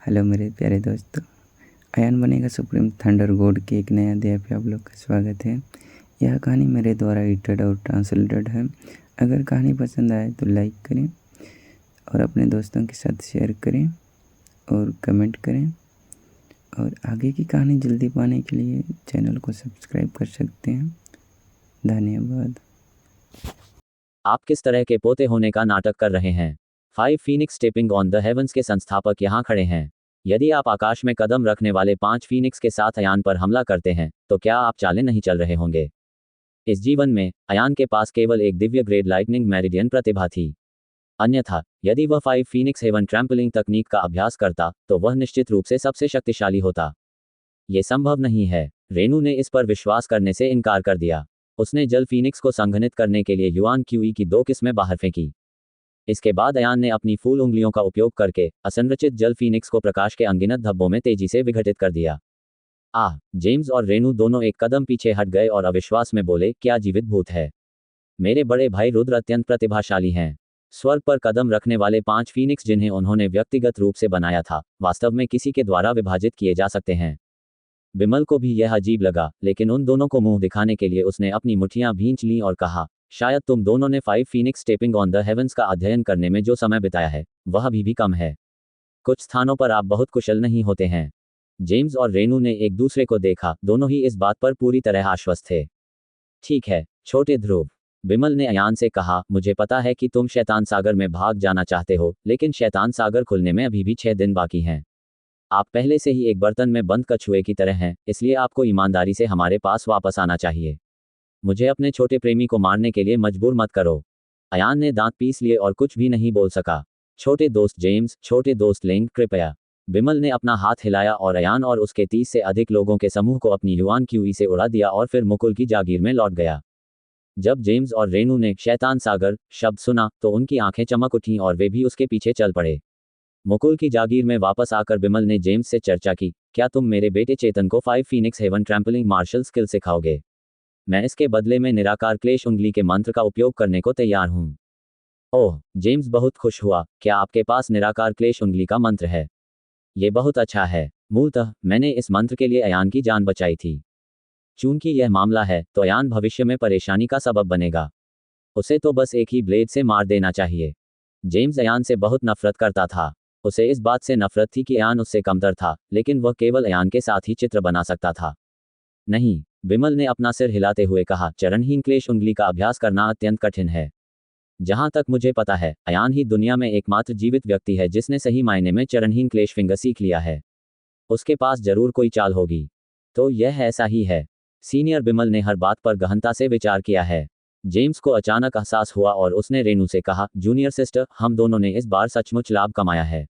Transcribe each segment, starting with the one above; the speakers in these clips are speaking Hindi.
हेलो मेरे प्यारे दोस्तों। अयान बनेगा सुप्रीम थंडर गॉड के एक नए अध्याय पे आप लोग का स्वागत है। यह कहानी मेरे द्वारा एडिटेड और ट्रांसलेटेड है। अगर कहानी पसंद आए तो लाइक करें और अपने दोस्तों के साथ शेयर करें और कमेंट करें, और आगे की कहानी जल्दी पाने के लिए चैनल को सब्सक्राइब कर सकते हैं। धन्यवाद। आप किस तरह के पोते होने का नाटक कर रहे हैं? 5 Phoenix stepping on the heavens के संस्थापक यहाँ खड़े हैं। यदि आप आकाश में कदम रखने वाले 5 फीनिक्स के साथ अयान पर हमला करते हैं तो क्या आप चालें नहीं चल रहे होंगे? इस जीवन में अयान के पास केवल एक दिव्य ग्रेड लाइटनिंग मेरिडियन प्रतिभा थी। अन्यथा यदि वह 5 फीनिक्स हेवन ट्रैम्पलिंग तकनीक का अभ्यास करता तो वह निश्चित रूप से सबसे शक्तिशाली होता। ये संभव नहीं है। रेनू ने इस पर विश्वास करने से इनकार कर दिया। उसने जल फीनिक्स को संघनित करने के लिए युआन क्यूई की 2 किस्में बाहर फेंकी। इसके बाद अयान ने अपनी फूल उंगलियों का उपयोग करके असंरचित जल फीनिक्स को प्रकाश के अनगिनत धब्बों में तेजी से विघटित कर दिया। जेम्स और रेनू दोनों एक कदम पीछे हट गए और अविश्वास में बोले, क्या जीवित भूत है? मेरे बड़े भाई रुद्र अत्यंत प्रतिभाशाली हैं। स्वर्ग पर कदम रखने वाले 5 फीनिक्स जिन्हें उन्होंने व्यक्तिगत रूप से बनाया था, वास्तव में किसी के द्वारा विभाजित किए जा सकते हैं। बिमल को भी यह अजीब लगा, लेकिन उन दोनों को मुंह दिखाने के लिए उसने अपनी मुट्ठियां भींच लीं और कहा, शायद तुम दोनों ने 5 Phoenix stepping on the heavens का अध्ययन करने में जो समय बिताया है वह अभी भी कम है। कुछ स्थानों पर आप बहुत कुशल नहीं होते हैं। जेम्स और रेनू ने एक दूसरे को देखा। दोनों ही इस बात पर पूरी तरह आश्वस्त थे। ठीक है छोटे ध्रुव, बिमल ने अयान से कहा, मुझे पता है कि तुम शैतान सागर में भाग जाना चाहते हो, लेकिन शैतान सागर खुलने में अभी भी 6 दिन बाकी हैं। आप पहले से ही एक बर्तन में बंद कछुए की तरह हैं, इसलिए आपको ईमानदारी से हमारे पास वापस आना चाहिए। मुझे अपने छोटे प्रेमी को मारने के लिए मजबूर मत करो। अयान ने दांत पीस लिए और कुछ भी नहीं बोल सका। छोटे दोस्त जेम्स, छोटे दोस्त लिंग, कृपया। बिमल ने अपना हाथ हिलाया और अयान और उसके 30 से अधिक लोगों के समूह को अपनी युआन क्यूई से उड़ा दिया और फिर मुकुल की जागीर में लौट गया। जब जेम्स और रेनू ने शैतान सागर शब्द सुना तो उनकी आंखें चमक उठीं और वे भी उसके पीछे चल पड़े। मुकुल की जागीर में वापस आकर बिमल ने जेम्स से चर्चा की, क्या तुम मेरे बेटे चेतन को 5 phoenix heaven trampling martial skill सिखाओगे? मैं इसके बदले में निराकार क्लेश उंगली के मंत्र का उपयोग करने को तैयार हूं। ओह, जेम्स बहुत खुश हुआ, क्या आपके पास निराकार क्लेश उंगली का मंत्र है? ये बहुत अच्छा है। मूलतः मैंने इस मंत्र के लिए अयान की जान बचाई थी। चूंकि यह मामला है तो अयान भविष्य में परेशानी का सबब बनेगा। उसे तो बस एक ही ब्लेड से मार देना चाहिए। जेम्स अयान से बहुत नफरत करता था। उसे इस बात से नफरत थी कि अयान उससे कमतर था, लेकिन वह केवल अयान के साथ ही चित्र बना सकता था। नहीं, बिमल ने अपना सिर हिलाते हुए कहा, चरणहीन क्लेश उंगली का अभ्यास करना अत्यंत कठिन है। जहां तक मुझे पता है, अयान ही दुनिया में एकमात्र जीवित व्यक्ति है जिसने सही मायने में चरणहीन क्लेश फिंगर सीख लिया है। उसके पास जरूर कोई चाल होगी। तो यह ऐसा ही है। सीनियर बिमल ने हर बात पर गहनता से विचार किया है। जेम्स को अचानक एहसास हुआ और उसने रेनू से कहा, जूनियर सिस्टर, हम दोनों ने इस बार सचमुच लाभ कमाया है।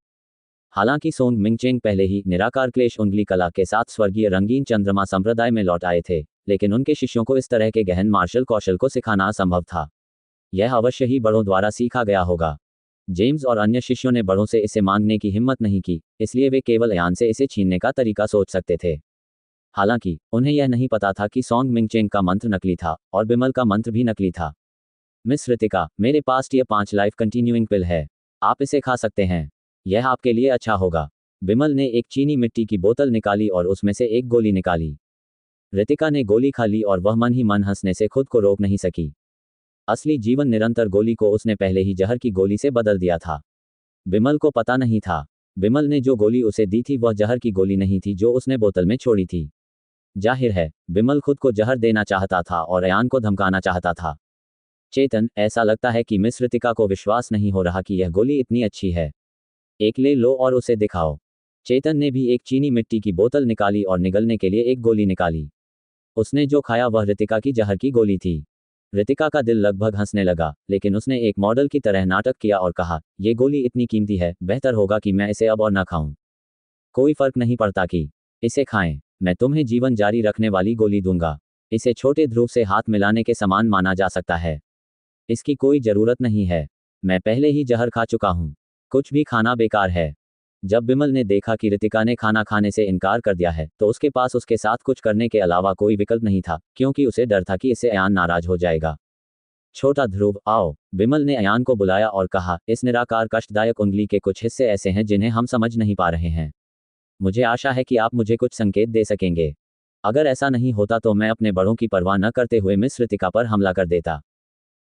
हालांकि सोंग मिंगचेंग पहले ही निराकार क्लेश उंगली कला के साथ स्वर्गीय रंगीन चंद्रमा संप्रदाय में लौट आए थे, लेकिन उनके शिष्यों को इस तरह के गहन मार्शल कौशल को सिखाना असंभव था। यह अवश्य ही बड़ों द्वारा सीखा गया होगा। जेम्स और अन्य शिष्यों ने बड़ों से इसे मांगने की हिम्मत नहीं की, इसलिए वे केवल अयान से इसे छीनने का तरीका सोच सकते थे। हालांकि उन्हें यह नहीं पता था कि सोंग मिंगचेंग का मंत्र नकली था और बिमल का मंत्र भी नकली था। मिस रितिका, मेरे पास टियर 5 लाइफ कंटिन्यूइंग पिल है। आप इसे खा सकते हैं। यह आपके लिए अच्छा होगा। बिमल ने एक चीनी मिट्टी की बोतल निकाली और उसमें से एक गोली निकाली। रितिका ने गोली खा ली और वह मन ही मन हंसने से खुद को रोक नहीं सकी। असली जीवन निरंतर गोली को उसने पहले ही जहर की गोली से बदल दिया था। बिमल को पता नहीं था। बिमल ने जो गोली उसे दी थी वह जहर की गोली नहीं थी जो उसने बोतल में छोड़ी थी। जाहिर है, बिमल खुद को जहर देना चाहता था और अयान को धमकाना चाहता था। चेतन, ऐसा लगता है कि मिस रितिका को विश्वास नहीं हो रहा कि यह गोली इतनी अच्छी है। एक ले लो और उसे दिखाओ। चेतन ने भी एक चीनी मिट्टी की बोतल निकाली और निगलने के लिए एक गोली निकाली। उसने जो खाया वह रितिका की जहर की गोली थी। रितिका का दिल लगभग हंसने लगा, लेकिन उसने एक मॉडल की तरह नाटक किया और कहा, ये गोली इतनी कीमती है, बेहतर होगा कि मैं इसे अब और न खाऊं। कोई फर्क नहीं पड़ता कि इसे खाएं। मैं तुम्हें जीवन जारी रखने वाली गोली दूंगा। इसे छोटे ध्रुव से हाथ मिलाने के समान माना जा सकता है। इसकी कोई जरूरत नहीं है। मैं पहले ही जहर खा चुका हूं। कुछ भी खाना बेकार है। जब बिमल ने देखा कि रितिका ने खाना खाने से इनकार कर दिया है तो उसके पास उसके साथ कुछ करने के अलावा कोई विकल्प नहीं था, क्योंकि उसे डर था कि इससे अयान नाराज हो जाएगा। छोटा ध्रुव, आओ। बिमल ने अयान को बुलाया और कहा, इस निराकार कष्टदायक उंगली के कुछ हिस्से ऐसे हैं जिन्हें हम समझ नहीं पा रहे हैं। मुझे आशा है कि आप मुझे कुछ संकेत दे सकेंगे। अगर ऐसा नहीं होता तो मैं अपने बड़ों की परवाह न करते हुए मिस रितिका पर हमला कर देता।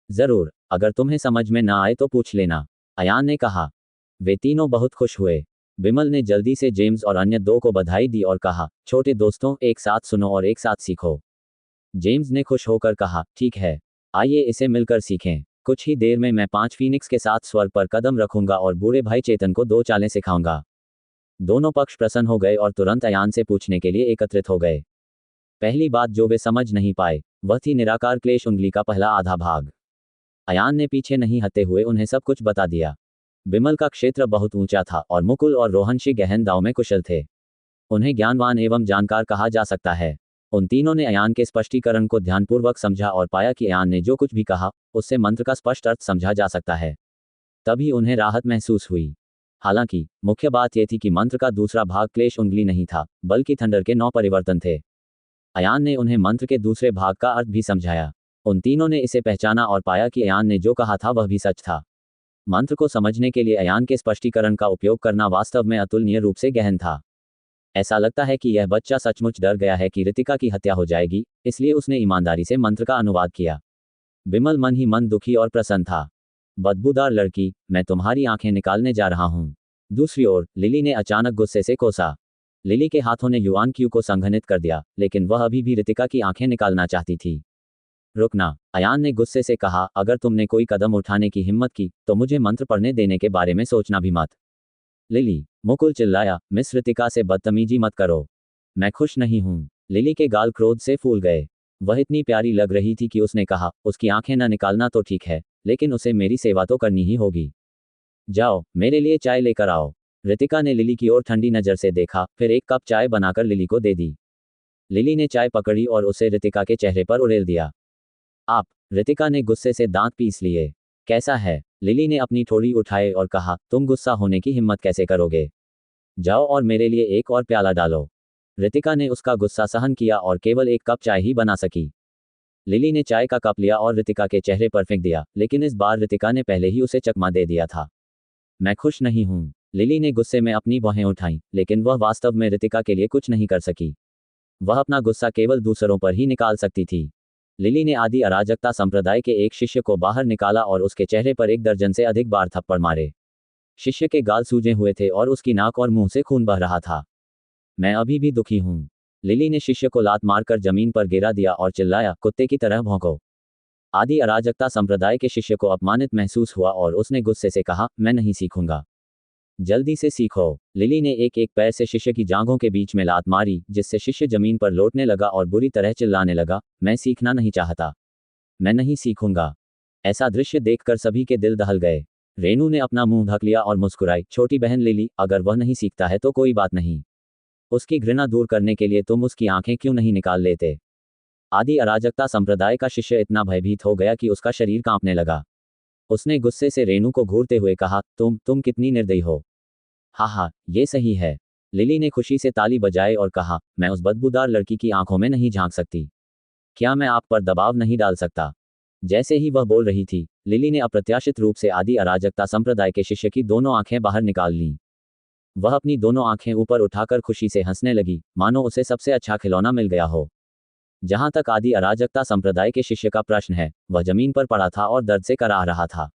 जरूर, अगर तुम्हें समझ में ना आए तो पूछ लेना, अयान ने कहा। वे तीनों बहुत खुश हुए। बिमल ने जल्दी से जेम्स और अन्य दो को बधाई दी और कहा, छोटे दोस्तों, एक साथ सुनो और एक साथ सीखो। जेम्स ने खुश होकर कहा, ठीक है, आइए इसे मिलकर सीखें। कुछ ही देर में मैं 5 फीनिक्स के साथ स्वर्ग पर कदम रखूंगा और बूढ़े भाई चेतन को 2 चालें सिखाऊंगा। दोनों पक्ष प्रसन्न हो गए और तुरंत अयान से पूछने के लिए एकत्रित हो गए। पहली बात जो वे समझ नहीं पाए, वह थी निराकार क्लेश उंगली का पहला आधा भाग। अयान ने पीछे नहीं हटते हुए उन्हें सब कुछ बता दिया। बिमल का क्षेत्र बहुत ऊंचा था और मुकुल और रोहनशी गहन दांव में कुशल थे। उन्हें ज्ञानवान एवं जानकार कहा जा सकता है। उन तीनों ने अयान के स्पष्टीकरण को ध्यानपूर्वक समझा और पाया कि अयान ने जो कुछ भी कहा, उससे मंत्र का स्पष्ट अर्थ समझा जा सकता है। तभी उन्हें राहत महसूस हुई। हालांकि मुख्य बात यह थी कि मंत्र का दूसरा भाग क्लेश उंगली नहीं था, बल्कि थंडर के 9 परिवर्तन थे। अयान ने उन्हें मंत्र के दूसरे भाग का अर्थ भी समझाया। उन तीनों ने इसे पहचाना और पाया कि अयान ने जो कहा था वह भी सच था। मंत्र को समझने के लिए अयान के स्पष्टीकरण का उपयोग करना वास्तव में अतुलनीय रूप से गहन था। ऐसा लगता है कि यह बच्चा सचमुच डर गया है कि रितिका की हत्या हो जाएगी, इसलिए उसने ईमानदारी से मंत्र का अनुवाद किया। बिमल मन ही मन दुखी और प्रसन्न था। बदबूदार लड़की, मैं तुम्हारी आंखें निकालने जा रहा हूं। दूसरी ओर लिली ने अचानक गुस्से से कोसा। लिली के हाथों ने युआन क्यू को संघनित कर दिया, लेकिन वह अभी भी रितिका की आंखें निकालना चाहती थी। रुकना, अयान ने गुस्से से कहा, अगर तुमने कोई कदम उठाने की हिम्मत की तो मुझे मंत्र पढ़ने देने के बारे में सोचना भी मत। लिली, मुकुल चिल्लाया, मिस रितिका से बदतमीजी मत करो। मैं खुश नहीं हूं। लिली के गाल क्रोध से फूल गए। वह इतनी प्यारी लग रही थी कि उसने कहा, उसकी आंखें न निकालना तो ठीक है, लेकिन उसे मेरी सेवा तो करनी ही होगी। जाओ, मेरे लिए चाय लेकर आओ। रितिका ने लिली की ओर ठंडी नजर से देखा, फिर एक कप चाय बनाकर लिली को दे दी। लिली ने चाय पकड़ी और उसे रितिका के चेहरे पर उड़ेल दिया। आप, रितिका ने गुस्से से दांत पीस लिए। कैसा है? लिली ने अपनी ठोड़ी उठाए और कहा, तुम गुस्सा होने की हिम्मत कैसे करोगे? जाओ और मेरे लिए एक और प्याला डालो। रितिका ने उसका गुस्सा सहन किया और केवल एक कप चाय ही बना सकी। लिली ने चाय का कप लिया और रितिका के चेहरे पर फेंक दिया, लेकिन इस बार रितिका ने पहले ही उसे चकमा दे दिया था। मैं खुश नहीं हूं। लिली ने गुस्से में अपनी बाहें उठाईं, लेकिन वह वास्तव में रितिका के लिए कुछ नहीं कर सकी। वह अपना गुस्सा केवल दूसरों पर ही निकाल सकती थी। लिली ने आदि अराजकता संप्रदाय के एक शिष्य को बाहर निकाला और उसके चेहरे पर 1 दर्जन से अधिक बार थप्पड़ मारे। शिष्य के गाल सूजे हुए थे और उसकी नाक और मुंह से खून बह रहा था। मैं अभी भी दुखी हूं। लिली ने शिष्य को लात मारकर जमीन पर गिरा दिया और चिल्लाया, कुत्ते की तरह भौंको। आदि अराजकता संप्रदाय के शिष्य को अपमानित महसूस हुआ और उसने गुस्से से कहा, मैं नहीं सीखूंगा। जल्दी से सीखो। लिली ने एक एक पैर से शिष्य की जांघों के बीच में लात मारी, जिससे शिष्य जमीन पर लौटने लगा और बुरी तरह चिल्लाने लगा, मैं सीखना नहीं चाहता। मैं नहीं सीखूंगा। ऐसा दृश्य देखकर सभी के दिल दहल गए। रेनू ने अपना मुंह ढक लिया और मुस्कुराई, छोटी बहन लिली, अगर वह नहीं सीखता है तो कोई बात नहीं। उसकी घृणा दूर करने के लिए तुम उसकी आंखें क्यों नहीं निकाल लेते? आदि अराजकता संप्रदाय का शिष्य इतना भयभीत हो गया कि उसका शरीर कांपने लगा। उसने गुस्से से रेनू को घूरते हुए कहा, तुम कितनी निर्दयी हो। हाँ, ये सही है। लिली ने खुशी से ताली बजाए और कहा, मैं उस बदबूदार लड़की की आंखों में नहीं झांक सकती। क्या मैं आप पर दबाव नहीं डाल सकता? जैसे ही वह बोल रही थी, लिली ने अप्रत्याशित रूप से आदि अराजकता संप्रदाय के शिष्य की दोनों आंखें बाहर निकाल लीं। वह अपनी दोनों आंखें ऊपर उठाकर खुशी से हंसने लगी, मानो उसे सबसे अच्छा खिलौना मिल गया हो। जहां तक आदि अराजकता संप्रदाय के शिष्य का प्रश्न है, वह जमीन पर पड़ा था और दर्द से कराह रहा था।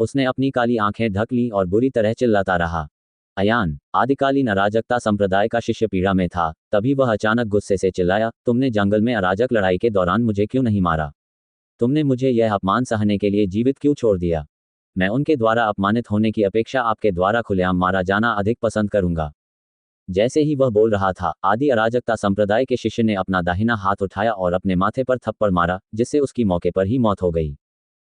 उसने अपनी काली आंखें ढक लीं और बुरी तरह चिल्लाता रहा। अयान, आदिकालीन अराजकता संप्रदाय का शिष्य पीड़ा में था। तभी वह अचानक गुस्से से चिल्लाया, तुमने जंगल में अराजक लड़ाई के दौरान मुझे क्यों नहीं मारा? तुमने मुझे यह अपमान सहने के लिए जीवित क्यों छोड़ दिया? मैं उनके द्वारा अपमानित होने की अपेक्षा आपके द्वारा खुलेआम मारा जाना अधिक पसंद करूंगा। जैसे ही वह बोल रहा था, आदि अराजकता संप्रदाय के शिष्य ने अपना दाहिना हाथ उठाया और अपने माथे पर थप्पड़ मारा, जिससे उसकी मौके पर ही मौत हो गई।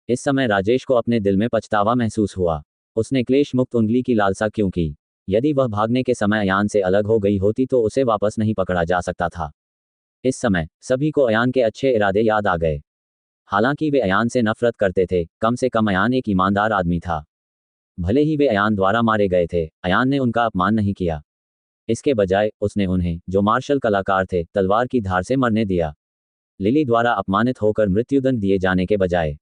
इस समय राजेश को अपने दिल में पछतावा महसूस हुआ। उसने क्लेश मुक्त उंगली की लालसा क्यों की? यदि वह भागने के समय अयान से अलग हो गई होती तो उसे वापस नहीं पकड़ा जा सकता था। इस समय सभी को अयान के अच्छे इरादे याद आ गए। हालांकि वे अयान से नफरत करते थे, कम से कम अयान एक ईमानदार आदमी था। भले ही वे अयान द्वारा मारे गए थे, अयान ने उनका अपमान नहीं किया। इसके बजाय उसने उन्हें, जो मार्शल कलाकार थे, तलवार की धार से मरने दिया। लिली द्वारा अपमानित होकर मृत्युदंड दिए जाने के बजाय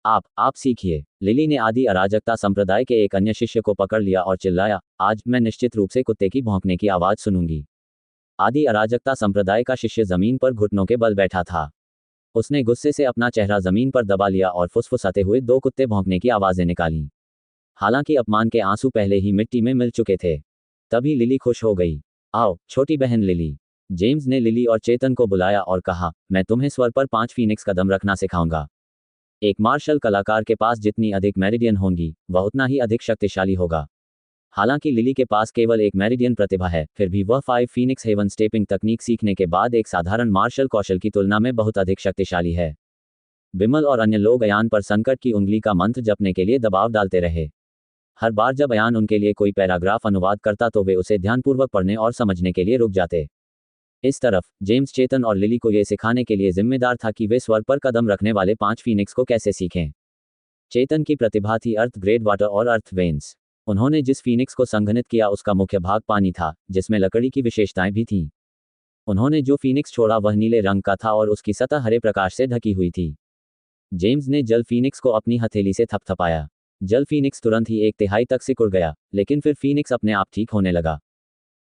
आप सीखिए। लिली ने आदि अराजकता संप्रदाय के एक अन्य शिष्य को पकड़ लिया और चिल्लाया, आज मैं निश्चित रूप से कुत्ते की भौंकने की आवाज सुनूंगी। आदि अराजकता संप्रदाय का शिष्य जमीन पर घुटनों के बल बैठा था। उसने गुस्से से अपना चेहरा जमीन पर दबा लिया और फुसफुसाते हुए दो कुत्ते भौंकने की आवाजें निकाली। हालांकि अपमान के आंसू पहले ही मिट्टी में मिल चुके थे। तभी लिली खुश हो गई। आओ छोटी बहन लिली। जेम्स ने लिली और चेतन को बुलाया और कहा, मैं तुम्हें स्वर पर 5 फीनिक्स कदम रखना सिखाऊंगा। एक मार्शल कलाकार के पास जितनी अधिक मेरिडियन होंगी, वह उतना ही अधिक शक्तिशाली होगा। हालांकि लिली के पास केवल एक मेरिडियन प्रतिभा है, फिर भी वह 5 फीनिक्स हेवन स्टेपिंग तकनीक सीखने के बाद एक साधारण मार्शल कौशल की तुलना में बहुत अधिक शक्तिशाली है। बिमल और अन्य लोग अयान पर संकट की उंगली का मंत्र जपने के लिए दबाव डालते रहे। हर बार जब अयान उनके लिए कोई पैराग्राफ अनुवाद करता तो वे उसे ध्यानपूर्वक पढ़ने और समझने के लिए रुक जाते। इस तरफ जेम्स चेतन और लिली को यह सिखाने के लिए जिम्मेदार था कि वे स्वर पर कदम रखने वाले 5 फीनिक्स को कैसे सीखें। चेतन की प्रतिभा थी अर्थ ग्रेड वाटर और अर्थ वेन्स। उन्होंने जिस फीनिक्स को संघनित किया उसका मुख्य भाग पानी था, जिसमें लकड़ी की विशेषताएं भी थीं। उन्होंने जो फीनिक्स छोड़ा वह नीले रंग का था और उसकी सतह हरे प्रकाश से ढकी हुई थी। जेम्स ने जल फीनिक्स को अपनी हथेली से थपथपाया। जल फीनिक्स तुरंत ही 1/3 तक सिकुड़ गया, लेकिन फिर फीनिक्स अपने आप ठीक होने लगा।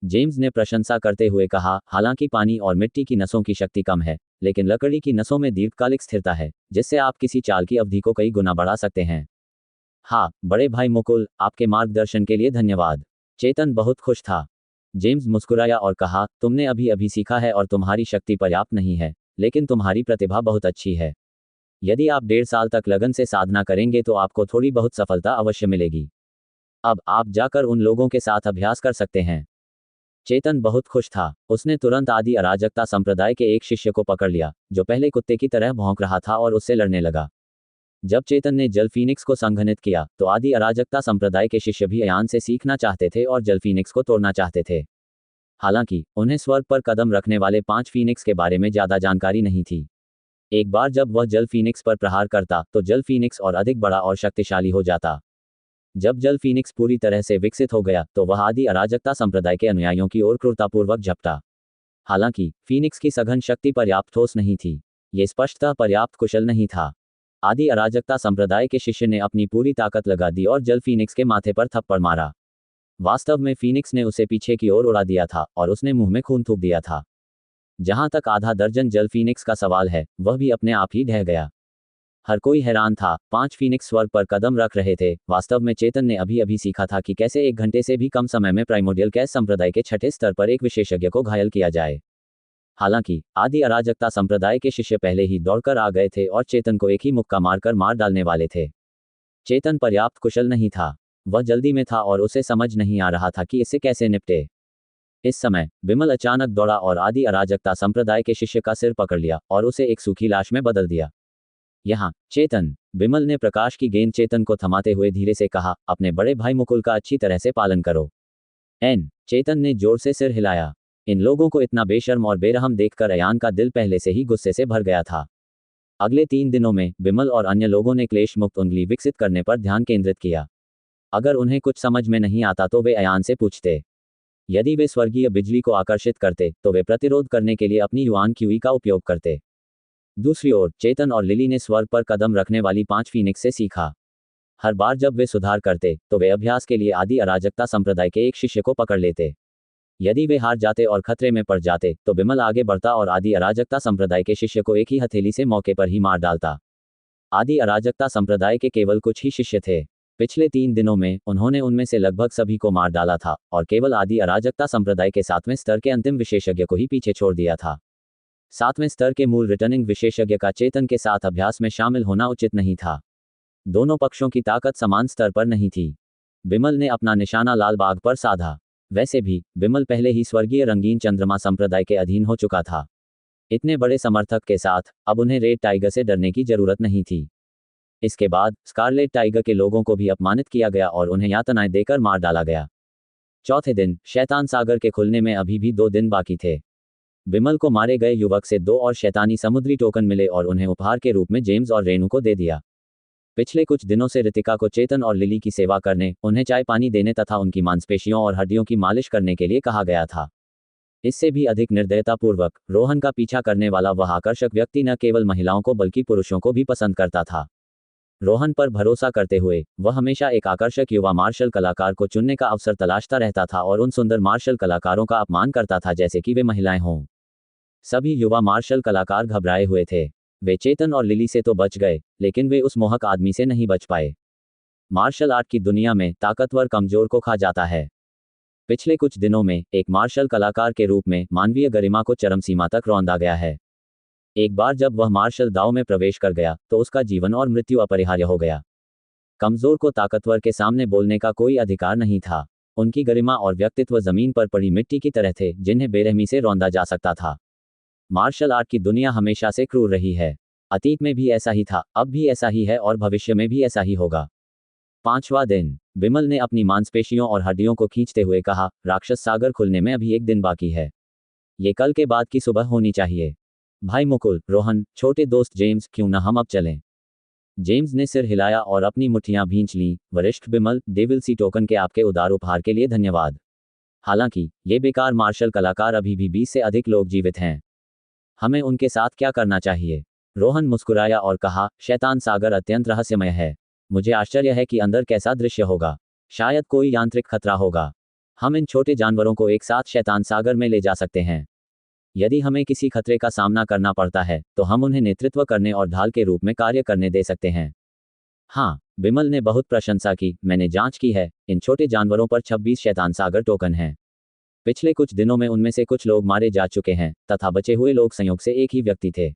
जेम्स ने प्रशंसा करते हुए कहा, हालांकि पानी और मिट्टी की नसों की शक्ति कम है, लेकिन लकड़ी की नसों में दीर्घकालिक स्थिरता है, जिससे आप किसी चाल की अवधि को कई गुना बढ़ा सकते हैं। हाँ बड़े भाई मुकुल, आपके मार्गदर्शन के लिए धन्यवाद। चेतन बहुत खुश था। जेम्स मुस्कुराया और कहा, तुमने अभी अभी सीखा है और तुम्हारी शक्ति पर्याप्त नहीं है, लेकिन तुम्हारी प्रतिभा बहुत अच्छी है। यदि आप 1.5 साल तक लगन से साधना करेंगे तो आपको थोड़ी बहुत सफलता अवश्य मिलेगी। अब आप जाकर उन लोगों के साथ अभ्यास कर सकते हैं। चेतन बहुत खुश था। उसने तुरंत आदि अराजकता संप्रदाय के एक शिष्य को पकड़ लिया, जो पहले कुत्ते की तरह भौंक रहा था और उससे लड़ने लगा। जब चेतन ने जल फीनिक्स को संघनित किया, तो आदि अराजकता संप्रदाय के शिष्य भी अयान से सीखना चाहते थे और जल फीनिक्स को तोड़ना चाहते थे। हालांकि उन्हें स्वर्ग पर कदम रखने वाले 5 फीनिक्स के बारे में ज्यादा जानकारी नहीं थी। एक बार जब वह जल फीनिक्स पर प्रहार करता तो जल फीनिक्स और अधिक बड़ा और शक्तिशाली हो जाता। जब जल फीनिक्स पूरी तरह से विकसित हो गया तो वह आदि अराजकता संप्रदाय के अनुयायियों की ओर क्रूरतापूर्वक झपटा। हालांकि फीनिक्स की सघन शक्ति पर्याप्त ठोस नहीं थी। ये स्पष्टतः पर्याप्त कुशल नहीं था। आदि अराजकता संप्रदाय के शिष्य ने अपनी पूरी ताकत लगा दी और जल फीनिक्स के माथे पर थप्पड़ मारा। वास्तव में फीनिक्स ने उसे पीछे की ओर उड़ा दिया था और उसने मुंह में खून थूक दिया था। जहां तक आधा दर्जन जल फीनिक्स का सवाल है, वह भी अपने आप ही ढह गया। हर कोई हैरान था। 5 फीनिक्स स्वर्ग पर कदम रख रहे थे। वास्तव में चेतन ने अभी अभी सीखा था कि कैसे 1 घंटे से भी कम समय में प्राइमोडियल कैस संप्रदाय के 6ठे स्तर पर एक विशेषज्ञ को घायल किया जाए। हालांकि आदि अराजकता संप्रदाय के शिष्य पहले ही दौड़कर आ गए थे और चेतन को एक ही मुक्का मारकर मार डालने वाले थे। चेतन पर्याप्त कुशल नहीं था। वह जल्दी में था और उसे समझ नहीं आ रहा था कि इससे कैसे निपटे। इस समय बिमल अचानक दौड़ा और आदि अराजकता संप्रदाय के शिष्य का सिर पकड़ लिया और उसे एक सूखी लाश में बदल दिया। यहाँ चेतन। बिमल ने प्रकाश की गेंद चेतन को थमाते हुए धीरे से कहा, अपने बड़े भाई मुकुल का अच्छी तरह से पालन करो। चेतन ने जोर से सिर हिलाया। इन लोगों को इतना बेशर्म और बेरहम देखकर अयान का दिल पहले से ही गुस्से से भर गया था। अगले 3 दिनों में बिमल और अन्य लोगों ने क्लेश मुक्त उंगली विकसित करने पर ध्यान केंद्रित किया। अगर उन्हें कुछ समझ में नहीं आता तो वे अयान से पूछते। यदि वे स्वर्गीय बिजली को आकर्षित करते तो वे प्रतिरोध करने के लिए अपनी युआन क्यूई का उपयोग करते। दूसरी ओर चेतन और लिली ने स्वर्ग पर कदम रखने वाली 5 फीनिक्स से सीखा। हर बार जब वे सुधार करते तो वे अभ्यास के लिए आदि अराजकता संप्रदाय के एक शिष्य को पकड़ लेते। यदि वे हार जाते और खतरे में पड़ जाते तो बिमल आगे बढ़ता और आदि अराजकता संप्रदाय के शिष्य को एक ही हथेली से मौके पर ही मार डालता। आदि अराजकता संप्रदाय के केवल कुछ ही शिष्य थे। पिछले 3 दिनों में उन्होंने उनमें से लगभग सभी को मार डाला था और केवल आदि अराजकता संप्रदाय के 7वें स्तर के अंतिम विशेषज्ञ को ही पीछे छोड़ दिया था। 7वें स्तर के मूल रिटर्निंग विशेषज्ञ का चेतन के साथ अभ्यास में शामिल होना उचित नहीं था। दोनों पक्षों की ताकत समान स्तर पर नहीं थी। बिमल ने अपना निशाना लाल बाग पर साधा। वैसे भी बिमल पहले ही स्वर्गीय रंगीन चंद्रमा संप्रदाय के अधीन हो चुका था। इतने बड़े समर्थक के साथ अब उन्हें रेड टाइगर से डरने की जरूरत नहीं थी। इसके बाद स्कारलेट टाइगर के लोगों को भी अपमानित किया गया और उन्हें यातनाएं देकर मार डाला गया। चौथे दिन शैतान सागर के खुलने में अभी भी 2 दिन बाकी थे। बिमल को मारे गए युवक से 2 और शैतानी समुद्री टोकन मिले और उन्हें उपहार के रूप में जेम्स और रेनू को दे दिया। पिछले कुछ दिनों से रितिका को चेतन और लिली की सेवा करने, उन्हें चाय पानी देने तथा उनकी मांसपेशियों और हड्डियों की मालिश करने के लिए कहा गया था। इससे भी अधिक निर्दयतापूर्वक रोहन का पीछा करने वाला वह आकर्षक व्यक्ति न केवल महिलाओं को बल्कि पुरुषों को भी पसंद करता था। रोहन पर भरोसा करते हुए वह हमेशा एक आकर्षक युवा मार्शल कलाकार को चुनने का अवसर तलाशता रहता था और उन सुंदर मार्शल कलाकारों का अपमान करता था जैसे कि वे महिलाएं हों। सभी युवा मार्शल कलाकार घबराए हुए थे। वे चेतन और लिली से तो बच गए, लेकिन वे उस मोहक आदमी से नहीं बच पाए। मार्शल आर्ट की दुनिया में ताकतवर कमजोर को खा जाता है। पिछले कुछ दिनों में एक मार्शल कलाकार के रूप में मानवीय गरिमा को चरम सीमा तक रौंदा गया है। एक बार जब वह मार्शल दाव में प्रवेश कर गया तो उसका जीवन और मृत्यु अपरिहार्य हो गया। कमजोर को ताकतवर के सामने बोलने का कोई अधिकार नहीं था। उनकी गरिमा और व्यक्तित्व जमीन पर पड़ी मिट्टी की तरह थे जिन्हें बेरहमी से रौंदा जा सकता था। मार्शल आर्ट की दुनिया हमेशा से क्रूर रही है। अतीत में भी ऐसा ही था, अब भी ऐसा ही है और भविष्य में भी ऐसा ही होगा। 5वां दिन। बिमल ने अपनी मांसपेशियों और हड्डियों को खींचते हुए कहा, राक्षस सागर खुलने में अभी एक दिन बाकी है। ये कल के बाद की सुबह होनी चाहिए। भाई मुकुल, रोहन, छोटे दोस्त जेम्स, क्यों न हम अब चलें? जेम्स ने सिर हिलाया और अपनी मुट्ठियां भींच लीं। वरिष्ठ बिमल, डेविल सी टोकन के आपके उदार उपहार के लिए धन्यवाद। हालांकि ये बेकार मार्शल कलाकार अभी भी 20 से अधिक लोग जीवित हैं। हमें उनके साथ क्या करना चाहिए? रोहन मुस्कुराया और कहा, शैतान सागर अत्यंत रहस्यमय है। मुझे आश्चर्य है कि अंदर कैसा दृश्य होगा। शायद कोई यांत्रिक खतरा होगा। हम इन छोटे जानवरों को एक साथ शैतान सागर में ले जा सकते हैं। यदि हमें किसी खतरे का सामना करना पड़ता है तो हम उन्हें नेतृत्व करने और ढाल के रूप में कार्य करने दे सकते हैं। हाँ, बिमल ने बहुत प्रशंसा की। मैंने जांच की है, इन छोटे जानवरों पर 26 शैतान सागर टोकन हैं। पिछले कुछ दिनों में उनमें से कुछ लोग मारे जा चुके हैं तथा बचे हुए लोग संयोग से एक ही व्यक्ति थे।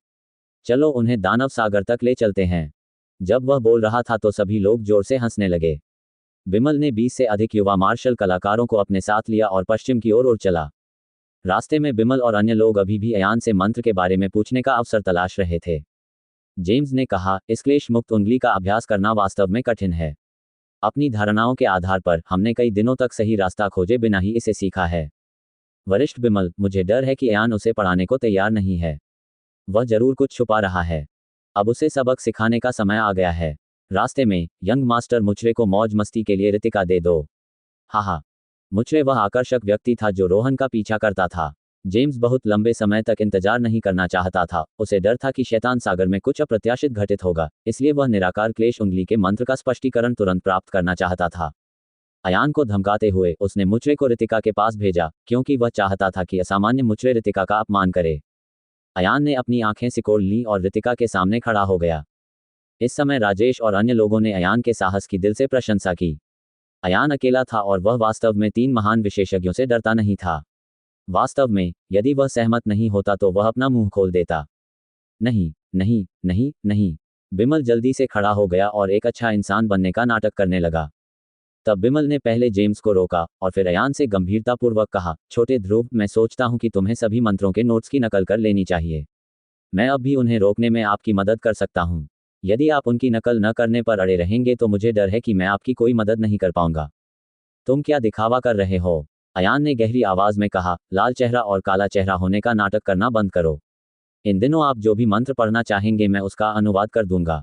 चलो उन्हें दानव सागर तक ले चलते हैं। जब वह बोल रहा था तो सभी लोग जोर से हंसने लगे। बिमल ने 20 से अधिक युवा मार्शल कलाकारों को अपने साथ लिया और पश्चिम की ओर चला। रास्ते में बिमल और अन्य लोग अभी भी अयान से मंत्र के बारे में पूछने का अवसर तलाश रहे थे। जेम्स ने कहा, इस क्लेश मुक्त उंगली का अभ्यास करना वास्तव में कठिन है। अपनी धारणाओं के आधार पर हमने कई दिनों तक सही रास्ता खोजे बिना ही इसे सीखा है। वरिष्ठ बिमल, मुझे डर है कि अयान उसे पढ़ाने को तैयार नहीं है। वह जरूर कुछ छुपा रहा है। अब उसे सबक सिखाने का समय आ गया है। रास्ते में यंग मास्टर मुचरे को मौज मस्ती के लिए रितिका दे दो। हाहा। मुचरे वह आकर्षक व्यक्ति था जो रोहन का पीछा करता था। जेम्स बहुत लंबे समय तक इंतजार नहीं करना चाहता था। उसे डर था कि शैतान सागर में कुछ अप्रत्याशित घटित होगा, इसलिए वह निराकार क्लेश उंगली के मंत्र का स्पष्टीकरण तुरंत प्राप्त करना चाहता था। अयान को धमकाते हुए उसने मुचरे को रितिका के पास भेजा, क्योंकि वह चाहता था कि असामान्य मुचरे रितिका का अपमान करे। अयान ने अपनी आंखें सिकोड़ लीं और रितिका के सामने खड़ा हो गया। इस समय राजेश और अन्य लोगों ने अयान के साहस की दिल से प्रशंसा की। अयान अकेला था और वह वास्तव में 3 महान विशेषज्ञों से डरता नहीं था। वास्तव में, यदि वह सहमत नहीं होता तो वह अपना मुंह खोल देता। नहीं, नहीं, नहीं, नहीं। बिमल जल्दी से खड़ा हो गया और एक अच्छा इंसान बनने का नाटक करने लगा। तब बिमल ने पहले जेम्स को रोका और फिर अयान से गंभीरतापूर्वक कहा, छोटे ध्रुव, मैं सोचता हूं कि तुम्हें सभी मंत्रों के नोट्स की नकल कर लेनी चाहिए। मैं अब भी उन्हें रोकने में आपकी मदद कर सकता हूं। यदि आप उनकी नकल न करने पर अड़े रहेंगे तो मुझे डर है कि मैं आपकी कोई मदद नहीं कर पाऊंगा। तुम क्या दिखावा कर रहे हो? अयान ने गहरी आवाज में कहा, लाल चेहरा और काला चेहरा होने का नाटक करना बंद करो। इन दिनों आप जो भी मंत्र पढ़ना चाहेंगे मैं उसका अनुवाद कर दूंगा।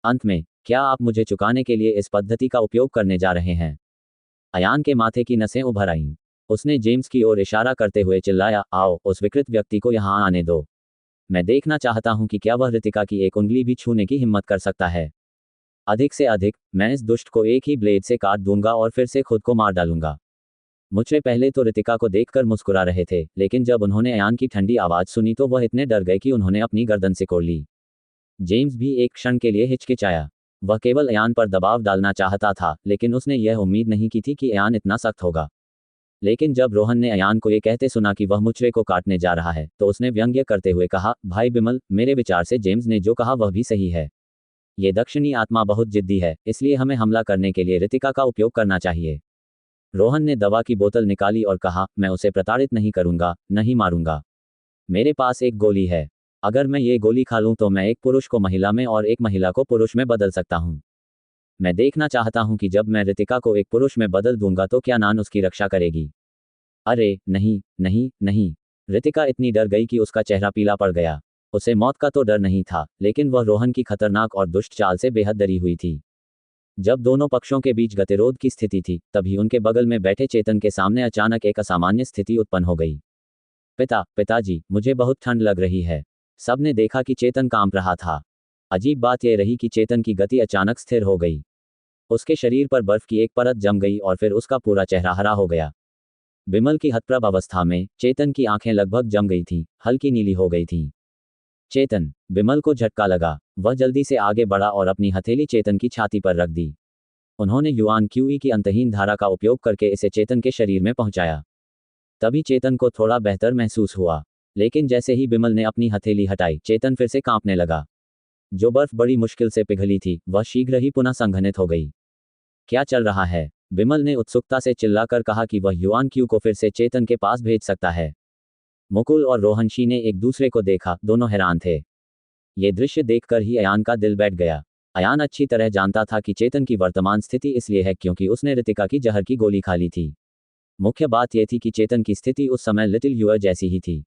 अंत में, क्या आप मुझे चुकाने के लिए इस पद्धति का उपयोग करने जा रहे हैं? अयान के माथे की नसें उभर आईं। उसने जेम्स की ओर इशारा करते हुए चिल्लाया, आओ, उस विकृत व्यक्ति को यहां आने दो। मैं देखना चाहता हूं कि क्या वह रितिका की एक उंगली भी छूने की हिम्मत कर सकता है। अधिक से अधिक, मैं इस दुष्ट को एक ही ब्लेड से काट दूंगा और फिर से खुद को मार डालूंगा। मुझे पहले तो रितिका को देखकर मुस्कुरा रहे थे, लेकिन जब उन्होंने अयान की ठंडी आवाज सुनी तो वह इतने डर गए कि उन्होंने अपनी गर्दन सिकोड़ ली। जेम्स भी एक क्षण के लिए हिचकिचाया। वह केवल अयान पर दबाव डालना चाहता था, लेकिन उसने यह उम्मीद नहीं की थी कि अयान इतना सख्त होगा। लेकिन जब रोहन ने अयान को यह कहते सुना कि वह मुचरे को काटने जा रहा है तो उसने व्यंग्य करते हुए कहा, भाई बिमल, मेरे विचार से जेम्स ने जो कहा वह भी सही है। ये दक्षिणी आत्मा बहुत जिद्दी है, इसलिए हमें हमला करने के लिए रितिका का उपयोग करना चाहिए। रोहन ने दवा की बोतल निकाली और कहा, मैं उसे प्रताड़ित नहीं करूंगा, नहीं मारूंगा। मेरे पास एक गोली है। अगर मैं ये गोली खा लूं तो मैं एक पुरुष को महिला में और एक महिला को पुरुष में बदल सकता हूं। मैं देखना चाहता हूं कि जब मैं रितिका को एक पुरुष में बदल दूंगा तो क्या नान उसकी रक्षा करेगी। अरे नहीं, नहीं, नहीं। रितिका इतनी डर गई कि उसका चेहरा पीला पड़ गया। उसे मौत का तो डर नहीं था, लेकिन वह रोहन की खतरनाक और दुष्ट चाल से बेहद डरी हुई थी। जब दोनों पक्षों के बीच गतिरोध की स्थिति थी, तभी उनके बगल में बैठे चेतन के सामने अचानक एक असामान्य स्थिति उत्पन्न हो गई। पिताजी, मुझे बहुत ठंड लग रही है। सबने देखा कि चेतन कांप रहा था। अजीब बात यह रही कि चेतन की गति अचानक स्थिर हो गई। उसके शरीर पर बर्फ की एक परत जम गई और फिर उसका पूरा चेहरा हरा हो गया। बिमल की हतप्रभ अवस्था में चेतन की आंखें लगभग जम गई थीं, हल्की नीली हो गई थीं। चेतन, बिमल को झटका लगा। वह जल्दी से आगे बढ़ा और अपनी हथेली चेतन की छाती पर रख दी। उन्होंने युआन क्यूई की अंतहीन धारा का उपयोग करके इसे चेतन के शरीर में पहुंचाया। तभी चेतन को थोड़ा बेहतर महसूस हुआ, लेकिन जैसे ही बिमल ने अपनी हथेली हटाई, चेतन फिर से कांपने लगा। जो बर्फ बड़ी मुश्किल से पिघली थी, वह शीघ्र ही पुनः संघनित हो गई। क्या चल रहा है? बिमल ने उत्सुकता से चिल्लाकर कहा कि वह युआन क्यू को फिर से चेतन के पास भेज सकता है। मुकुल और रोहनशी ने एक दूसरे को देखा, दोनों हैरान थे। ये दृश्य देखकर ही अयान का दिल बैठ गया। अयान अच्छी तरह जानता था कि चेतन की वर्तमान स्थिति इसलिए है क्योंकि उसने रितिका की जहर की गोली खा ली थी। मुख्य बात यह थी कि चेतन की स्थिति उस समय लिटिल यूअर जैसी ही थी।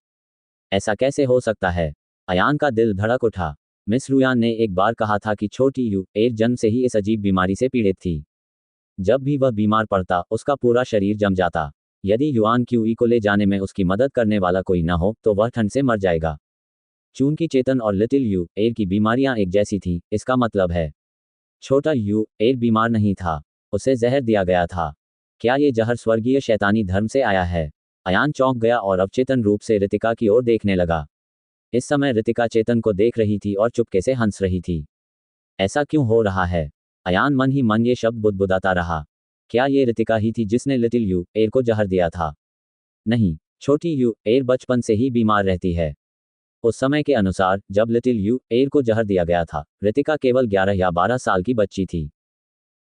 ऐसा कैसे हो सकता है? अयान का दिल धड़क उठा। मिस रुयान ने एक बार कहा था कि छोटी यू एक जन्म से ही इस अजीब बीमारी से पीड़ित थी। जब भी वह बीमार पड़ता, उसका पूरा शरीर जम जाता। यदि युआन क्यूई को ले जाने में उसकी मदद करने वाला कोई न हो तो वह ठंड से मर जाएगा। चूंकि चेतन और लिटिल यू एर की बीमारियां एक जैसी थीं, इसका मतलब है छोटा यू एर बीमार नहीं था, उसे जहर दिया गया था। क्या ये जहर स्वर्गीय शैतानी धर्म से आया है? अयान चौंक गया और अवचेतन रूप से रितिका की ओर देखने लगा। इस समय रितिका चेतन को देख रही थी और चुपके से हंस रही थी। ऐसा क्यों हो रहा है? अयान मन ही मन ये शब्द बुदबुदाता रहा। क्या ये रितिका ही थी जिसने लिटिल यू एर को जहर दिया था? नहीं, छोटी यू एर बचपन से ही बीमार रहती है। उस समय के अनुसार जब लिटिल यू एर को जहर दिया गया था, रितिका केवल 11 या 12 साल की बच्ची थी।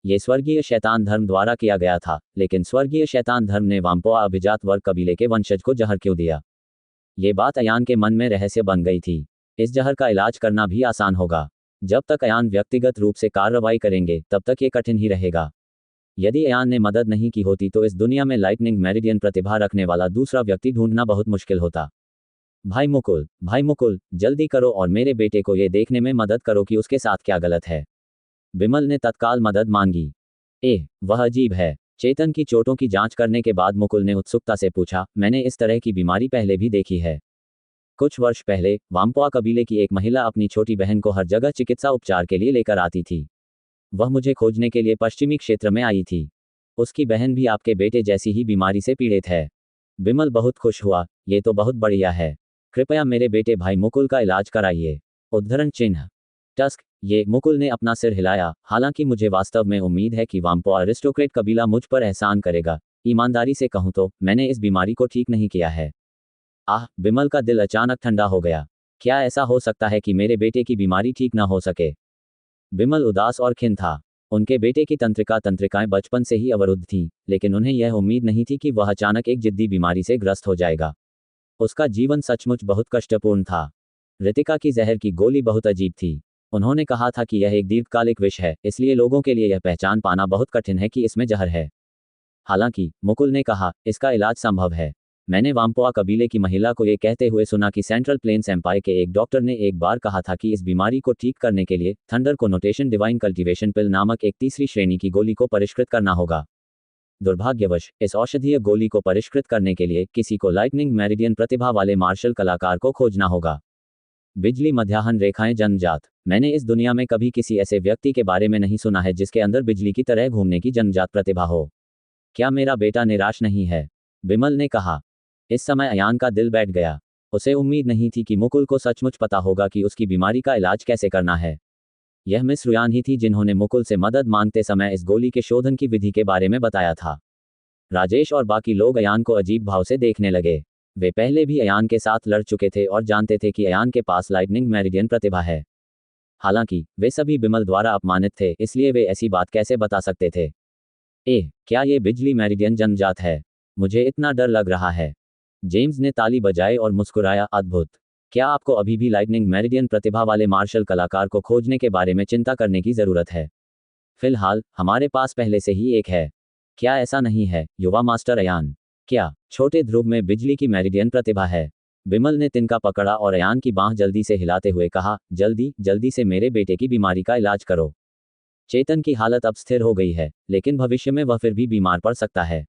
ये स्वर्गीय शैतान धर्म द्वारा किया गया था, लेकिन स्वर्गीय शैतान धर्म ने वाम्पोआ अभिजात वर्ग कबीले के वंशज को जहर क्यों दिया? ये बात अयान के मन में रहस्य बन गई थी। इस जहर का इलाज करना भी आसान होगा। जब तक अयान व्यक्तिगत रूप से कार्रवाई करेंगे, तब तक ये कठिन ही रहेगा। यदि अयान ने मदद नहीं की होती तो इस दुनिया में लाइटनिंग मेरिडियन प्रतिभा रखने वाला दूसरा व्यक्ति ढूंढना बहुत मुश्किल होता। भाई मुकुल, जल्दी करो और मेरे बेटे को ये देखने में मदद करो कि उसके साथ क्या गलत है। बिमल ने तत्काल मदद मांगी। वह अजीब है। चेतन की चोटों की जांच करने के बाद मुकुल ने उत्सुकता से पूछा, मैंने इस तरह की बीमारी पहले भी देखी है। कुछ वर्ष पहले वाम्पोआ कबीले की एक महिला अपनी छोटी बहन को हर जगह चिकित्सा उपचार के लिए लेकर आती थी। वह मुझे खोजने के लिए पश्चिमी क्षेत्र में आई थी। उसकी बहन भी आपके बेटे जैसी ही बीमारी से पीड़ित है। बिमल बहुत खुश हुआ। ये तो बहुत बढ़िया है। कृपया मेरे बेटे भाई मुकुल का इलाज कराइए। उद्धरण चिन्ह टस्क। ये मुकुल ने अपना सिर हिलाया। हालांकि मुझे वास्तव में उम्मीद है कि वाम्पोआ अरिस्टोक्रेट कबीला मुझ पर एहसान करेगा। ईमानदारी से कहूं तो मैंने इस बीमारी को ठीक नहीं किया है। बिमल का दिल अचानक ठंडा हो गया। क्या ऐसा हो सकता है कि मेरे बेटे की बीमारी ठीक न हो सके? बिमल उदास और खिन्न था। उनके बेटे की तंत्रिकाएं बचपन से ही अवरुद्ध थीं, लेकिन उन्हें यह उम्मीद नहीं थी कि वह अचानक एक जिद्दी बीमारी से ग्रस्त हो जाएगा। उसका जीवन सचमुच बहुत कष्टपूर्ण था। रितिका की जहर की गोली बहुत अजीब थी। उन्होंने कहा था कि यह एक दीर्घकालिक विष है, इसलिए लोगों के लिए यह पहचान पाना बहुत कठिन है कि इसमें जहर है। हालांकि मुकुल ने कहा, इसका इलाज संभव है। मैंने वाम्पोआ कबीले की महिला को यह कहते हुए सुना कि सेंट्रल प्लेन्स एम्पायर के एक डॉक्टर ने एक बार कहा था कि इस बीमारी को ठीक करने के लिए थंडर कोनोटेशन डिवाइन कल्टीवेशन पिल नामक एक तीसरी श्रेणी की गोली को परिष्कृत करना होगा। दुर्भाग्यवश इस औषधीय गोली को परिष्कृत करने के लिए किसी को लाइटनिंग मेरिडियन प्रतिभा वाले मार्शल कलाकार को खोजना होगा। बिजली मध्याह्न रेखाएं जन्मजात। मैंने इस दुनिया में कभी किसी ऐसे व्यक्ति के बारे में नहीं सुना है जिसके अंदर बिजली की तरह घूमने की जन्मजात प्रतिभा हो। क्या मेरा बेटा निराश नहीं है? बिमल ने कहा। इस समय अयान का दिल बैठ गया। उसे उम्मीद नहीं थी कि मुकुल को सचमुच पता होगा कि उसकी बीमारी का इलाज कैसे करना है। यह मिस रुयान ही थी जिन्होंने मुकुल से मदद मांगते समय इस गोली के शोधन की विधि के बारे में बताया था। राजेश और बाकी लोग अयान को अजीब भाव से देखने लगे। वे पहले भी अयान के साथ लड़ चुके थे और जानते थे कि अयान के पास लाइटनिंग मेरिडियन प्रतिभा है। हालांकि वे सभी बिमल द्वारा अपमानित थे, इसलिए वे ऐसी बात कैसे बता सकते थे? क्या ये बिजली मेरिडियन जन्मजात है? मुझे इतना डर लग रहा है। जेम्स ने ताली बजाई और मुस्कुराया, अद्भुत। क्या आपको अभी भी लाइटनिंग मेरिडियन प्रतिभा वाले मार्शल कलाकार को खोजने के बारे में चिंता करने की जरूरत है? फिलहाल हमारे पास पहले से ही एक है। क्या ऐसा नहीं है, युवा मास्टर अयान? क्या छोटे ध्रुव में बिजली की मेरिडियन प्रतिभा है? बिमल ने तिनका पकड़ा और अयान की बांह जल्दी से हिलाते हुए कहा, जल्दी से मेरे बेटे की बीमारी का इलाज करो। चेतन की हालत अब स्थिर हो गई है, लेकिन भविष्य में वह फिर भी बीमार पड़ सकता है।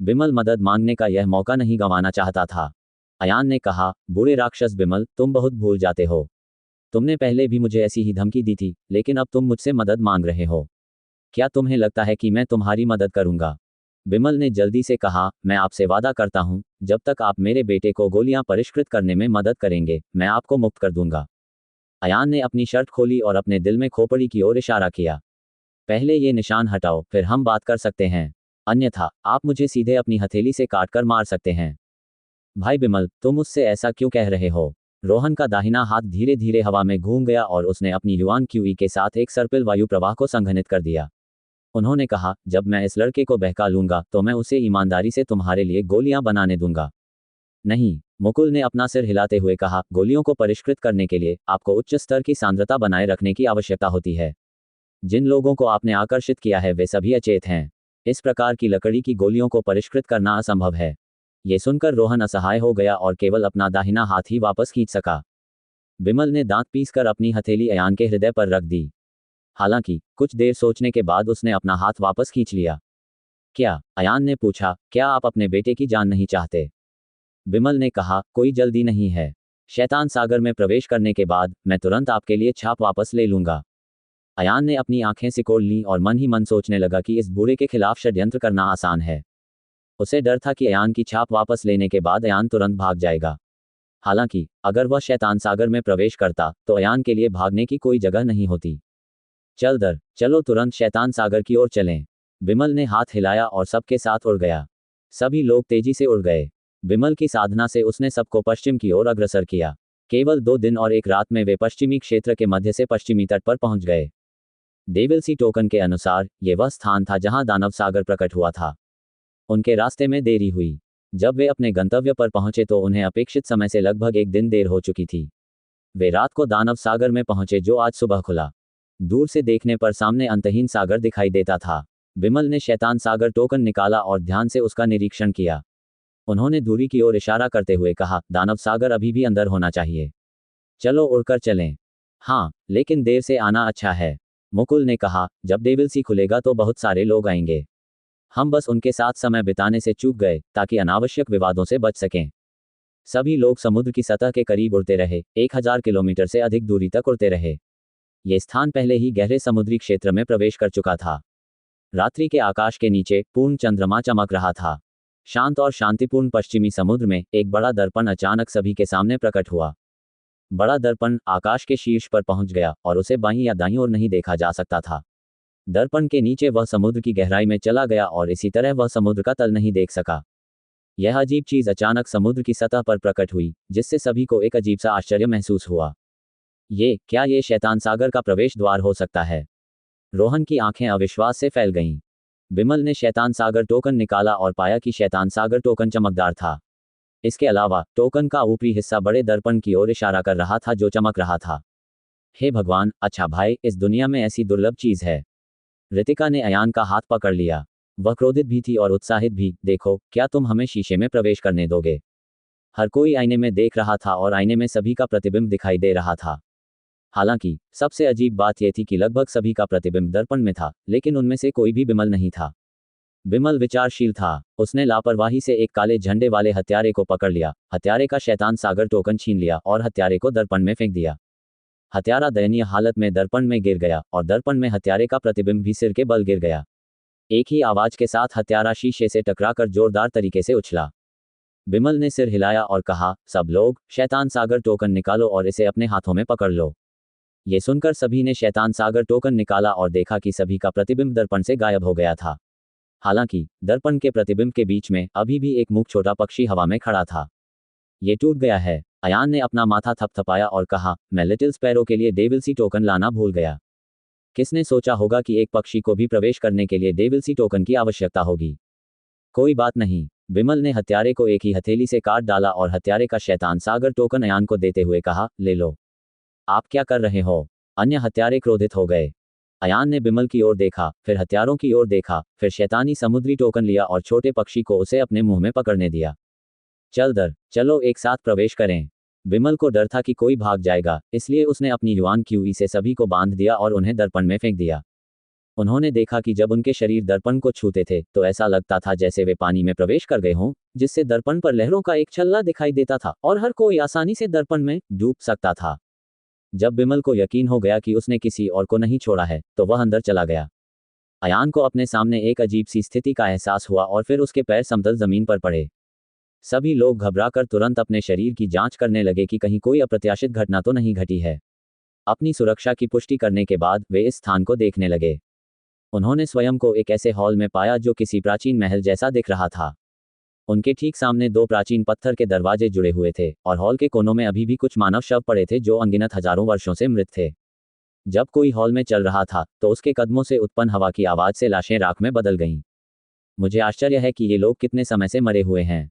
बिमल मदद मांगने का यह मौका नहीं गंवाना चाहता था। अयान ने कहा, बूढ़े राक्षस बिमल, तुम बहुत भूल जाते हो। तुमने पहले भी मुझे ऐसी ही धमकी दी थी, लेकिन अब तुम मुझसे मदद मांग रहे हो। क्या तुम्हें लगता है कि मैं तुम्हारी मदद करूंगा? बिमल ने जल्दी से कहा, मैं आपसे वादा करता हूं, जब तक आप मेरे बेटे को गोलियां परिष्कृत करने में मदद करेंगे, मैं आपको मुक्त कर दूंगा। अयान ने अपनी शर्ट खोली और अपने दिल में खोपड़ी की ओर इशारा किया। पहले ये निशान हटाओ, फिर हम बात कर सकते हैं, अन्यथा आप मुझे सीधे अपनी हथेली से काट कर मार सकते हैं। भाई बिमल, तुम उससे ऐसा क्यों कह रहे हो? रोहन का दाहिना हाथ धीरे धीरे हवा में घूम गया और उसने अपनी युवान क्यूई के साथ एक सर्पिल वायु प्रवाह को संघनित कर दिया। उन्होंने कहा, जब मैं इस लड़के को बहका लूंगा तो मैं उसे ईमानदारी से तुम्हारे लिए गोलियां बनाने दूंगा। नहीं, मुकुल ने अपना सिर हिलाते हुए कहा, गोलियों को परिष्कृत करने के लिए आपको उच्च स्तर की सांद्रता बनाए रखने की आवश्यकता होती है। जिन लोगों को आपने आकर्षित किया है वे सभी अचेत हैं। इस प्रकार की लकड़ी की गोलियों को परिष्कृत करना असंभव है। ये सुनकर रोहन असहाय हो गया और केवल अपना दाहिना हाथ ही वापस खींच सका। बिमल ने दांत पीसकर अपनी हथेली अयान के हृदय पर रख दी। हालांकि कुछ देर सोचने के बाद उसने अपना हाथ वापस खींच लिया। क्या? अयान ने पूछा, क्या आप अपने बेटे की जान नहीं चाहते? बिमल ने कहा, कोई जल्दी नहीं है। शैतान सागर में प्रवेश करने के बाद मैं तुरंत आपके लिए छाप वापस ले लूंगा। अयान ने अपनी आंखें सिकोड़ लीं और मन ही मन सोचने लगा कि इस बूढ़े के खिलाफ षड्यंत्र करना आसान है। उसे डर था कि अयान की छाप वापस लेने के बाद अयान तुरंत भाग जाएगा। हालांकि अगर वह शैतान सागर में प्रवेश करता तो अयान के लिए भागने की कोई जगह नहीं होती। चलो तुरंत शैतान सागर की ओर चलें। बिमल ने हाथ हिलाया और सबके साथ उड़ गया। सभी लोग तेजी से उड़ गए। बिमल की साधना से उसने सबको पश्चिम की ओर अग्रसर किया। केवल 2 दिन और 1 रात में वे पश्चिमी क्षेत्र के मध्य से पश्चिमी तट पर पहुंच गए। डेविल्सी टोकन के अनुसार ये वह स्थान था जहां दानव सागर प्रकट हुआ था। उनके रास्ते में देरी हुई। जब वे अपने गंतव्य पर पहुंचे तो उन्हें अपेक्षित समय से लगभग 1 दिन देर हो चुकी थी। वे रात को दानव सागर में पहुंचे जो आज सुबह खुला। दूर से देखने पर सामने अंतहीन सागर दिखाई देता था। बिमल ने शैतान सागर टोकन निकाला और ध्यान से उसका निरीक्षण किया। उन्होंने दूरी की ओर इशारा करते हुए कहा, दानव सागर अभी भी अंदर होना चाहिए। चलो उड़कर चलें। हाँ, लेकिन देर से आना अच्छा है, मुकुल ने कहा, जब डेविल्सी खुलेगा तो बहुत सारे लोग आएंगे। हम बस उनके साथ समय बिताने से चूक गए ताकि अनावश्यक विवादों से बच सकें। सभी लोग समुद्र की सतह के करीब उड़ते रहे, 1000 किलोमीटर से अधिक दूरी तक उड़ते रहे। ये स्थान पहले ही गहरे समुद्री क्षेत्र में प्रवेश कर चुका था। रात्रि के आकाश के नीचे पूर्ण चंद्रमा चमक रहा था। शांत और शांतिपूर्ण पश्चिमी समुद्र में एक बड़ा दर्पण अचानक सभी के सामने प्रकट हुआ। बड़ा दर्पण आकाश के शीर्ष पर पहुंच गया और उसे बाईं या दाईं ओर नहीं देखा जा सकता था। दर्पण के नीचे वह समुद्र की गहराई में चला गया और इसी तरह वह समुद्र का तल नहीं देख सका। यह अजीब चीज अचानक समुद्र की सतह पर प्रकट हुई, जिससे सभी को एक अजीब सा आश्चर्य महसूस हुआ। क्या ये शैतान सागर का प्रवेश द्वार हो सकता है? रोहन की आंखें अविश्वास से फैल गईं। बिमल ने शैतान सागर टोकन निकाला और पाया कि शैतान सागर टोकन चमकदार था। इसके अलावा टोकन का ऊपरी हिस्सा बड़े दर्पण की ओर इशारा कर रहा था जो चमक रहा था। हे भगवान, अच्छा भाई, इस दुनिया में ऐसी दुर्लभ चीज है। रितिका ने अयान का हाथ पकड़ लिया। वह क्रोधित भी थी और उत्साहित भी। देखो, क्या तुम हमें शीशे में प्रवेश करने दोगे? हर कोई आईने में देख रहा था और आईने में सभी का प्रतिबिंब दिखाई दे रहा था। हालांकि सबसे अजीब बात यह थी कि लगभग सभी का प्रतिबिंब दर्पण में था, लेकिन उनमें से कोई भी बिमल नहीं था। बिमल विचारशील था। उसने लापरवाही से एक काले झंडे वाले हत्यारे को पकड़ लिया, हत्यारे का शैतान सागर टोकन छीन लिया और हत्यारे को दर्पण में फेंक दिया। हत्यारा दयनीय हालत में दर्पण में गिर गया और दर्पण में हत्यारे का प्रतिबिंब भी सिर के बल गिर गया। एक ही आवाज के साथ हत्यारा शीशे से टकराकर जोरदार तरीके से उछला। बिमल ने सिर हिलाया और कहा, सब लोग शैतान सागर टोकन निकालो और इसे अपने हाथों में पकड़ लो। ये सुनकर सभी ने शैतान सागर टोकन निकाला और देखा कि सभी का प्रतिबिंब दर्पण से गायब हो गया था। हालांकि दर्पण के प्रतिबिंब के बीच में अभी भी एक मूक छोटा पक्षी हवा में खड़ा था। ये टूट गया है। अयान ने अपना माथा थपथपाया और कहा, मैं लिटिल स्पैरो के लिए डेविल्सी टोकन लाना भूल गया। किसने सोचा होगा कि एक पक्षी को भी प्रवेश करने के लिए डेविल्सी टोकन की आवश्यकता होगी? कोई बात नहीं। बिमल ने हत्यारे को एक ही हथेली से काट डाला और हत्यारे का शैतान सागर टोकन अयान को देते हुए कहा, ले लो। आप क्या कर रहे हो? अन्य हत्यारे क्रोधित हो गए। अयान ने बिमल की ओर देखा, फिर हत्यारों की ओर देखा, फिर शैतानी समुद्री टोकन लिया और छोटे पक्षी को उसे अपने मुंह में पकड़ने दिया। चलो एक साथ प्रवेश करें। बिमल को डर था कि कोई भाग जाएगा, इसलिए उसने अपनी युआन क्यूई से सभी को बांध दिया और उन्हें दर्पण में फेंक दिया। उन्होंने देखा कि जब उनके शरीर दर्पण को छूते थे तो ऐसा लगता था जैसे वे पानी में प्रवेश कर गए हों, जिससे दर्पण पर लहरों का एक छल्ला दिखाई देता था और हर कोई आसानी से दर्पण में डूब सकता था। जब बिमल को यकीन हो गया कि उसने किसी और को नहीं छोड़ा है, तो वह अंदर चला गया। अयान को अपने सामने एक अजीब सी स्थिति का एहसास हुआ और फिर उसके पैर समतल जमीन पर पड़े। सभी लोग घबराकर तुरंत अपने शरीर की जांच करने लगे कि कहीं कोई अप्रत्याशित घटना तो नहीं घटी है। अपनी सुरक्षा की पुष्टि करने के बाद वे इस स्थान को देखने लगे। उन्होंने स्वयं को एक ऐसे हॉल में पाया जो किसी प्राचीन महल जैसा दिख रहा था। उनके ठीक सामने दो प्राचीन पत्थर के दरवाजे जुड़े हुए थे और हॉल के कोनों में अभी भी कुछ मानव शव पड़े थे जो अनगिनत हजारों वर्षों से मृत थे। जब कोई हॉल में चल रहा था तो उसके कदमों से उत्पन्न हवा की आवाज से लाशें राख में बदल गईं। मुझे आश्चर्य है कि ये लोग कितने समय से मरे हुए हैं।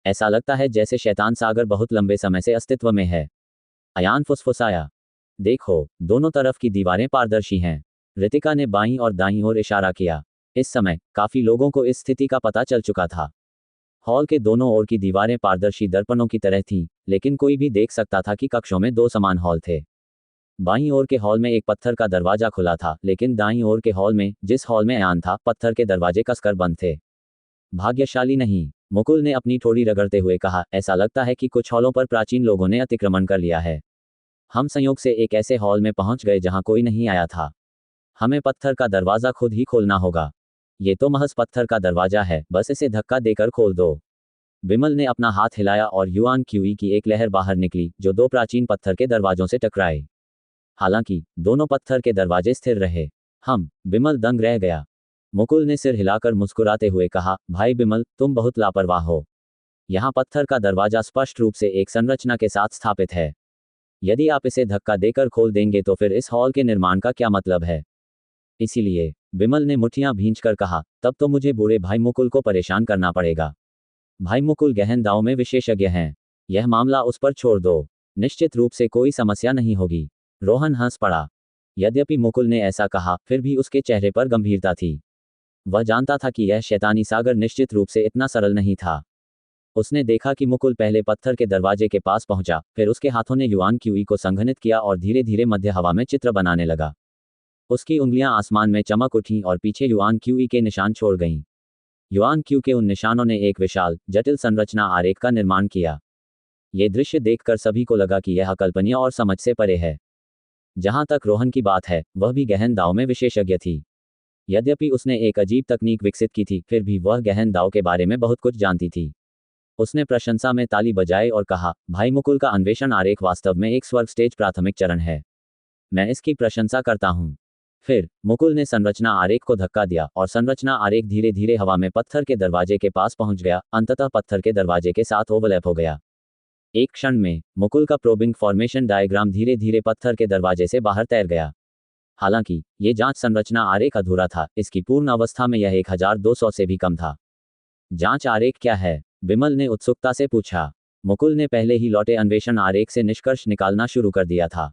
ऐसा लगता है जैसे शैतान सागर बहुत लंबे समय से अस्तित्व में है। अयान फुसफुसाया। देखो, दोनों तरफ की दीवारें पारदर्शी हैं। रितिका ने बाईं और दाईं ओर इशारा किया। इस समय काफी लोगों को इस स्थिति का पता चल चुका था। हॉल के दोनों ओर की दीवारें पारदर्शी दर्पणों की तरह थीं, लेकिन कोई भी देख सकता था कि कक्षों में दो समान हॉल थे। बाईं ओर के हॉल में एक पत्थर का दरवाजा खुला था, लेकिन दाईं ओर के हॉल में, जिस हॉल में अयान था, पत्थर के दरवाजे कसकर बंद थे। भाग्यशाली नहीं, मुकुल ने अपनी ठोड़ी रगड़ते हुए कहा। ऐसा लगता है कि कुछ हॉलों पर प्राचीन लोगों ने अतिक्रमण कर लिया है। हम संयोग से एक ऐसे हॉल में पहुंच गए जहां कोई नहीं आया था। हमें पत्थर का दरवाजा खुद ही खोलना होगा। ये तो महज पत्थर का दरवाजा है, बस इसे धक्का देकर खोल दो। बिमल ने अपना हाथ हिलाया और युआन क्यूई की एक लहर बाहर निकली जो दो प्राचीन पत्थर के दरवाजों से टकराए। हालांकि दोनों पत्थर के दरवाजे स्थिर रहे। बिमल दंग रह गया। मुकुल ने सिर हिलाकर मुस्कुराते हुए कहा, भाई बिमल, तुम बहुत लापरवाह हो। यहाँ पत्थर का दरवाजा स्पष्ट रूप से एक संरचना के साथ स्थापित है। यदि आप इसे धक्का देकर खोल देंगे तो फिर इस हॉल के निर्माण का क्या मतलब है? इसीलिए, बिमल ने मुठ्ठियां भींचकर कहा, तब तो मुझे बूढ़े भाई मुकुल को परेशान करना पड़ेगा। भाई मुकुल गहन दांव में विशेषज्ञ हैं। यह मामला उस पर छोड़ दो। निश्चित रूप से कोई समस्या नहीं होगी। रोहन हंस पड़ा। यद्यपि मुकुल ने ऐसा कहा, फिर भी उसके चेहरे पर गंभीरता थी। वह जानता था कि यह शैतानी सागर निश्चित रूप से इतना सरल नहीं था। उसने देखा कि मुकुल पहले पत्थर के दरवाजे के पास पहुंचा, फिर उसके हाथों ने युआन क्यूई को संघनित किया और धीरे धीरे मध्य हवा में चित्र बनाने लगा। उसकी उंगलियां आसमान में चमक उठीं और पीछे युआन क्यूई के निशान छोड़ गईं। युआन क्यू के उन निशानों ने एक विशाल, जटिल संरचना आरेख का निर्माण किया। ये दृश्य देखकर सभी को लगा कि यह अकल्पनीय और समझ से परे है। जहां तक रोहन की बात है, वह भी गहन दांव में विशेषज्ञ थी। यद्यपि उसने एक अजीब तकनीक विकसित की थी, फिर भी वह गहन दांव के बारे में बहुत कुछ जानती थी। उसने प्रशंसा में ताली बजाई और कहा, भाई मुकुल का अन्वेषण आरेख वास्तव में एक स्वर्ग स्टेज प्राथमिक चरण है। मैं इसकी प्रशंसा करता हूँ। फिर मुकुल ने संरचना आरेख को धक्का दिया और संरचना आरेख धीरे धीरे हवा में पत्थर के दरवाजे के पास पहुंच गया, अंततः पत्थर के दरवाजे के साथ ओवरलैप हो गया। एक क्षण में मुकुल का प्रोबिंग फॉर्मेशन डायग्राम धीरे धीरे पत्थर के दरवाजे से बाहर तैर गया। हालांकि ये जांच संरचना आरेख अधूरा था, इसकी पूर्ण अवस्था में यह 1200 से भी कम था। जांच आरेख क्या है? बिमल ने उत्सुकता से पूछा। मुकुल ने पहले ही लौटे अन्वेषण आरेख से निष्कर्ष निकालना शुरू कर दिया था।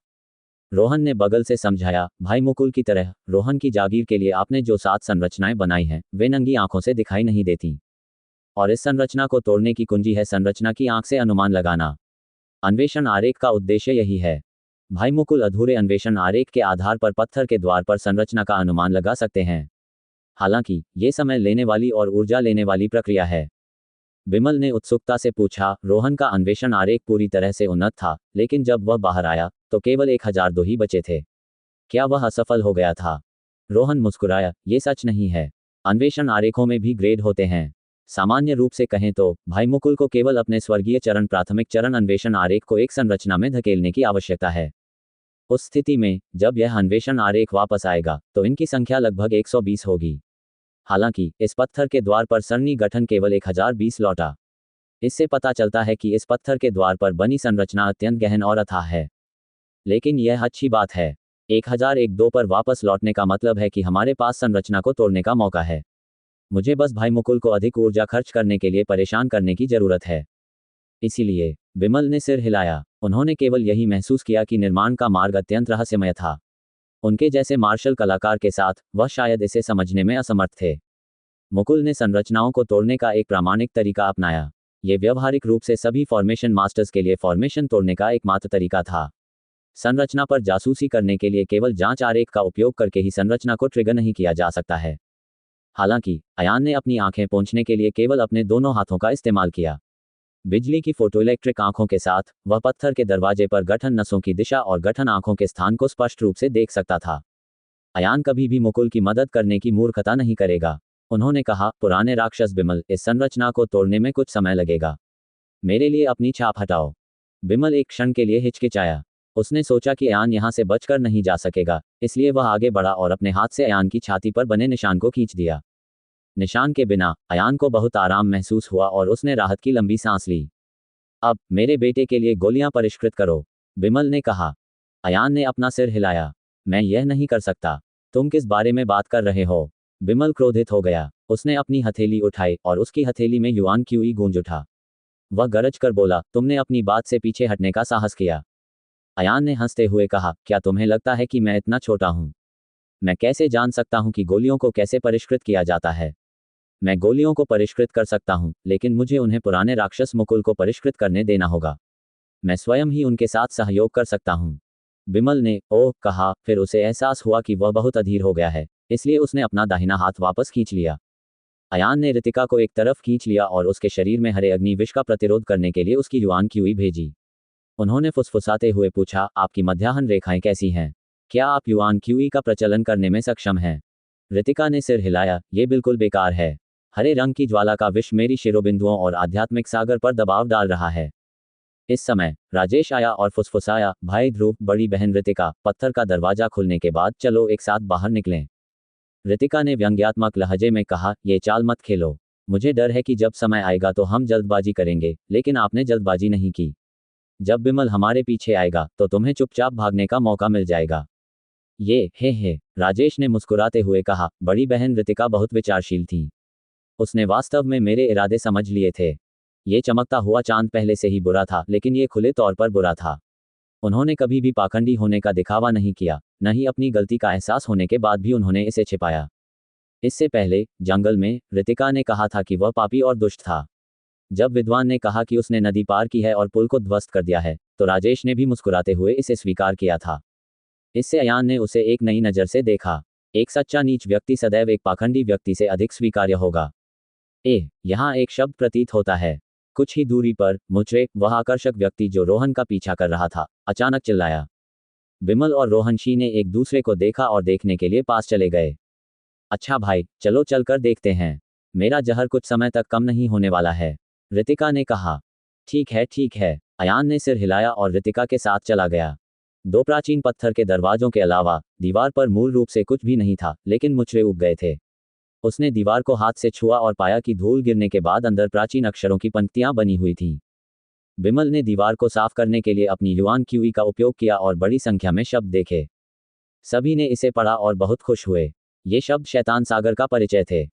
रोहन ने बगल से समझाया, भाई मुकुल की तरह, रोहन की जागीर के लिए आपने जो 7 संरचनाएं बनाई हैं, वे नंगी आंखों से दिखाई नहीं देती। और इस संरचना को तोड़ने की कुंजी है संरचना की आंख से अनुमान लगाना। अन्वेषण आरेख का उद्देश्य यही है। भाई मुकुल अधूरे अन्वेषण आरेख के आधार पर पत्थर के द्वार पर संरचना का अनुमान लगा सकते हैं। हालांकि ये समय लेने वाली और ऊर्जा लेने वाली प्रक्रिया है। बिमल ने उत्सुकता से पूछा, रोहन का अन्वेषण आरेख पूरी तरह से उन्नत था, लेकिन जब वह बाहर आया तो केवल 1002 ही बचे थे। क्या वह असफल हो गया था? रोहन मुस्कुराया, ये सच नहीं है। अन्वेषण आरेखों में भी ग्रेड होते हैं। सामान्य रूप से कहें तो भाई मुकुल को केवल अपने स्वर्गीय चरण प्राथमिक चरण अन्वेषण आरेख को एक संरचना में धकेलने की आवश्यकता है। उस स्थिति में जब यह अन्वेषण आरेख वापस आएगा तो इनकी संख्या लगभग 120 होगी। हालांकि इस पत्थर के द्वार पर सरणी गठन केवल 1020 लौटा। इससे पता चलता है कि इस पत्थर के द्वार पर बनी संरचना अत्यंत गहन और अथाह है। लेकिन यह अच्छी बात है। 1001-2 पर वापस लौटने का मतलब है कि हमारे पास संरचना को तोड़ने का मौका है। मुझे बस भाई मुकुल को अधिक ऊर्जा खर्च करने के लिए परेशान करने की जरूरत है। इसीलिए बिमल ने सिर हिलाया। उन्होंने केवल यही महसूस किया कि निर्माण का मार्ग अत्यंत रहस्यमय था। उनके जैसे मार्शल कलाकार के साथ वह शायद इसे समझने में असमर्थ थे। मुकुल ने संरचनाओं को तोड़ने का एक प्रामाणिक तरीका अपनाया। ये व्यवहारिक रूप से सभी फॉर्मेशन मास्टर्स के लिए फॉर्मेशन तोड़ने का एकमात्र तरीका था। संरचना पर जासूसी करने के लिए केवल जांच आरेख का उपयोग करके ही संरचना को ट्रिगर नहीं किया जा सकता है। हालांकि अयान ने अपनी आंखें पोंछने के लिए केवल अपने दोनों हाथों का इस्तेमाल किया। बिजली की फोटोइलेक्ट्रिक आंखों के साथ वह पत्थर के दरवाजे पर गठन नसों की दिशा और गठन आंखों के स्थान को स्पष्ट रूप से देख सकता था। अयान कभी भी मुकुल की मदद करने की मूर्खता नहीं करेगा। उन्होंने कहा, पुराने राक्षस बिमल, इस संरचना को तोड़ने में कुछ समय लगेगा। मेरे लिए अपनी छाप हटाओ। बिमल एक क्षण के लिए हिचकिचाया। उसने सोचा कि अयान यहां से बचकर नहीं जा सकेगा, इसलिए वह आगे बढ़ा और अपने हाथ से अयान की छाती पर बने निशान को खींच दिया। निशान के बिना अयान को बहुत आराम महसूस हुआ और उसने राहत की लंबी सांस ली। अब मेरे बेटे के लिए गोलियां परिष्कृत करो, बिमल ने कहा। अयान ने अपना सिर हिलाया। मैं यह नहीं कर सकता। तुम किस बारे में बात कर रहे हो? बिमल क्रोधित हो गया। उसने अपनी हथेली उठाई और उसकी हथेली में युआन क्यूई गूंज उठा। वह गरज कर बोला, तुमने अपनी बात से पीछे हटने का साहस किया। अयान ने हंसते हुए कहा, क्या तुम्हें लगता है कि मैं इतना छोटा हूं? मैं कैसे जान सकता हूं कि गोलियों को कैसे परिष्कृत किया जाता है? मैं गोलियों को परिष्कृत कर सकता हूं, लेकिन मुझे उन्हें पुराने राक्षस मुकुल को परिष्कृत करने देना होगा। मैं स्वयं ही उनके साथ सहयोग कर सकता हूं। बिमल ने ओह कहा, फिर उसे एहसास हुआ कि वह बहुत अधीर हो गया है, इसलिए उसने अपना दाहिना हाथ वापस खींच लिया। अयान ने रितिका को एक तरफ खींच लिया और उसके शरीर में हरे अग्नि विष का प्रतिरोध करने के लिए उसकी युआन क्यूई भेजी। उन्होंने फुसफुसाते हुए पूछा, आपकी मध्याह्न रेखाएं कैसी हैं? क्या आप युआन क्यूई का प्रचलन करने में सक्षम हैं? रितिका ने सिर हिलाया, ये बिल्कुल बेकार है। हरे रंग की ज्वाला का विष मेरी शिरोबिंदुओं और आध्यात्मिक सागर पर दबाव डाल रहा है। इस समय राजेश आया और फुसफुसाया, भाई ध्रुव, बड़ी बहन रितिका, पत्थर का दरवाजा खुलने के बाद चलो एक साथ बाहर निकलें। रितिका ने व्यंग्यात्मक लहजे में कहा, ये चाल मत खेलो। मुझे डर है कि जब समय आएगा तो हम जल्दबाजी करेंगे, लेकिन आपने जल्दबाजी नहीं की। जब बिमल हमारे पीछे आएगा तो तुम्हें चुपचाप भागने का मौका मिल जाएगा। ये हे, राजेश ने मुस्कुराते हुए कहा। बड़ी बहन रितिका बहुत विचारशील थी। उसने वास्तव में मेरे इरादे समझ लिए थे। ये चमकता हुआ चांद पहले से ही बुरा था, लेकिन ये खुले तौर पर बुरा था। उन्होंने कभी भी पाखंडी होने का दिखावा नहीं किया, न ही अपनी गलती का एहसास होने के बाद भी उन्होंने इसे छिपाया। इससे पहले जंगल में रितिका ने कहा था कि वह पापी और दुष्ट था। जब विद्वान ने कहा कि उसने नदी पार की है और पुल को ध्वस्त कर दिया है, तो राजेश ने भी मुस्कुराते हुए इसे स्वीकार किया था। इससे अयान ने उसे एक नई नज़र से देखा। एक सच्चा नीच व्यक्ति सदैव एक पाखंडी व्यक्ति से अधिक स्वीकार्य होगा। यहाँ एक शब्द प्रतीत होता है। कुछ ही दूरी पर मुचरे, वह आकर्षक व्यक्ति जो रोहन का पीछा कर रहा था, अचानक चिल्लाया। बिमल और रोहनशी ने एक दूसरे को देखा और देखने के लिए पास चले गए। अच्छा भाई, चलो चलकर देखते हैं। मेरा जहर कुछ समय तक कम नहीं होने वाला है, रितिका ने कहा। ठीक है। अयान ने सिर हिलाया और रितिका के साथ चला गया। दो प्राचीन पत्थर के दरवाजों के अलावा दीवार पर मूल रूप से कुछ भी नहीं था, लेकिन मुचरे उग गए थे। उसने दीवार को हाथ से छुआ और पाया कि धूल गिरने के बाद अंदर प्राचीन अक्षरों की पंक्तियां बनी हुई थीं। बिमल ने दीवार को साफ करने के लिए अपनी युआन क्यूई का उपयोग किया और बड़ी संख्या में शब्द देखे। सभी ने इसे पढ़ा और बहुत खुश हुए। ये शब्द शैतान सागर का परिचय थे।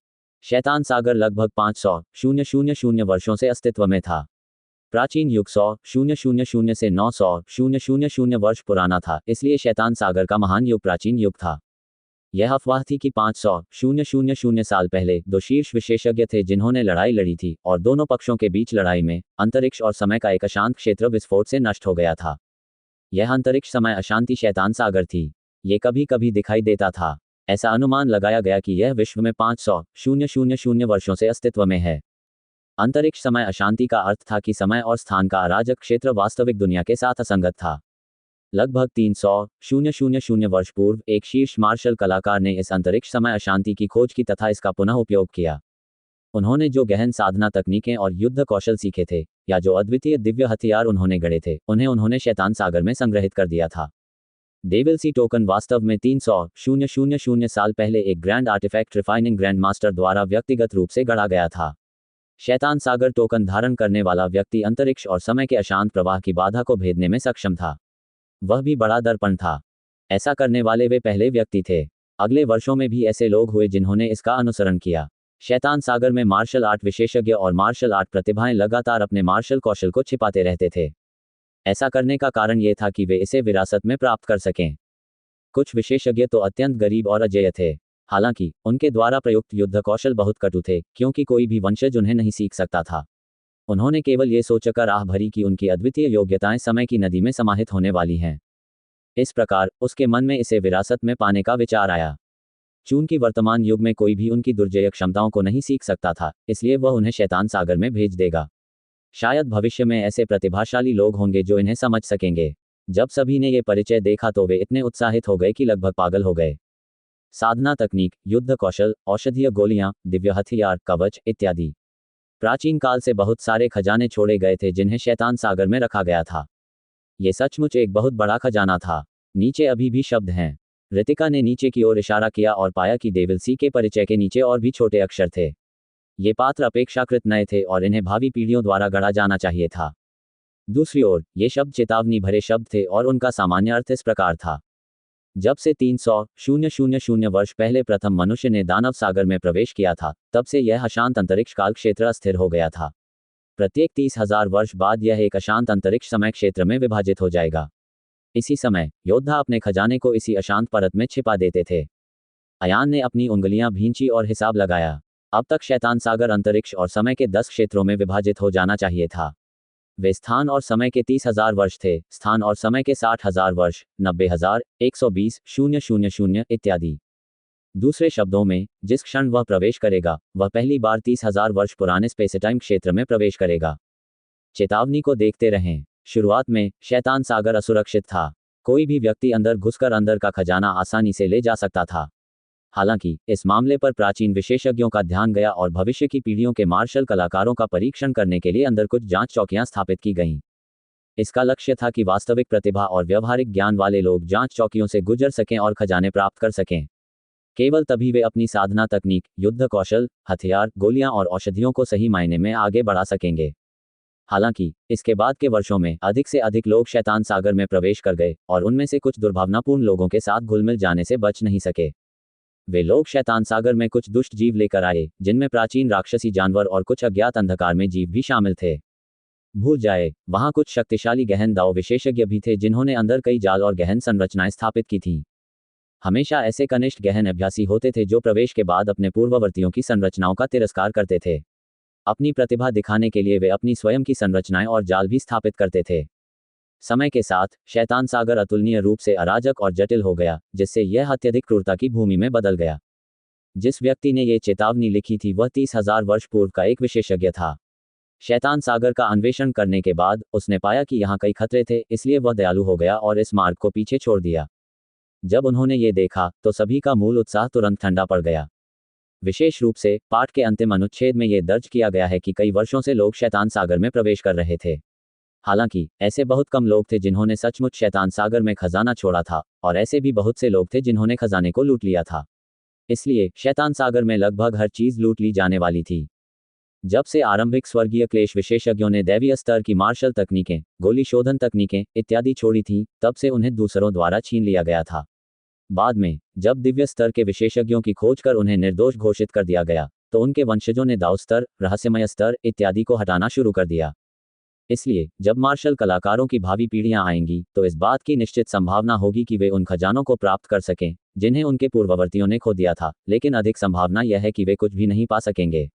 शैतान सागर लगभग 500,000 वर्षों से अस्तित्व में था। प्राचीन युग 100,000 से 900,000 वर्ष पुराना था, इसलिए शैतान सागर का महान युग प्राचीन युग था। यह अफवाह थी कि 500,000 साल पहले दो शीर्ष विशेषज्ञ थे जिन्होंने लड़ाई लड़ी थी, और दोनों पक्षों के बीच लड़ाई में अंतरिक्ष और समय का एक अशांत क्षेत्र विस्फोट से नष्ट हो गया था। यह अंतरिक्ष समय अशांति शैतान सागर थी। ये कभी कभी दिखाई देता था। ऐसा अनुमान लगाया गया कि यह विश्व में 500,000 वर्षों से अस्तित्व में है। अंतरिक्ष समय अशांति का अर्थ था कि समय और स्थान का अराजक क्षेत्र वास्तविक दुनिया के साथ असंगत था। लगभग 300,000 वर्ष पूर्व एक शीर्ष मार्शल कलाकार ने इस अंतरिक्ष समय अशांति की खोज की तथा इसका पुनः उपयोग किया। उन्होंने जो गहन साधना तकनीकें और युद्ध कौशल सीखे थे, या जो अद्वितीय दिव्य हथियार उन्होंने गढ़े थे, उन्होंने शैतान सागर में संग्रहित कर दिया था। डेविल सी टोकन वास्तव में 300,000 साल पहले एक grand artifact refining grand master द्वारा व्यक्तिगत रूप से गढ़ा गया था। शैतान सागर टोकन धारण करने वाला व्यक्ति अंतरिक्ष और समय के अशांत प्रवाह की बाधा को भेदने में सक्षम था। वह भी बड़ा दर्पण था। ऐसा करने वाले वे पहले व्यक्ति थे। अगले वर्षों में भी ऐसे लोग हुए जिन्होंने इसका अनुसरण किया। शैतान सागर में मार्शल आर्ट विशेषज्ञ और मार्शल आर्ट प्रतिभाएं लगातार अपने मार्शल कौशल को छिपाते रहते थे। ऐसा करने का कारण ये था कि वे इसे विरासत में प्राप्त कर सकें। कुछ विशेषज्ञ तो अत्यंत गरीब और अजेय थे। हालांकि उनके द्वारा प्रयुक्त युद्ध कौशल बहुत कटु थे, क्योंकि कोई भी वंशज उन्हें नहीं सीख सकता था। उन्होंने केवल ये सोचकर आह भरी कि उनकी अद्वितीय योग्यताएं समय की नदी में समाहित होने वाली हैं। इस प्रकार उसके मन में इसे विरासत में पाने का विचार आया। चूंकि वर्तमान युग में कोई भी उनकी दुर्जेय क्षमताओं को नहीं सीख सकता था, इसलिए वह उन्हें शैतान सागर में भेज देगा। शायद भविष्य में ऐसे प्रतिभाशाली लोग होंगे जो इन्हें समझ सकेंगे। जब सभी ने ये परिचय देखा तो वे इतने उत्साहित हो गए कि लगभग पागल हो गए। साधना तकनीक, युद्ध कौशल, औषधीय गोलियां, दिव्य हथियार, कवच इत्यादि। प्राचीन काल से बहुत सारे खजाने छोड़े गए थे जिन्हें शैतान सागर में रखा गया था। ये सचमुच एक बहुत बड़ा खजाना था। नीचे अभी भी शब्द हैं। रितिका ने नीचे की ओर इशारा किया और पाया कि डेविल सी के परिचय के नीचे और भी छोटे अक्षर थे। ये पात्र अपेक्षाकृत नए थे और इन्हें भावी पीढ़ियों द्वारा गढ़ा जाना चाहिए था। दूसरी ओर ये शब्द चेतावनी भरे शब्द थे और उनका सामान्य अर्थ इस प्रकार था। जब से 300,000 वर्ष पहले प्रथम मनुष्य ने दानव सागर में प्रवेश किया था, तब से यह अशांत अंतरिक्ष काल क्षेत्र अस्थिर हो गया था। प्रत्येक 30,000 वर्ष बाद यह एक अशांत अंतरिक्ष समय क्षेत्र में विभाजित हो जाएगा। इसी समय योद्धा अपने खजाने को इसी अशांत परत में छिपा देते थे। अयान ने अपनी उंगलियां भींची और हिसाब लगाया। अब तक शैतान सागर अंतरिक्ष और समय के 10 क्षेत्रों में विभाजित हो जाना चाहिए था। वे स्थान और समय के 30,000 वर्ष थे, स्थान और समय के 60,000 वर्ष, 90,000, 120, 000 इत्यादि। दूसरे शब्दों में, जिस क्षण वह प्रवेश करेगा, वह पहली बार 30,000 वर्ष पुराने स्पेसटाइम क्षेत्र में प्रवेश करेगा। चेतावनी को देखते रहें। शुरुआत में शैतान सागर असुरक्षित था। कोई भी व्यक्ति अंदर घुसकर अंदर का खजाना आसानी से ले जा सकता था। हालांकि इस मामले पर प्राचीन विशेषज्ञों का ध्यान गया और भविष्य की पीढ़ियों के मार्शल कलाकारों का परीक्षण करने के लिए अंदर कुछ जांच चौकियां स्थापित की गईं। इसका लक्ष्य था कि वास्तविक प्रतिभा और व्यवहारिक ज्ञान वाले लोग जांच चौकियों से गुजर सकें और खजाने प्राप्त कर सकें। केवल तभी वे अपनी साधना तकनीक, युद्ध कौशल, हथियार, गोलियां और औषधियों को सही मायने में आगे बढ़ा सकेंगे। हालांकि इसके बाद के वर्षों में अधिक से अधिक लोग शैतान सागर में प्रवेश कर गए और उनमें से कुछ दुर्भावनापूर्ण लोगों के साथ घुल मिल जाने से बच नहीं सके। वे लोग शैतान सागर में कुछ दुष्ट जीव लेकर आए, जिनमें प्राचीन राक्षसी जानवर और कुछ अज्ञात अंधकार में जीव भी शामिल थे। भूल जाए, वहां कुछ शक्तिशाली गहन दाव विशेषज्ञ भी थे जिन्होंने अंदर कई जाल और गहन संरचनाएं स्थापित की थीं। हमेशा ऐसे कनिष्ठ गहन अभ्यासी होते थे जो प्रवेश के बाद अपने पूर्ववर्तियों की संरचनाओं का तिरस्कार करते थे। अपनी प्रतिभा दिखाने के लिए वे अपनी स्वयं की संरचनाएं और जाल भी स्थापित करते थे। समय के साथ शैतान सागर अतुलनीय रूप से अराजक और जटिल हो गया, जिससे यह अत्यधिक क्रूरता की भूमि में बदल गया। जिस व्यक्ति ने ये चेतावनी लिखी थी वह 30,000 वर्ष पूर्व का एक विशेषज्ञ था। शैतान सागर का अन्वेषण करने के बाद उसने पाया कि यहाँ कई खतरे थे, इसलिए वह दयालु हो गया और इस मार्ग को पीछे छोड़ दिया। जब उन्होंने ये देखा तो सभी का मूल उत्साह तुरंत ठंडा पड़ गया। विशेष रूप से पाठ के अंतिम अनुच्छेद में यह दर्ज किया गया है कि कई वर्षों से लोग शैतान सागर में प्रवेश कर रहे थे। हालांकि ऐसे बहुत कम लोग थे जिन्होंने सचमुच शैतान सागर में खजाना छोड़ा था, और ऐसे भी बहुत से लोग थे जिन्होंने खजाने को लूट लिया था। इसलिए शैतान सागर में लगभग हर चीज लूट ली जाने वाली थी। जब से आरंभिक स्वर्गीय क्लेश विशेषज्ञों ने दैवीय स्तर की मार्शल तकनीकें, गोली शोधन तकनीकें इत्यादि छोड़ी थी, तब से उन्हें दूसरों द्वारा छीन लिया गया था। बाद में जब दिव्य स्तर के विशेषज्ञों की खोज कर उन्हें निर्दोष घोषित कर दिया गया, तो उनके वंशजों ने दाव स्तर, रहस्यमय स्तर इत्यादि को हटाना शुरू कर दिया। इसलिए जब मार्शल कलाकारों की भावी पीढ़ियां आएंगी तो इस बात की निश्चित संभावना होगी कि वे उन खजानों को प्राप्त कर सकें जिन्हें उनके पूर्ववर्तियों ने खो दिया था, लेकिन अधिक संभावना यह है कि वे कुछ भी नहीं पा सकेंगे।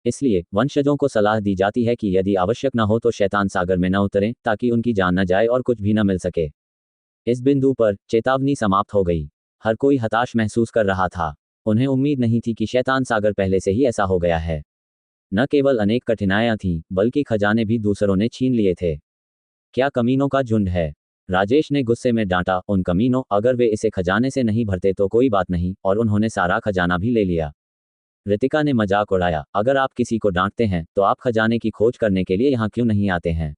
इसलिए वंशजों को सलाह दी जाती है कि यदि आवश्यक न हो तो शैतान सागर में न उतरें, ताकि उनकी जान न जाए और कुछ भी न मिल सके। इस बिंदु पर चेतावनी समाप्त हो गई। हर कोई हताश महसूस कर रहा था। उन्हें उम्मीद नहीं थी कि शैतान सागर पहले से ही ऐसा हो गया है। न केवल अनेक कठिनाइयां थीं, बल्कि खजाने भी दूसरों ने छीन लिए थे। क्या कमीनों का झुंड है, राजेश ने गुस्से में डांटा। उन कमीनों, अगर वे इसे खजाने से नहीं भरते तो कोई बात नहीं, और उन्होंने सारा खजाना भी ले लिया। रितिका ने मजाक उड़ाया, अगर आप किसी को डांटते हैं तो आप खजाने की खोज करने के लिए यहाँ क्यों नहीं आते हैं?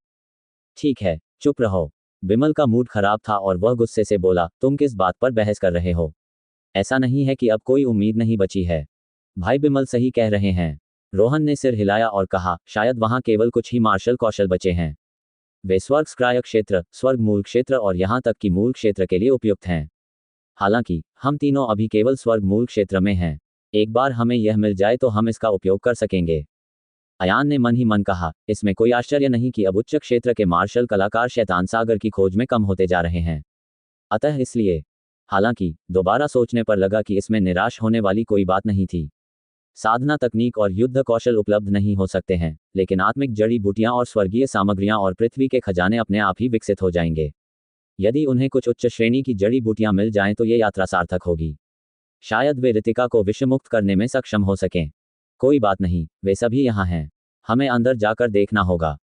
ठीक है, चुप रहो। बिमल का मूड खराब था और वह गुस्से से बोला, तुम किस बात पर बहस कर रहे हो? ऐसा नहीं है कि अब कोई उम्मीद नहीं बची है। भाई बिमल सही कह रहे हैं। रोहन ने सिर हिलाया और कहा, शायद वहां केवल कुछ ही मार्शल कौशल बचे हैं। वे स्वर्ग स्क्रायक क्षेत्र, स्वर्ग मूल क्षेत्र और यहां तक कि मूल क्षेत्र के लिए उपयुक्त हैं। हालांकि हम तीनों अभी केवल स्वर्ग मूल क्षेत्र में हैं। एक बार हमें यह मिल जाए तो हम इसका उपयोग कर सकेंगे। अयान ने मन ही मन कहा, इसमें कोई आश्चर्य नहीं कि अब उच्च क्षेत्र के मार्शल कलाकार शैतान सागर की खोज में कम होते जा रहे हैं। अतः इसलिए, हालांकि दोबारा सोचने पर लगा कि इसमें निराश होने वाली कोई बात नहीं थी। साधना तकनीक और युद्ध कौशल उपलब्ध नहीं हो सकते हैं, लेकिन आत्मिक जड़ी बूटियां और स्वर्गीय सामग्रियां और पृथ्वी के खजाने अपने आप ही विकसित हो जाएंगे। यदि उन्हें कुछ उच्च श्रेणी की जड़ी बूटियां मिल जाएं तो ये यात्रा सार्थक होगी। शायद वे रितिका को विषमुक्त करने में सक्षम हो सकें। कोई बात नहीं, वे सभी यहाँ हैं। हमें अंदर जाकर देखना होगा।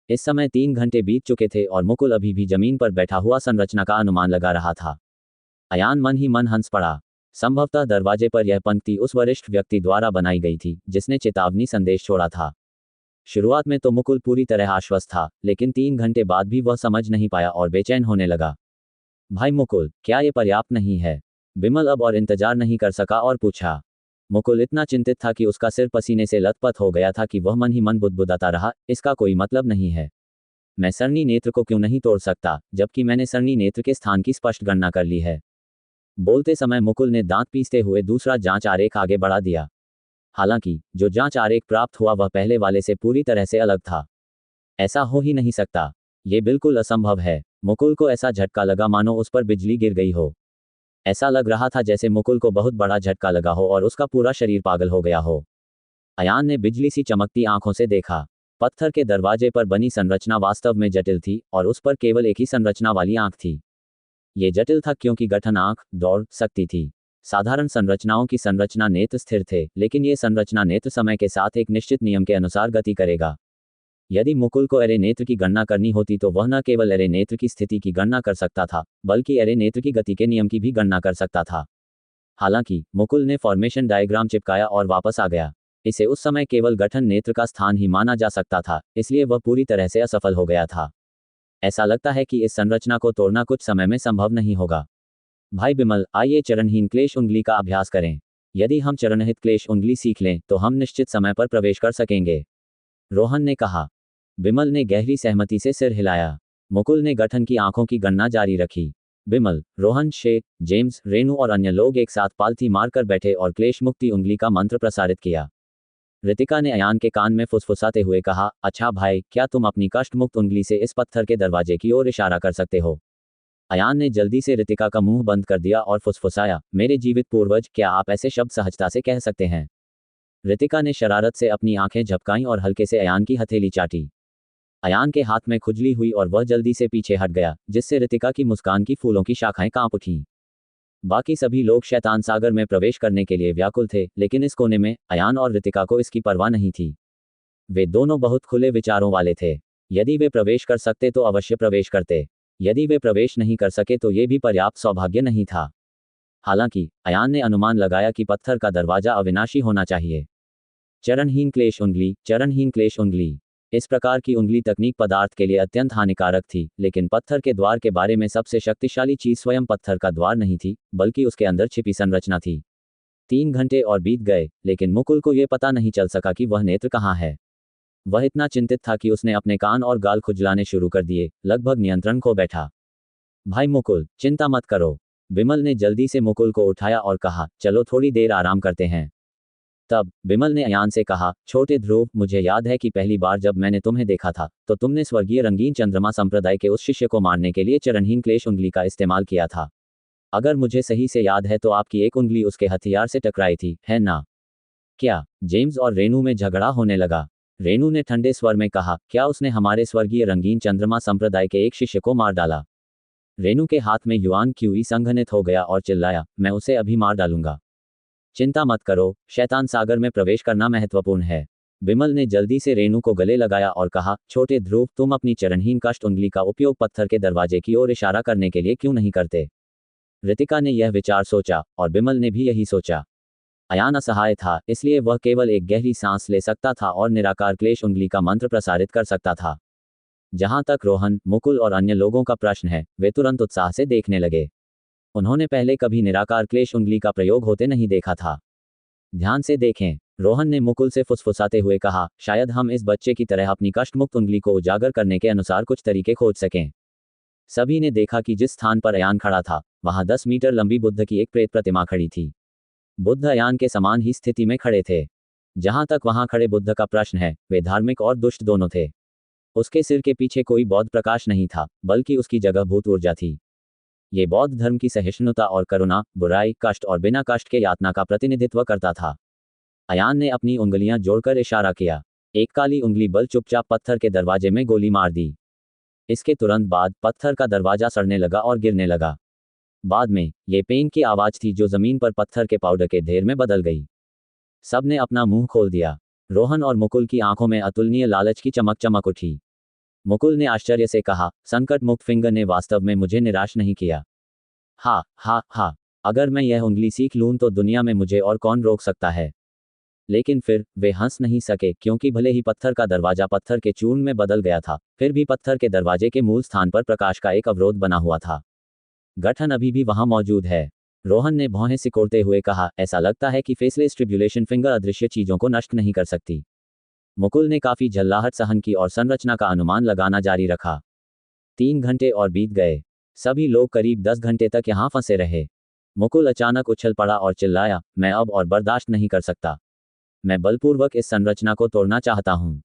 इस समय 3 घंटे बीत चुके थे और मुकुल अभी भी जमीन पर बैठा हुआ संरचना का अनुमान लगा रहा था। अयान मन ही मन हंस पड़ा। संभवतः दरवाजे पर यह पंक्ति उस वरिष्ठ व्यक्ति द्वारा बनाई गई थी जिसने चेतावनी संदेश छोड़ा था। शुरुआत में तो मुकुल पूरी तरह आश्वस्त था, लेकिन 3 घंटे बाद भी वह समझ नहीं पाया और बेचैन होने लगा। भाई मुकुल, क्या ये पर्याप्त नहीं है? बिमल अब और इंतजार नहीं कर सका और पूछा। मुकुल इतना चिंतित था कि उसका सिर पसीने से लथपथ हो गया था कि वह मन ही मन बुदबुदाता रहा, इसका कोई मतलब नहीं है। मैं सरणी नेत्र को क्यों नहीं तोड़ सकता, जबकि मैंने सरणी नेत्र के स्थान की स्पष्ट गणना कर ली है। बोलते समय मुकुल ने दांत पीसते हुए दूसरा जांच आरेख आगे बढ़ा दिया। हालांकि जो जांच आरेख प्राप्त हुआ वह पहले वाले से पूरी तरह से अलग था। ऐसा हो ही नहीं सकता, ये बिल्कुल असंभव है। मुकुल को ऐसा झटका लगा मानो उस पर बिजली गिर गई हो। ऐसा लग रहा था जैसे मुकुल को बहुत बड़ा झटका लगा हो और उसका पूरा शरीर पागल हो गया हो। अयान ने बिजली सी चमकती आंखों से देखा। पत्थर के दरवाजे पर बनी संरचना वास्तव में जटिल थी और उस पर केवल एक ही संरचना वाली आंख थी। ये जटिल था क्योंकि गठन आंख दौड़ सकती थी। साधारण संरचनाओं की संरचना नेत्र स्थिर थे, लेकिन ये संरचना नेत्र समय के साथ एक निश्चित नियम के अनुसार गति करेगा। यदि मुकुल को एरे नेत्र की गणना करनी होती तो वह न केवल एरे नेत्र की स्थिति की गणना कर सकता था, बल्कि एरे नेत्र की गति के नियम की भी गणना कर सकता था। हालांकि मुकुल ने फॉर्मेशन डायग्राम चिपकाया और वापस आ गया। इसे उस समय केवल गठन नेत्र का स्थान ही माना जा सकता था, इसलिए वह पूरी तरह से असफल हो गया था। ऐसा लगता है कि इस संरचना को तोड़ना कुछ समय में संभव नहीं होगा। भाई बिमल, आइए चरणहीन क्लेश उंगली का अभ्यास करें। यदि हम चरणहित क्लेश उंगली सीख लें तो हम निश्चित समय पर प्रवेश कर सकेंगे, रोहन ने कहा। बिमल ने गहरी सहमति से सिर हिलाया। मुकुल ने गठन की आंखों की गणना जारी रखी। बिमल, रोहन, शेख, जेम्स, रेनू और अन्य लोग एक साथ पालथी मारकर बैठे और क्लेश मुक्ति उंगली का मंत्र प्रसारित किया। रितिका ने अयान के कान में फुसफुसाते हुए कहा, अच्छा भाई, क्या तुम अपनी कष्ट मुक्त उंगली से इस पत्थर के दरवाजे की ओर इशारा कर सकते हो? अयान ने जल्दी से रितिका का मुंह बंद कर दिया और फुसफुसाया, मेरे जीवित पूर्वज, क्या आप ऐसे शब्द सहजता से कह सकते हैं? रितिका ने शरारत से अपनी आंखें झपकाईं और हल्के से अयान की हथेली चाटी। अयान के हाथ में खुजली हुई और वह जल्दी से पीछे हट गया, जिससे रितिका की मुस्कान की फूलों की शाखाएं कांप उठीं। बाकी सभी लोग शैतान सागर में प्रवेश करने के लिए व्याकुल थे, लेकिन इस कोने में अयान और रितिका को इसकी परवाह नहीं थी। वे दोनों बहुत खुले विचारों वाले थे। यदि वे प्रवेश कर सकते तो अवश्य प्रवेश करते। यदि वे प्रवेश नहीं कर सके तो ये भी पर्याप्त सौभाग्य नहीं था। हालांकि अयान ने अनुमान लगाया कि पत्थर का दरवाजा अविनाशी होना चाहिए। चरणहीन क्लेश उंगली, चरणहीन क्लेश उंगली। इस प्रकार की उंगली तकनीक पदार्थ के लिए अत्यंत हानिकारक थी, लेकिन पत्थर के द्वार के बारे में सबसे शक्तिशाली चीज स्वयं पत्थर का द्वार नहीं थी, बल्कि उसके अंदर छिपी संरचना थी। 3 घंटे और बीत गए, लेकिन मुकुल को यह पता नहीं चल सका कि वह नेत्र कहाँ है। वह इतना चिंतित था कि उसने अपने कान और गाल खुजलाने शुरू कर दिए, लगभग नियंत्रण खो बैठा। भाई मुकुल, चिंता मत करो। बिमल ने जल्दी से मुकुल को उठाया और कहा, चलो थोड़ी देर आराम करते हैं। तब बिमल ने अयान से कहा, छोटे ध्रुव, मुझे याद है कि पहली बार जब मैंने तुम्हें देखा था तो तुमने स्वर्गीय रंगीन चंद्रमा संप्रदाय के उस शिष्य को मारने के लिए चरणहीन क्लेश उंगली का इस्तेमाल किया था। अगर मुझे सही से याद है तो आपकी एक उंगली उसके हथियार से टकराई थी, है ना? क्या? जेम्स और रेनू में झगड़ा होने लगा। रेनू ने ठंडे स्वर में कहा, क्या उसने हमारे स्वर्गीय रंगीन चंद्रमा संप्रदाय के एक शिष्य को मार डाला? रेनू के हाथ में युआन क्यूई संघनित हो गया और चिल्लाया, मैं उसे अभी मार डालूंगा। चिंता मत करो, शैतान सागर में प्रवेश करना महत्वपूर्ण है। बिमल ने जल्दी से रेनू को गले लगाया और कहा, छोटे ध्रुव, तुम अपनी चरणहीन कष्ट उंगली का उपयोग पत्थर के दरवाजे की ओर इशारा करने के लिए क्यों नहीं करते? रितिका ने यह विचार सोचा और बिमल ने भी यही सोचा। अयान असहाय था, इसलिए वह केवल एक गहरी सांस ले सकता था और निराकार क्लेश उंगली का मंत्र प्रसारित कर सकता था। जहां तक रोहन, मुकुल और अन्य लोगों का प्रश्न है, वे तुरंत उत्साह से देखने लगे। उन्होंने पहले कभी निराकार क्लेश उंगली का प्रयोग होते नहीं देखा था। ध्यान से देखें, रोहन ने मुकुल से फुसफुसाते हुए कहा, शायद हम इस बच्चे की तरह अपनी कष्ट मुक्त उंगली को उजागर करने के अनुसार कुछ तरीके खोज सकें। सभी ने देखा कि जिस स्थान पर अयान खड़ा था, वहां 10 मीटर लंबी बुद्ध की एक प्रेत प्रतिमा खड़ी थी। बुद्ध अयान के समान ही स्थिति में खड़े थे। जहां तक वहां खड़े बुद्ध का प्रश्न है, वे धार्मिक और दुष्ट दोनों थे। उसके सिर के पीछे कोई बौद्ध प्रकाश नहीं था, बल्कि उसकी जगह भूत ऊर्जा थी। ये बौद्ध धर्म की सहिष्णुता और करुणा, बुराई, कष्ट और बिना कष्ट के यातना का प्रतिनिधित्व करता था। अयान ने अपनी उंगलियां जोड़कर इशारा किया। एक काली उंगली बल चुपचाप पत्थर के दरवाजे में गोली मार दी। इसके तुरंत बाद पत्थर का दरवाजा सड़ने लगा और गिरने लगा। बाद में ये पेन की आवाज थी जो जमीन पर पत्थर के पाउडर के ढेर में बदल गई। सबने अपना मुंह खोल दिया। रोहन और मुकुल की आंखों में अतुलनीय लालच की चमक चमक उठी। मुकुल ने आश्चर्य से कहा, संकट मुक्त फिंगर ने वास्तव में मुझे निराश नहीं किया। हा हा हा, अगर मैं यह उंगली सीख लूं तो दुनिया में मुझे और कौन रोक सकता है। लेकिन फिर वे हंस नहीं सके, क्योंकि भले ही पत्थर का दरवाजा पत्थर के चूर्ण में बदल गया था, फिर भी पत्थर के दरवाजे के मूल स्थान पर प्रकाश का एक अवरोध बना हुआ था। गठन अभी भी वहां मौजूद है। रोहन ने भौहें सिकोड़ते हुए कहा, ऐसा लगता है कि फेसलेस ट्रिब्यूलेशन फिंगर अदृश्य चीजों को नष्ट नहीं कर सकती। मुकुल ने काफी झल्लाहट सहन की और संरचना का अनुमान लगाना जारी रखा। 3 घंटे और बीत गए। सभी लोग करीब 10 घंटे तक यहाँ फंसे रहे। मुकुल अचानक उछल पड़ा और चिल्लाया, मैं अब और बर्दाश्त नहीं कर सकता। मैं बलपूर्वक इस संरचना को तोड़ना चाहता हूँ।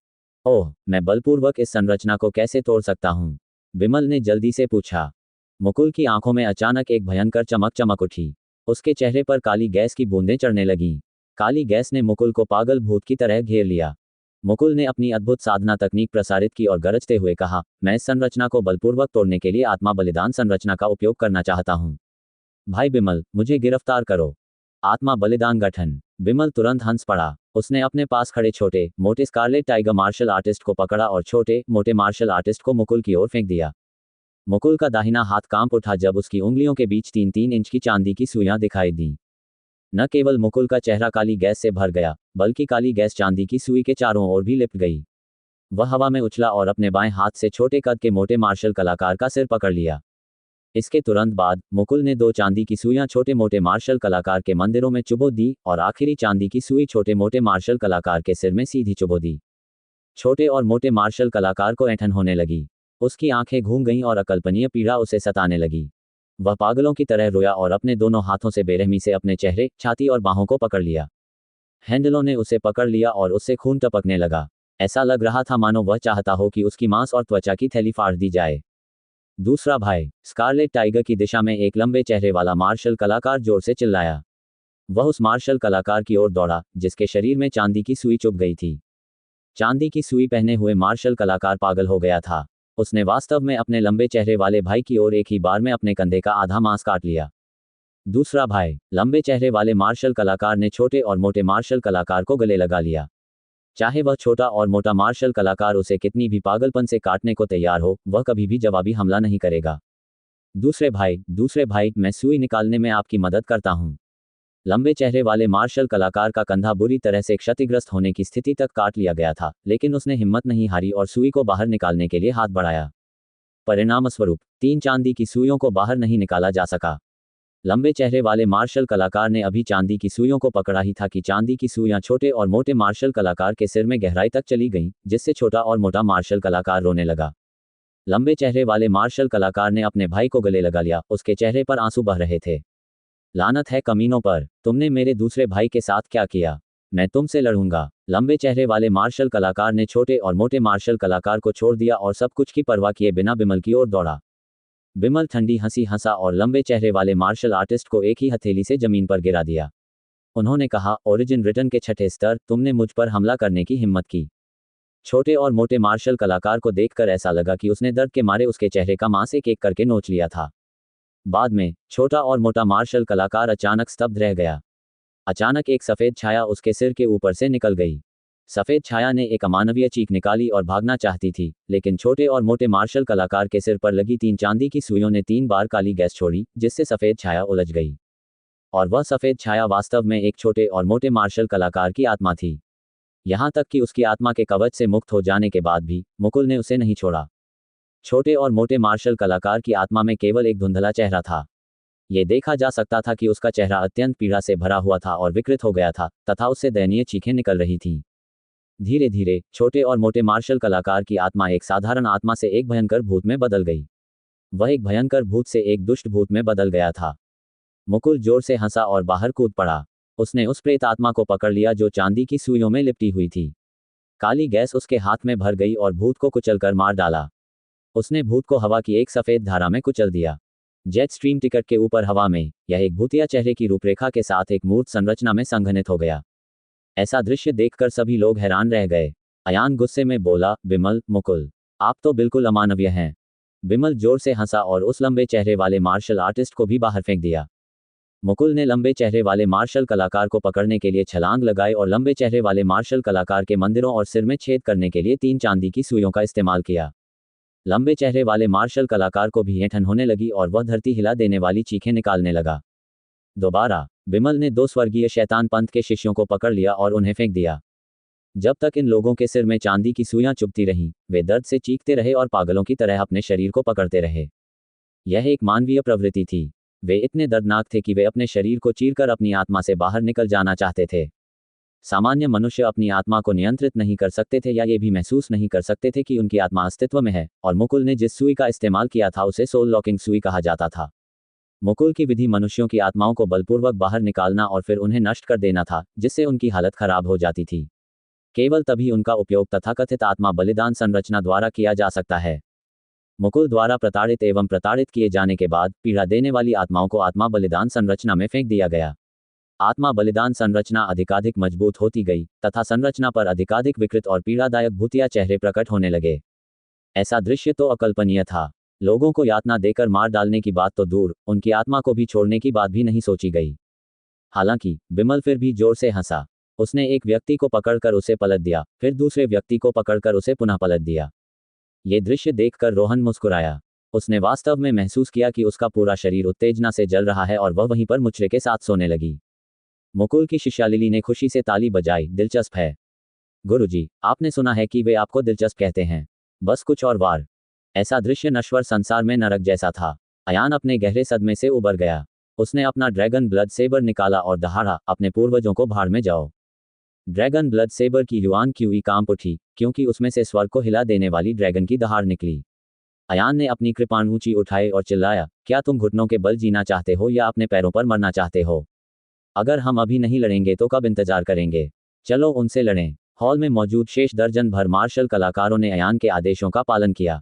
ओह, मैं बलपूर्वक इस संरचना को कैसे तोड़ सकता हूँ? बिमल ने जल्दी से पूछा। मुकुल की आंखों में अचानक एक भयंकर चमक चमक उठी। उसके चेहरे पर काली गैस की बूंदें चढ़ने लगीं। काली गैस ने मुकुल को पागल भूत की तरह घेर लिया। मुकुल ने अपनी अद्भुत साधना तकनीक प्रसारित की और गरजते हुए कहा, मैं इस संरचना को बलपूर्वक तोड़ने के लिए आत्मा बलिदान संरचना का उपयोग करना चाहता हूँ। भाई बिमल, मुझे गिरफ्तार करो। आत्मा बलिदान गठन। बिमल तुरंत हंस पड़ा। उसने अपने पास खड़े छोटे मोटे स्कारलेट टाइगर मार्शल आर्टिस्ट को पकड़ा और छोटे मोटे मार्शल आर्टिस्ट को मुकुल की ओर फेंक दिया। मुकुल का दाहिना हाथ कांप उठा जब उसकी उंगलियों के बीच 3-3 इंच की चांदी की सुइयां दिखाई दी। न केवल मुकुल का चेहरा काली गैस से भर गया, बल्कि काली गैस चांदी की सुई के चारों ओर भी लिपट गई। वह हवा में उछला और अपने बाएं हाथ से छोटे कद के मोटे मार्शल कलाकार का सिर पकड़ लिया। इसके तुरंत बाद मुकुल ने 2 चांदी की सुइयां छोटे मोटे मार्शल कलाकार के मंदिरों में चुभो दी और आखिरी चांदी की सुई छोटे मोटे मार्शल कलाकार के सिर में सीधी चुभो दी। छोटे और मोटे मार्शल कलाकार को ऐंठन होने लगी। उसकी आंखें घूम गईं और अकल्पनीय पीड़ा उसे सताने लगी। वह पागलों की तरह रोया और अपने दोनों हाथों से बेरहमी से अपने चेहरे, छाती और बाहों को पकड़ लिया। हैंडलों ने उसे पकड़ लिया और उससे खून टपकने लगा। ऐसा लग रहा था मानो वह चाहता हो कि उसकी मांस और त्वचा की थैली फाड़ दी जाए। दूसरा भाई। स्कारलेट टाइगर की दिशा में एक लंबे चेहरे वाला मार्शल कलाकार जोर से चिल्लाया। वह उस मार्शल कलाकार की ओर दौड़ा जिसके शरीर में चांदी की सुई चुभ गई थी। चांदी की सुई पहने हुए मार्शल कलाकार पागल हो गया था। उसने वास्तव में अपने लंबे चेहरे वाले भाई की ओर एक ही बार में अपने कंधे का आधा मांस काट लिया। दूसरा भाई। लंबे चेहरे वाले मार्शल कलाकार ने छोटे और मोटे मार्शल कलाकार को गले लगा लिया। चाहे वह छोटा और मोटा मार्शल कलाकार उसे कितनी भी पागलपन से काटने को तैयार हो, वह कभी भी जवाबी हमला नहीं करेगा। दूसरे भाई, मैं सुई निकालने में आपकी मदद करता हूँ। लंबे चेहरे वाले मार्शल कलाकार का कंधा बुरी तरह से क्षतिग्रस्त होने की स्थिति तक काट लिया गया था, लेकिन उसने हिम्मत नहीं हारी और सुई को बाहर निकालने के लिए हाथ बढ़ाया। परिणामस्वरूप 3 चांदी की सुइयों को बाहर नहीं निकाला जा सका। लंबे चेहरे वाले मार्शल कलाकार ने अभी चांदी की सुइयों को पकड़ा ही था कि चांदी की सुइयां छोटे और मोटे मार्शल कलाकार के सिर में गहराई तक चली गईं, जिससे छोटा और मोटा मार्शल कलाकार रोने लगा। लंबे चेहरे वाले मार्शल कलाकार ने अपने भाई को गले लगा लिया। उसके चेहरे पर आंसू बह रहे थे। लानत है कमीनों पर, तुमने मेरे दूसरे भाई के साथ क्या किया? मैं तुमसे लड़ूंगा। लंबे चेहरे वाले मार्शल कलाकार ने छोटे और मोटे मार्शल कलाकार को छोड़ दिया और सब कुछ की परवाह किए बिना बिमल की ओर दौड़ा। बिमल ठंडी हंसी हंसा और लंबे चेहरे वाले मार्शल आर्टिस्ट को एक ही हथेली से जमीन पर गिरा दिया। उन्होंने कहा, ओरिजिन रिटर्न के 6ठे स्तर, तुमने मुझ पर हमला करने की हिम्मत की। छोटे और मोटे मार्शल कलाकार को देखकर ऐसा लगा कि उसने दर्द के मारे उसके चेहरे का मांस एक एक करके नोच लिया था। बाद में छोटा और मोटा मार्शल कलाकार अचानक स्तब्ध रह गया। अचानक एक सफेद छाया उसके सिर के ऊपर से निकल गई। सफेद छाया ने एक अमानवीय चीख निकाली और भागना चाहती थी, लेकिन छोटे और मोटे मार्शल कलाकार के सिर पर लगी 3 चांदी की सुइयों ने 3 बार काली गैस छोड़ी, जिससे सफेद छाया उलझ गई। और वह सफेद छाया वास्तव में एक छोटे और मोटे मार्शल कलाकार की आत्मा थी। यहां तक कि उसकी आत्मा के कवच से मुक्त हो जाने के बाद भी मुकुल ने उसे नहीं छोड़ा। छोटे और मोटे मार्शल कलाकार की आत्मा में केवल एक धुंधला चेहरा था। यह देखा जा सकता था कि उसका चेहरा अत्यंत पीड़ा से भरा हुआ था और विकृत हो गया था, तथा उससे दयनीय चीखें निकल रही थीं। धीरे धीरे छोटे और मोटे मार्शल कलाकार की आत्मा एक साधारण आत्मा से एक भयंकर भूत में बदल गई। वह एक भयंकर भूत से एक दुष्ट भूत में बदल गया था। मुकुल जोर से हंसा और बाहर कूद पड़ा। उसने उस प्रेत आत्मा को पकड़ लिया जो चांदी की सुइयों में लिपटी हुई थी। काली गैस उसके हाथ में भर गई और भूत को कुचलकर मार डाला। उसने भूत को हवा की एक सफेद धारा में कुचल दिया। जेट स्ट्रीम टिकट के ऊपर हवा में यह एक भूतिया चेहरे की रूपरेखा के साथ एक मूर्त संरचना में संघनित हो गया। ऐसा दृश्य देखकर सभी लोग हैरान रह गए। अयान गुस्से में बोला, बिमल, मुकुल, आप तो बिल्कुल अमानवीय हैं। बिमल जोर से हंसा और उस लंबे चेहरे वाले मार्शल आर्टिस्ट को भी बाहर फेंक दिया। मुकुल ने लंबे चेहरे वाले मार्शल कलाकार को पकड़ने के लिए छलांग लगाई और लंबे चेहरे वाले मार्शल कलाकार के मंदिरों और सिर में छेद करने के लिए 3 चांदी की सुइयों का इस्तेमाल किया। लंबे चेहरे वाले मार्शल कलाकार को भी ऐंठन होने लगी और वह धरती हिला देने वाली चीखें निकालने लगा। दोबारा बिमल ने 2 स्वर्गीय शैतान पंथ के शिष्यों को पकड़ लिया और उन्हें फेंक दिया। जब तक इन लोगों के सिर में चांदी की सुइयां चुभती रहीं, वे दर्द से चीखते रहे और पागलों की तरह अपने शरीर को पकड़ते रहे। यह एक मानवीय प्रवृत्ति थी। वे इतने दर्दनाक थे कि वे अपने शरीर को चीरकर अपनी आत्मा से बाहर निकल जाना चाहते थे। सामान्य मनुष्य अपनी आत्मा को नियंत्रित नहीं कर सकते थे या ये भी महसूस नहीं कर सकते थे कि उनकी आत्मा अस्तित्व में है, और मुकुल ने जिस सुई का इस्तेमाल किया था उसे सोल लॉकिंग सुई कहा जाता था। मुकुल की विधि मनुष्यों की आत्माओं को बलपूर्वक बाहर निकालना और फिर उन्हें नष्ट कर देना था, जिससे उनकी हालत खराब हो जाती थी। केवल तभी उनका उपयोग तथाकथित आत्मा बलिदान संरचना द्वारा किया जा सकता है। मुकुल द्वारा प्रताड़ित एवं प्रताड़ित किए जाने के बाद पीड़ा देने वाली आत्माओं को आत्मा बलिदान संरचना में फेंक दिया गया। आत्मा बलिदान संरचना अधिकाधिक मजबूत होती गई तथा संरचना पर अधिकाधिक विकृत और पीड़ादायक भूतिया चेहरे प्रकट होने लगे। ऐसा दृश्य तो अकल्पनीय था। लोगों को यातना देकर मार डालने की बात तो दूर, उनकी आत्मा को भी छोड़ने की बात भी नहीं सोची गई। हालांकि बिमल फिर भी जोर से हंसा। उसने एक व्यक्ति को पकड़कर उसे पलट दिया, फिर दूसरे व्यक्ति को पकड़कर उसे पुनः पलट दिया। ये दृश्य देखकर रोहन मुस्कुराया। उसने वास्तव में महसूस किया कि उसका पूरा शरीर उत्तेजना से जल रहा है और वह वहीं पर मुचड़े के साथ सोने लगी। मुकुल की शिष्या लिली ने खुशी से ताली बजाई। दिलचस्प है गुरुजी, आपने सुना है कि वे आपको दिलचस्प कहते हैं। बस कुछ और वार। ऐसा दृश्य नश्वर संसार में नरक जैसा था। अयान अपने गहरे सदमे से उबर गया। उसने अपना ड्रैगन ब्लड सेबर निकाला और दहाड़ा, अपने पूर्वजों को भाड़ में जाओ। ड्रैगन ब्लड सेबर की युआन क्यूई कांप उठी, क्योंकि उसमें से स्वर्ग को हिला देने वाली ड्रैगन की दहाड़ निकली। अयान ने अपनी कृपाण ऊंची उठाई और चिल्लाया, क्या तुम घुटनों के बल जीना चाहते हो या अपने पैरों पर मरना चाहते हो? अगर हम अभी नहीं लड़ेंगे तो कब इंतजार करेंगे? चलो उनसे लड़ें। हॉल में मौजूद शेष दर्जन भर मार्शल कलाकारों ने अयान के आदेशों का पालन किया।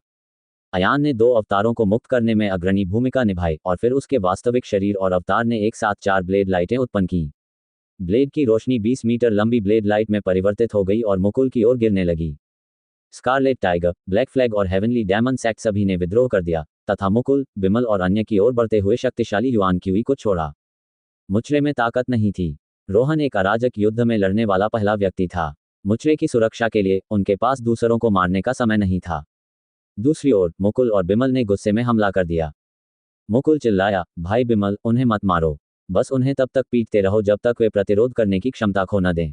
अयान ने 2 अवतारों को मुक्त करने में अग्रणी भूमिका निभाई और फिर उसके वास्तविक शरीर और अवतार ने एक साथ 4 ब्लेड लाइटें उत्पन्न की। ब्लेड की रोशनी 20 मीटर लंबी ब्लेड लाइट में परिवर्तित हो गई और मुकुल की ओर गिरने लगी। स्कारलेट टाइगर, ब्लैक फ्लैग और हेवनली डायमंड सैक सभी ने विद्रोह कर दिया तथा मुकुल, बिमल और अन्य की ओर बढ़ते हुए शक्तिशाली युआन क्यूई को छोड़ा। मुचड़े में ताकत नहीं थी। रोहन एक अराजक युद्ध में लड़ने वाला पहला व्यक्ति था। मुचड़े की सुरक्षा के लिए उनके पास दूसरों को मारने का समय नहीं था। दूसरी ओर मुकुल और बिमल ने गुस्से में हमला कर दिया। मुकुल चिल्लाया, भाई बिमल, उन्हें मत मारो। बस उन्हें तब तक पीटते रहो जब तक वे प्रतिरोध करने की क्षमता खो न दें।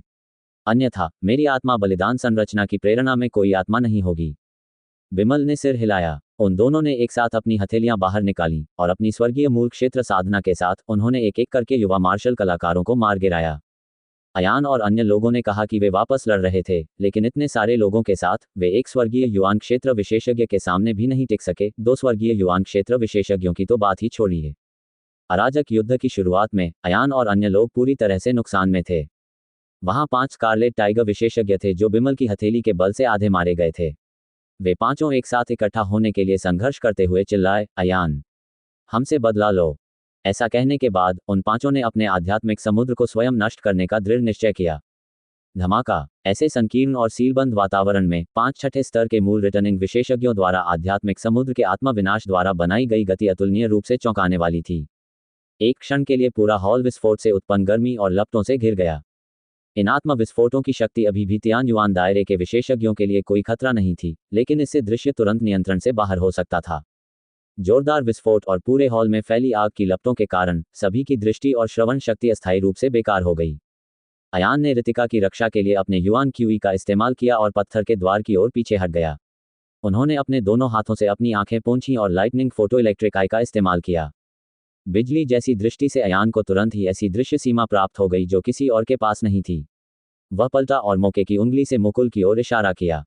अन्यथा मेरी आत्मा बलिदान संरचना की प्रेरणा में कोई आत्मा नहीं होगी। बिमल ने सिर हिलाया। उन दोनों ने एक साथ अपनी हथेलियां बाहर निकाली और अपनी स्वर्गीय मूल क्षेत्र साधना के साथ उन्होंने एक एक करके युवा मार्शल कलाकारों को मार गिराया। अयान और अन्य लोगों ने कहा कि वे वापस लड़ रहे थे, लेकिन इतने सारे लोगों के साथ वे एक स्वर्गीय युवान क्षेत्र विशेषज्ञ के सामने भी नहीं टिक सके। 2 स्वर्गीय युवान क्षेत्र विशेषज्ञों की तो बात ही छोड़िए। अराजक युद्ध की शुरुआत में अयान और अन्य लोग पूरी तरह से नुकसान में थे। वहां 5 स्कारलेट टाइगर विशेषज्ञ थे जो बिमल की हथेली के बल से आधे मारे गए थे। वे पांचों एक साथ इकट्ठा होने के लिए संघर्ष करते हुए चिल्लाए, अयान, हमसे बदला लो। ऐसा कहने के बाद उन पांचों ने अपने आध्यात्मिक समुद्र को स्वयं नष्ट करने का दृढ़ निश्चय किया। धमाका। ऐसे संकीर्ण और सीलबंद वातावरण में 5 छठे स्तर के मूल रिटर्निंग विशेषज्ञों द्वारा आध्यात्मिक समुद्र के आत्मा विनाश द्वारा बनाई गई गति अतुलनीय रूप से चौंकाने वाली थी। एक क्षण के लिए पूरा हॉल विस्फोट से उत्पन्न गर्मी और लपटों से घिर गया। इन आत्मा विस्फोटों की शक्ति अभी भी तियान युआन दायरे के विशेषज्ञों के लिए कोई खतरा नहीं थी, लेकिन इससे दृश्य तुरंत नियंत्रण से बाहर हो सकता था। जोरदार विस्फोट और पूरे हॉल में फैली आग की लपटों के कारण सभी की दृष्टि और श्रवण शक्ति अस्थायी रूप से बेकार हो गई। अयान ने रितिका की रक्षा के लिए अपने युआन क्यूई का इस्तेमाल किया और पत्थर के द्वार की ओर पीछे हट गया। उन्होंने अपने दोनों हाथों से अपनी आंखें पोंछीं और लाइटनिंग फोटो इलेक्ट्रिक आई का इस्तेमाल किया। बिजली जैसी दृष्टि से अयान को तुरंत ही ऐसी दृश्य सीमा प्राप्त हो गई जो किसी और के पास नहीं थी। वह पलटा और मौके की उंगली से मुकुल की ओर इशारा किया।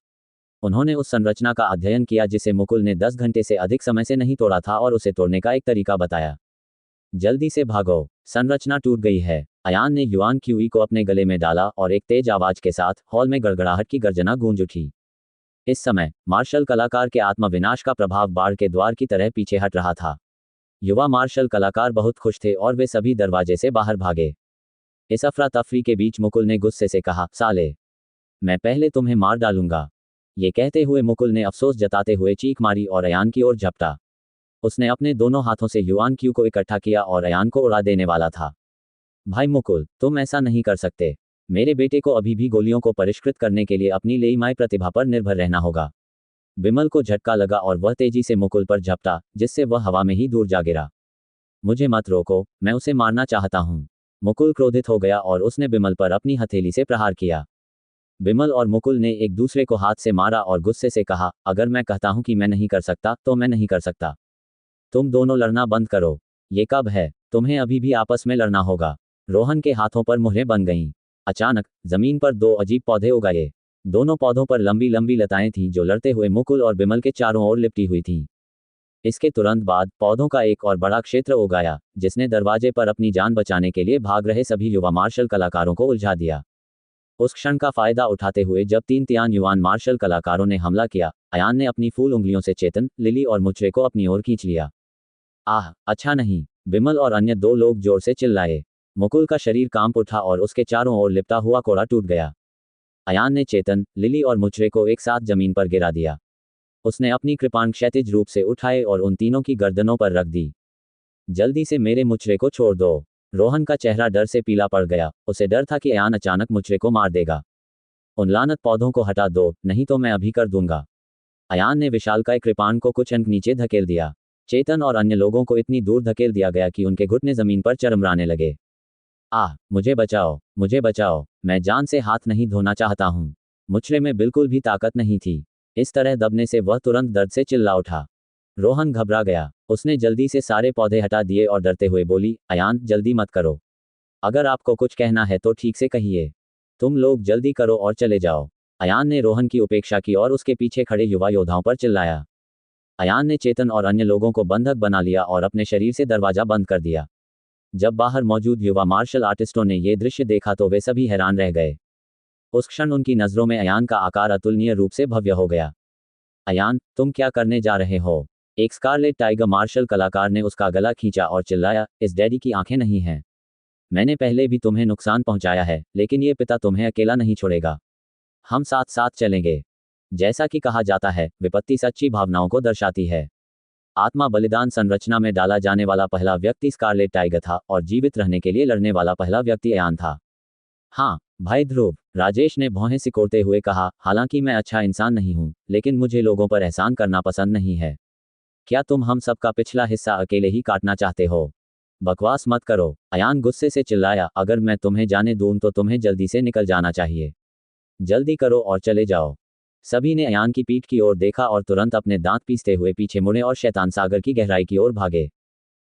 उन्होंने उस संरचना का अध्ययन किया जिसे मुकुल ने 10 घंटे से अधिक समय से नहीं तोड़ा था और उसे तोड़ने का एक तरीका बताया। जल्दी से भागो, संरचना टूट गई है। अयान ने युआन क्यूई को अपने गले में डाला और एक तेज आवाज के साथ हॉल में गड़गड़ाहट की गर्जना गूंज उठी। इस समय मार्शल कलाकार के आत्मा विनाश का प्रभाव बाढ़ के द्वार की तरह पीछे हट रहा था। युवा मार्शल कलाकार बहुत खुश थे और वे सभी दरवाजे से बाहर भागे। इस अफरा तफरी के बीच मुकुल ने गुस्से से कहा, साले, मैं पहले तुम्हें मार डालूंगा। ये कहते हुए मुकुल ने अफसोस जताते हुए चीख मारी और अयान की ओर झपटा। उसने अपने दोनों हाथों से युआन क्यू को इकट्ठा किया और अयान को उड़ा देने वाला था। भाई मुकुल, तुम ऐसा नहीं कर सकते। मेरे बेटे को अभी भी गोलियों को परिष्कृत करने के लिए अपनी लेईमाई प्रतिभा पर निर्भर रहना होगा। बिमल को झटका लगा और वह तेजी से मुकुल पर झपटा, जिससे वह हवा में ही दूर जा गिरा। मुझे मत रोको, मैं उसे मारना चाहता हूँ। मुकुल क्रोधित हो गया और उसने बिमल पर अपनी हथेली से प्रहार किया। बिमल और मुकुल ने एक दूसरे को हाथ से मारा और गुस्से से कहा, अगर मैं कहता हूं कि मैं नहीं कर सकता तो मैं नहीं कर सकता। तुम दोनों लड़ना बंद करो। ये कब है? तुम्हें अभी भी आपस में लड़ना होगा। रोहन के हाथों पर मुहरें बन गईं। अचानक जमीन पर दो अजीब पौधे उगाए। दोनों पौधों पर लंबी लंबी लताएं थीं जो लड़ते हुए मुकुल और बिमल के चारों ओर लिपटी हुई थीं। इसके तुरंत बाद पौधों का एक और बड़ा क्षेत्र उगाया, जिसने दरवाजे पर अपनी जान बचाने के लिए भाग रहे सभी युवा मार्शल कलाकारों को उलझा दिया। उस क्षण का फायदा उठाते हुए जब तीन तियान युवान मार्शल कलाकारों ने हमला किया, अयान ने अपनी फूल उंगलियों से चेतन, लिली और मुचरे को अपनी ओर खींच लिया। आह, अच्छा नहीं! बिमल और अन्य दो लोग जोर से चिल्लाए। मुकुल का शरीर कांप उठा और उसके चारों ओर लिपटा हुआ कोड़ा टूट गया। अयान ने चेतन, लिली और मुचरे को एक साथ जमीन पर गिरा दिया। उसने अपनी कृपाण क्षैतिज रूप से उठाए और उन तीनों की गर्दनों पर रख दी। जल्दी से मेरे मुचरे को छोड़ दो। रोहन का चेहरा डर से पीला पड़ गया। उसे डर था कि अयान अचानक मुचरे को मार देगा। उन लानत पौधों को हटा दो, नहीं तो मैं अभी कर दूंगा। अयान ने विशालकाय कृपाण को कुछ अंक नीचे धकेल दिया। चेतन और अन्य लोगों को इतनी दूर धकेल दिया गया कि उनके घुटने जमीन पर चरमराने लगे। आह, मुझे बचाओ, मुझे बचाओ, मैं जान से हाथ नहीं धोना चाहता हूँ। मुचरे में बिल्कुल भी ताकत नहीं थी। इस तरह दबने से वह तुरंत दर्द से चिल्ला उठा। रोहन घबरा गया। उसने जल्दी से सारे पौधे हटा दिए और डरते हुए बोली, अयान, जल्दी मत करो। अगर आपको कुछ कहना है तो ठीक से कहिए। तुम लोग जल्दी करो और चले जाओ। अयान ने रोहन की उपेक्षा की और उसके पीछे खड़े युवा योद्धाओं पर चिल्लाया। अयान ने चेतन और अन्य लोगों को बंधक बना लिया और अपने शरीर से दरवाजा बंद कर दिया। जब बाहर मौजूद युवा मार्शल आर्टिस्टों ने यह दृश्य देखा तो वे सभी हैरान रह गए। उस क्षण उनकी नजरों में अयान का आकार अतुलनीय रूप से भव्य हो गया। अयान, तुम क्या करने जा रहे हो? एक स्कारलेट टाइगर मार्शल कलाकार ने उसका गला खींचा और चिल्लाया, इस डैडी की आंखें नहीं हैं। मैंने पहले भी तुम्हें नुकसान पहुंचाया है, लेकिन ये पिता तुम्हें अकेला नहीं छोड़ेगा। हम साथ साथ चलेंगे। जैसा कि कहा जाता है, विपत्ति सच्ची भावनाओं को दर्शाती है। आत्मा बलिदान संरचना में डाला जाने वाला पहला व्यक्ति स्कारलेट टाइगर था और जीवित रहने के लिए लड़ने वाला पहला व्यक्ति अयान था। हाँ, भाई ध्रुव, राजेश ने भौहें सिकोड़ते हुए कहा, हालांकि मैं अच्छा इंसान नहीं हूं, लेकिन मुझे लोगों पर एहसान करना पसंद नहीं है। क्या तुम हम सबका पिछला हिस्सा अकेले ही काटना चाहते हो? बकवास मत करो, अयान गुस्से से चिल्लाया, अगर मैं तुम्हें जाने दूं तो तुम्हें जल्दी से निकल जाना चाहिए। जल्दी करो और चले जाओ। सभी ने अयान की पीठ की ओर देखा और तुरंत अपने दांत पीसते हुए पीछे मुड़े और शैतान सागर की गहराई की ओर भागे।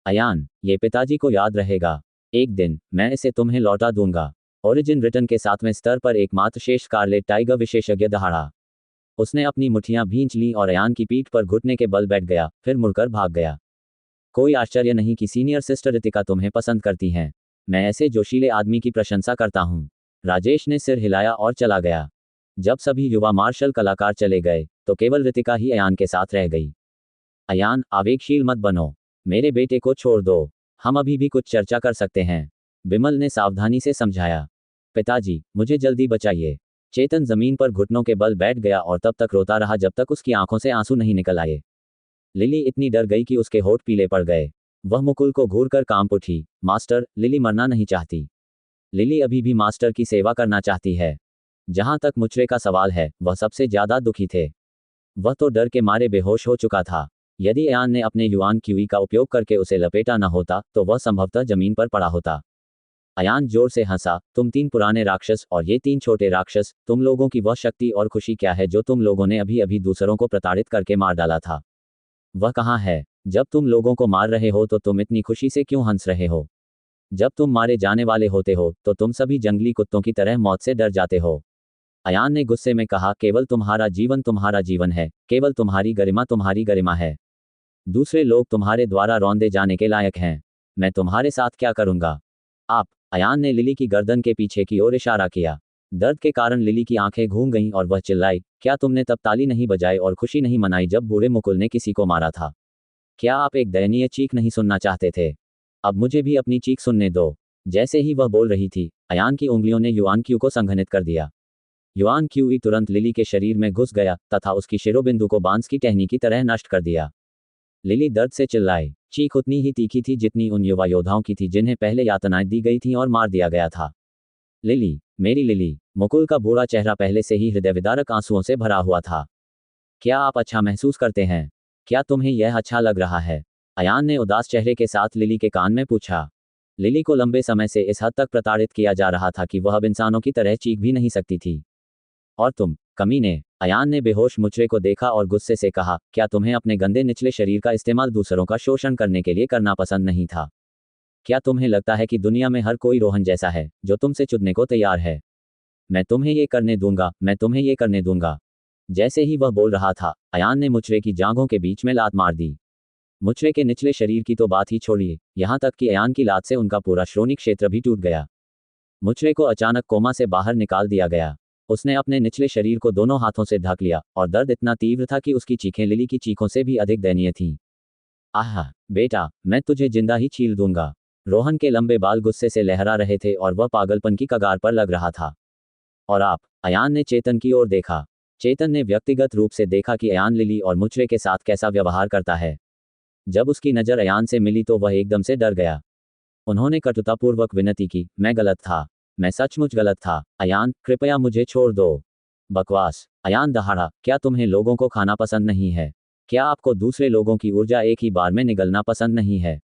अयान, ये पिताजी को याद रहेगा। एक दिन मैं इसे तुम्हें लौटा दूंगा। ओरिजिन रिटर्न के 7वें स्तर पर एकमात्र शेष स्कारलेट टाइगर विशेषज्ञ दहाड़ा। उसने अपनी मुठियां भींच लीं और अयान की पीठ पर घुटने के बल बैठ गया, फिर मुड़कर भाग गया। कोई आश्चर्य नहीं कि सीनियर सिस्टर रितिका तुम्हें पसंद करती हैं। मैं ऐसे जोशीले आदमी की प्रशंसा करता हूँ। राजेश ने सिर हिलाया और चला गया। जब सभी युवा मार्शल कलाकार चले गए तो केवल रितिका ही अयान के साथ रह गई। अयान, आवेगशील मत बनो। मेरे बेटे को छोड़ दो। हम अभी भी कुछ चर्चा कर सकते हैं। बिमल ने सावधानी से समझाया। पिताजी, मुझे जल्दी बचाइए। चेतन जमीन पर घुटनों के बल बैठ गया और तब तक रोता रहा जब तक उसकी आंखों से आंसू नहीं निकल आए। लिली इतनी डर गई कि उसके होठ पीले पड़ गए। वह मुकुल को घूरकर कांप उठी। मास्टर, लिली मरना नहीं चाहती। लिली अभी भी मास्टर की सेवा करना चाहती है। जहां तक मुचरे का सवाल है, वह सबसे ज्यादा दुखी थे। वह तो डर के मारे बेहोश हो चुका था। यदि अयान ने अपने युआन क्यूई का उपयोग करके उसे लपेटा न होता तो वह संभवतः जमीन पर पड़ा होता। अयान जोर से हंसा, तुम तीन पुराने राक्षस और ये तीन छोटे राक्षस, तुम लोगों की वह शक्ति और खुशी क्या है जो तुम लोगों ने अभी अभी दूसरों को प्रताड़ित करके मार डाला था? वह कहाँ है? जब तुम लोगों को मार रहे हो तो तुम इतनी खुशी से क्यों हंस रहे हो? जब तुम मारे जाने वाले होते हो तो तुम सभी जंगली कुत्तों की तरह मौत से डर जाते हो। अयान ने गुस्से में कहा, केवल तुम्हारा जीवन है, केवल तुम्हारी गरिमा है। दूसरे लोग तुम्हारे द्वारा रौंदे जाने के लायक हैं। मैं तुम्हारे साथ क्या करूंगा? आप। अयान ने लिली की गर्दन के पीछे की ओर इशारा किया। दर्द के कारण लिली की आंखें घूम गईं और वह चिल्लाई, क्या तुमने तब ताली नहीं बजाई और खुशी नहीं मनाई जब बूढ़े मुकुल ने किसी को मारा था? क्या आप एक दयनीय चीख नहीं सुनना चाहते थे? अब मुझे भी अपनी चीख सुनने दो। जैसे ही वह बोल रही थी, अयान की उंगलियों ने युआन क्यू को संघनित कर दिया। युआन क्यूई तुरंत लिली के शरीर में घुस गया तथा उसकी शिरोबिंदु को बांस की टहनी की तरह नष्ट कर दिया। लिली दर्द से चिल्लाई। चीख उतनी ही तीखी थी जितनी उन युवा योद्धाओं की थी जिन्हें पहले यातनाएं दी गई थीं और मार दिया गया था। लिली, मेरी लिली। मुकुल का बूढ़ा चेहरा पहले से ही हृदयविदारक आंसुओं से भरा हुआ था। क्या आप अच्छा महसूस करते हैं? क्या तुम्हें यह अच्छा लग रहा है? अयान ने उदास चेहरे के साथ लिली के कान में पूछा। लिली को लंबे समय से इस हद तक प्रताड़ित किया जा रहा था कि वह अब इंसानों की तरह चीख भी नहीं सकती थी। और तुम, कमीने। अयान ने बेहोश मुचरे को देखा और गुस्से से कहा, क्या तुम्हें अपने गंदे निचले शरीर का इस्तेमाल दूसरों का शोषण करने के लिए करना पसंद नहीं था? क्या तुम्हें लगता है कि दुनिया में हर कोई रोहन जैसा है जो तुमसे चुदने को तैयार है? मैं तुम्हें ये करने दूंगा, मैं तुम्हें ये करने दूंगा। जैसे ही वह बोल रहा था, अयान ने मुचरे की जांघों के बीच में लात मार दी। मुचरे के निचले शरीर की तो बात ही छोड़िए, यहाँ तक कि अयान की लात से उनका पूरा श्रोणि क्षेत्र भी टूट गया। मुचरे को अचानक कोमा से बाहर निकाल दिया गया। उसने अपने निचले शरीर को दोनों हाथों से ढक लिया और दर्द इतना तीव्र था कि उसकी चीखें लिली की चीखों से भी अधिक दयनीय थीं। आह बेटा, मैं तुझे जिंदा ही छील दूंगा। रोहन के लंबे बाल गुस्से से लहरा रहे थे और वह पागलपन की कगार पर लग रहा था। और आप? अयान ने चेतन की ओर देखा। चेतन ने व्यक्तिगत रूप से देखा कि अयान लिली और मुचरे के साथ कैसा व्यवहार करता है। जब उसकी नज़र अयान से मिली तो वह एकदम से डर गया। उन्होंने कटुतापूर्वक विनती की, मैं गलत था, मैं सचमुच गलत था। अयान, कृपया मुझे छोड़ दो। बकवास। अयान दहाड़ा, क्या तुम्हें लोगों को खाना पसंद नहीं है? क्या आपको दूसरे लोगों की ऊर्जा एक ही बार में निगलना पसंद नहीं है?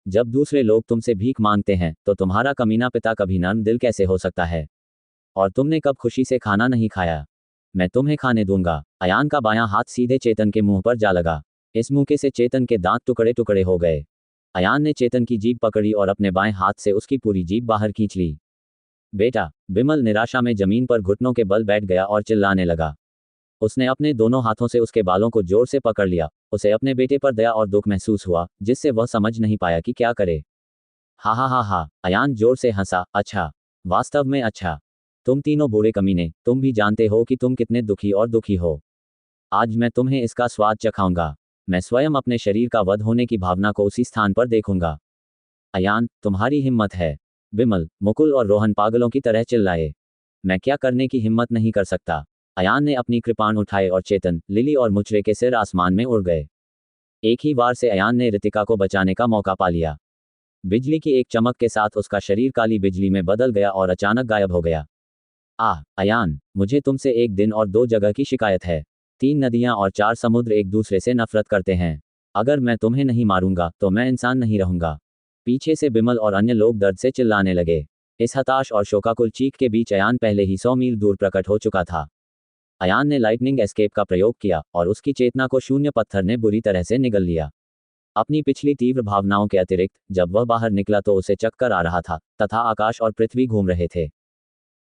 जब दूसरे लोग तुमसे भीख मांगते हैं तो तुम्हारा कमीना पिता कभी नर्म दिल कैसे हो सकता है? और तुमने कब खुशी से खाना नहीं खाया? मैं तुम्हें खाने दूंगा। अयान का बायां हाथ सीधे चेतन के मुंह पर जा लगा। इस मौके से चेतन के दांत टुकड़े टुकड़े हो गए। अयान ने चेतन की जीभ पकड़ी और अपने बाएं हाथ से उसकी पूरी जीभ बाहर खींच ली। बेटा। बिमल निराशा में जमीन पर घुटनों के बल बैठ गया और चिल्लाने लगा। उसने अपने दोनों हाथों से उसके बालों को जोर से पकड़ लिया। उसे अपने बेटे पर दया और दुख महसूस हुआ, जिससे वह समझ नहीं पाया कि क्या करे। हा हा हा हा। अयान जोर से हंसा। अच्छा, वास्तव में अच्छा। तुम तीनों बूढ़े कमीने, तुम भी जानते हो कि तुम कितने दुखी और दुखी हो। आज मैं तुम्हें इसका स्वाद चखाऊंगा। मैं स्वयं अपने शरीर का वध होने की भावना को उसी स्थान पर देखूंगा। अयान, तुम्हारी हिम्मत है। बिमल, मुकुल और रोहन पागलों की तरह चिल्लाए। मैं क्या करने की हिम्मत नहीं कर सकता। अयान ने अपनी कृपाण उठाए और चेतन, लिली और मुचरे के सिर आसमान में उड़ गए। एक ही बार से अयान ने रितिका को बचाने का मौका पा लिया। बिजली की एक चमक के साथ उसका शरीर काली बिजली में बदल गया और अचानक गायब हो गया। अयान, मुझे तुमसे एक दिन और दो जगह की शिकायत है। 3 नदियां और 4 समुद्र एक दूसरे से नफरत करते हैं। अगर मैं तुम्हें नहीं मारूंगा तो मैं इंसान नहीं रहूंगा। पीछे से बिमल और अन्य लोग दर्द से चिल्लाने लगे। इस हताश और शोकाकुल चीख के बीच अयान पहले ही 100 मील दूर प्रकट हो चुका था। अयान ने लाइटनिंग एस्केप का प्रयोग किया और उसकी चेतना को शून्य पत्थर ने बुरी तरह से निगल लिया। अपनी पिछली तीव्र भावनाओं के अतिरिक्त जब वह बाहर निकला तो उसे चक्कर आ रहा था तथा आकाश और पृथ्वी घूम रहे थे।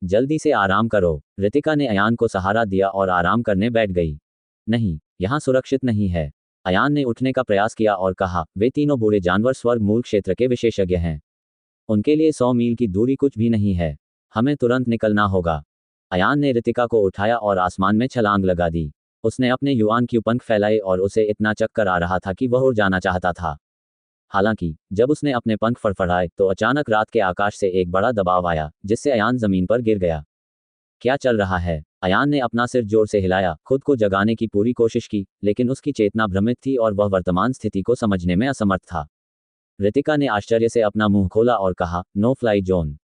जल्दी से आराम करो। रितिका ने अयान को सहारा दिया और आराम करने बैठ गई। नहीं, यहाँ सुरक्षित नहीं है। अयान ने उठने का प्रयास किया और कहा, वे तीनों बूढ़े जानवर स्वर्ग मूल क्षेत्र के विशेषज्ञ हैं। उनके लिए 100 मील की दूरी कुछ भी नहीं है। हमें तुरंत निकलना होगा। अयान ने रितिका को उठाया और आसमान में छलांग लगा दी। उसने अपने युआन के पंख फैलाए और उसे इतना चक्कर आ रहा था कि वह उड़ जाना चाहता था। हालांकि जब उसने अपने पंख फड़फड़ाए तो अचानक रात के आकाश से एक बड़ा दबाव आया, जिससे अयान जमीन पर गिर गया। क्या चल रहा है? अयान ने अपना सिर जोर से हिलाया, खुद को जगाने की पूरी कोशिश की, लेकिन उसकी चेतना भ्रमित थी और वह वर्तमान स्थिति को समझने में असमर्थ था। रितिका ने आश्चर्य से अपना मुंह खोला और कहा, नो फ्लाई जोन।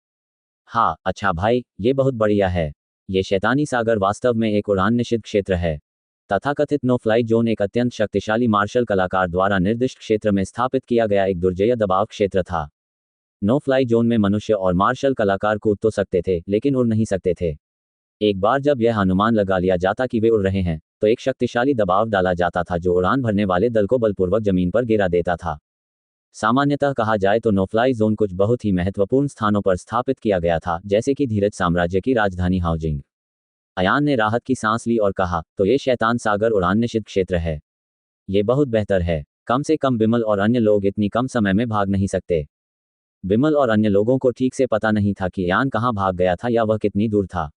हाँ, अच्छा भाई, ये बहुत बढ़िया है। ये शैतानी सागर वास्तव में एक उड़ान निषिद्ध क्षेत्र है। तथाकथित नो फ्लाई जोन एक अत्यंत शक्तिशाली मार्शल कलाकार द्वारा निर्दिष्ट क्षेत्र में स्थापित किया गया एक दुर्जय दबाव क्षेत्र था। नो फ्लाई जोन में मनुष्य और मार्शल कलाकार कूद तो सकते थे लेकिन उड़ नहीं सकते थे। एक बार जब यह अनुमान लगा लिया जाता कि वे उड़ रहे हैं तो एक शक्तिशाली दबाव डाला जाता था जो उड़ान भरने वाले दल को बलपूर्वक जमीन पर गिरा देता था। सामान्यतः कहा जाए तो नो फ्लाई जोन कुछ बहुत ही महत्वपूर्ण स्थानों पर स्थापित किया गया था, जैसे कि धीरज साम्राज्य की राजधानी हाउजिंग। अयान ने राहत की सांस ली और कहा, तो ये शैतान सागर उड़ान निषिद्ध क्षेत्र है। ये बहुत बेहतर है। कम से कम बिमल और अन्य लोग इतनी कम समय में भाग नहीं सकते। बिमल और अन्य लोगों को ठीक से पता नहीं था कि अयान कहाँ भाग गया था या वह कितनी दूर था।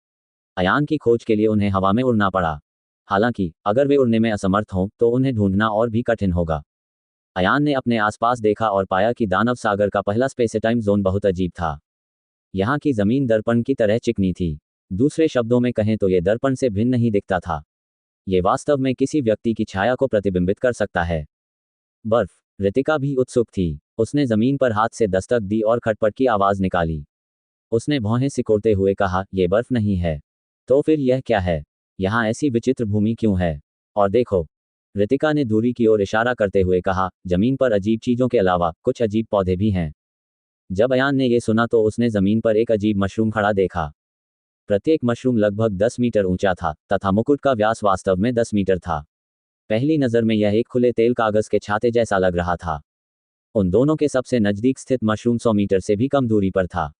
अयान की खोज के लिए उन्हें हवा में उड़ना पड़ा। हालांकि अगर वे उड़ने में असमर्थ हों तो उन्हें ढूंढना और भी कठिन होगा। अयान ने अपने आसपास देखा और पाया कि दानव सागर का पहला स्पेसटाइम जोन बहुत अजीब था। यहाँ की जमीन दर्पण की तरह चिकनी थी। दूसरे शब्दों में कहें तो ये दर्पण से भिन्न नहीं दिखता था। ये वास्तव में किसी व्यक्ति की छाया को प्रतिबिंबित कर सकता है। बर्फ। रितिका भी उत्सुक थी। उसने जमीन पर हाथ से दस्तक दी और खटपट की आवाज निकाली। उसने भौहें सिकोड़ते हुए कहा, यह बर्फ नहीं है। तो फिर यह क्या है? यहाँ ऐसी विचित्र भूमि क्यों है? और देखो। रितिका ने दूरी की ओर इशारा करते हुए कहा, जमीन पर अजीब चीजों के अलावा कुछ अजीब पौधे भी हैं। जब अयान ने यह सुना तो उसने जमीन पर एक अजीब मशरूम खड़ा देखा। प्रत्येक मशरूम लगभग 10 मीटर ऊंचा था तथा मुकुट का व्यास वास्तव में 10 मीटर था। पहली नजर में यह एक खुले तेल कागज के छाते जैसा लग रहा था। उन दोनों के सबसे नजदीक स्थित मशरूम 100 मीटर से भी कम दूरी पर था।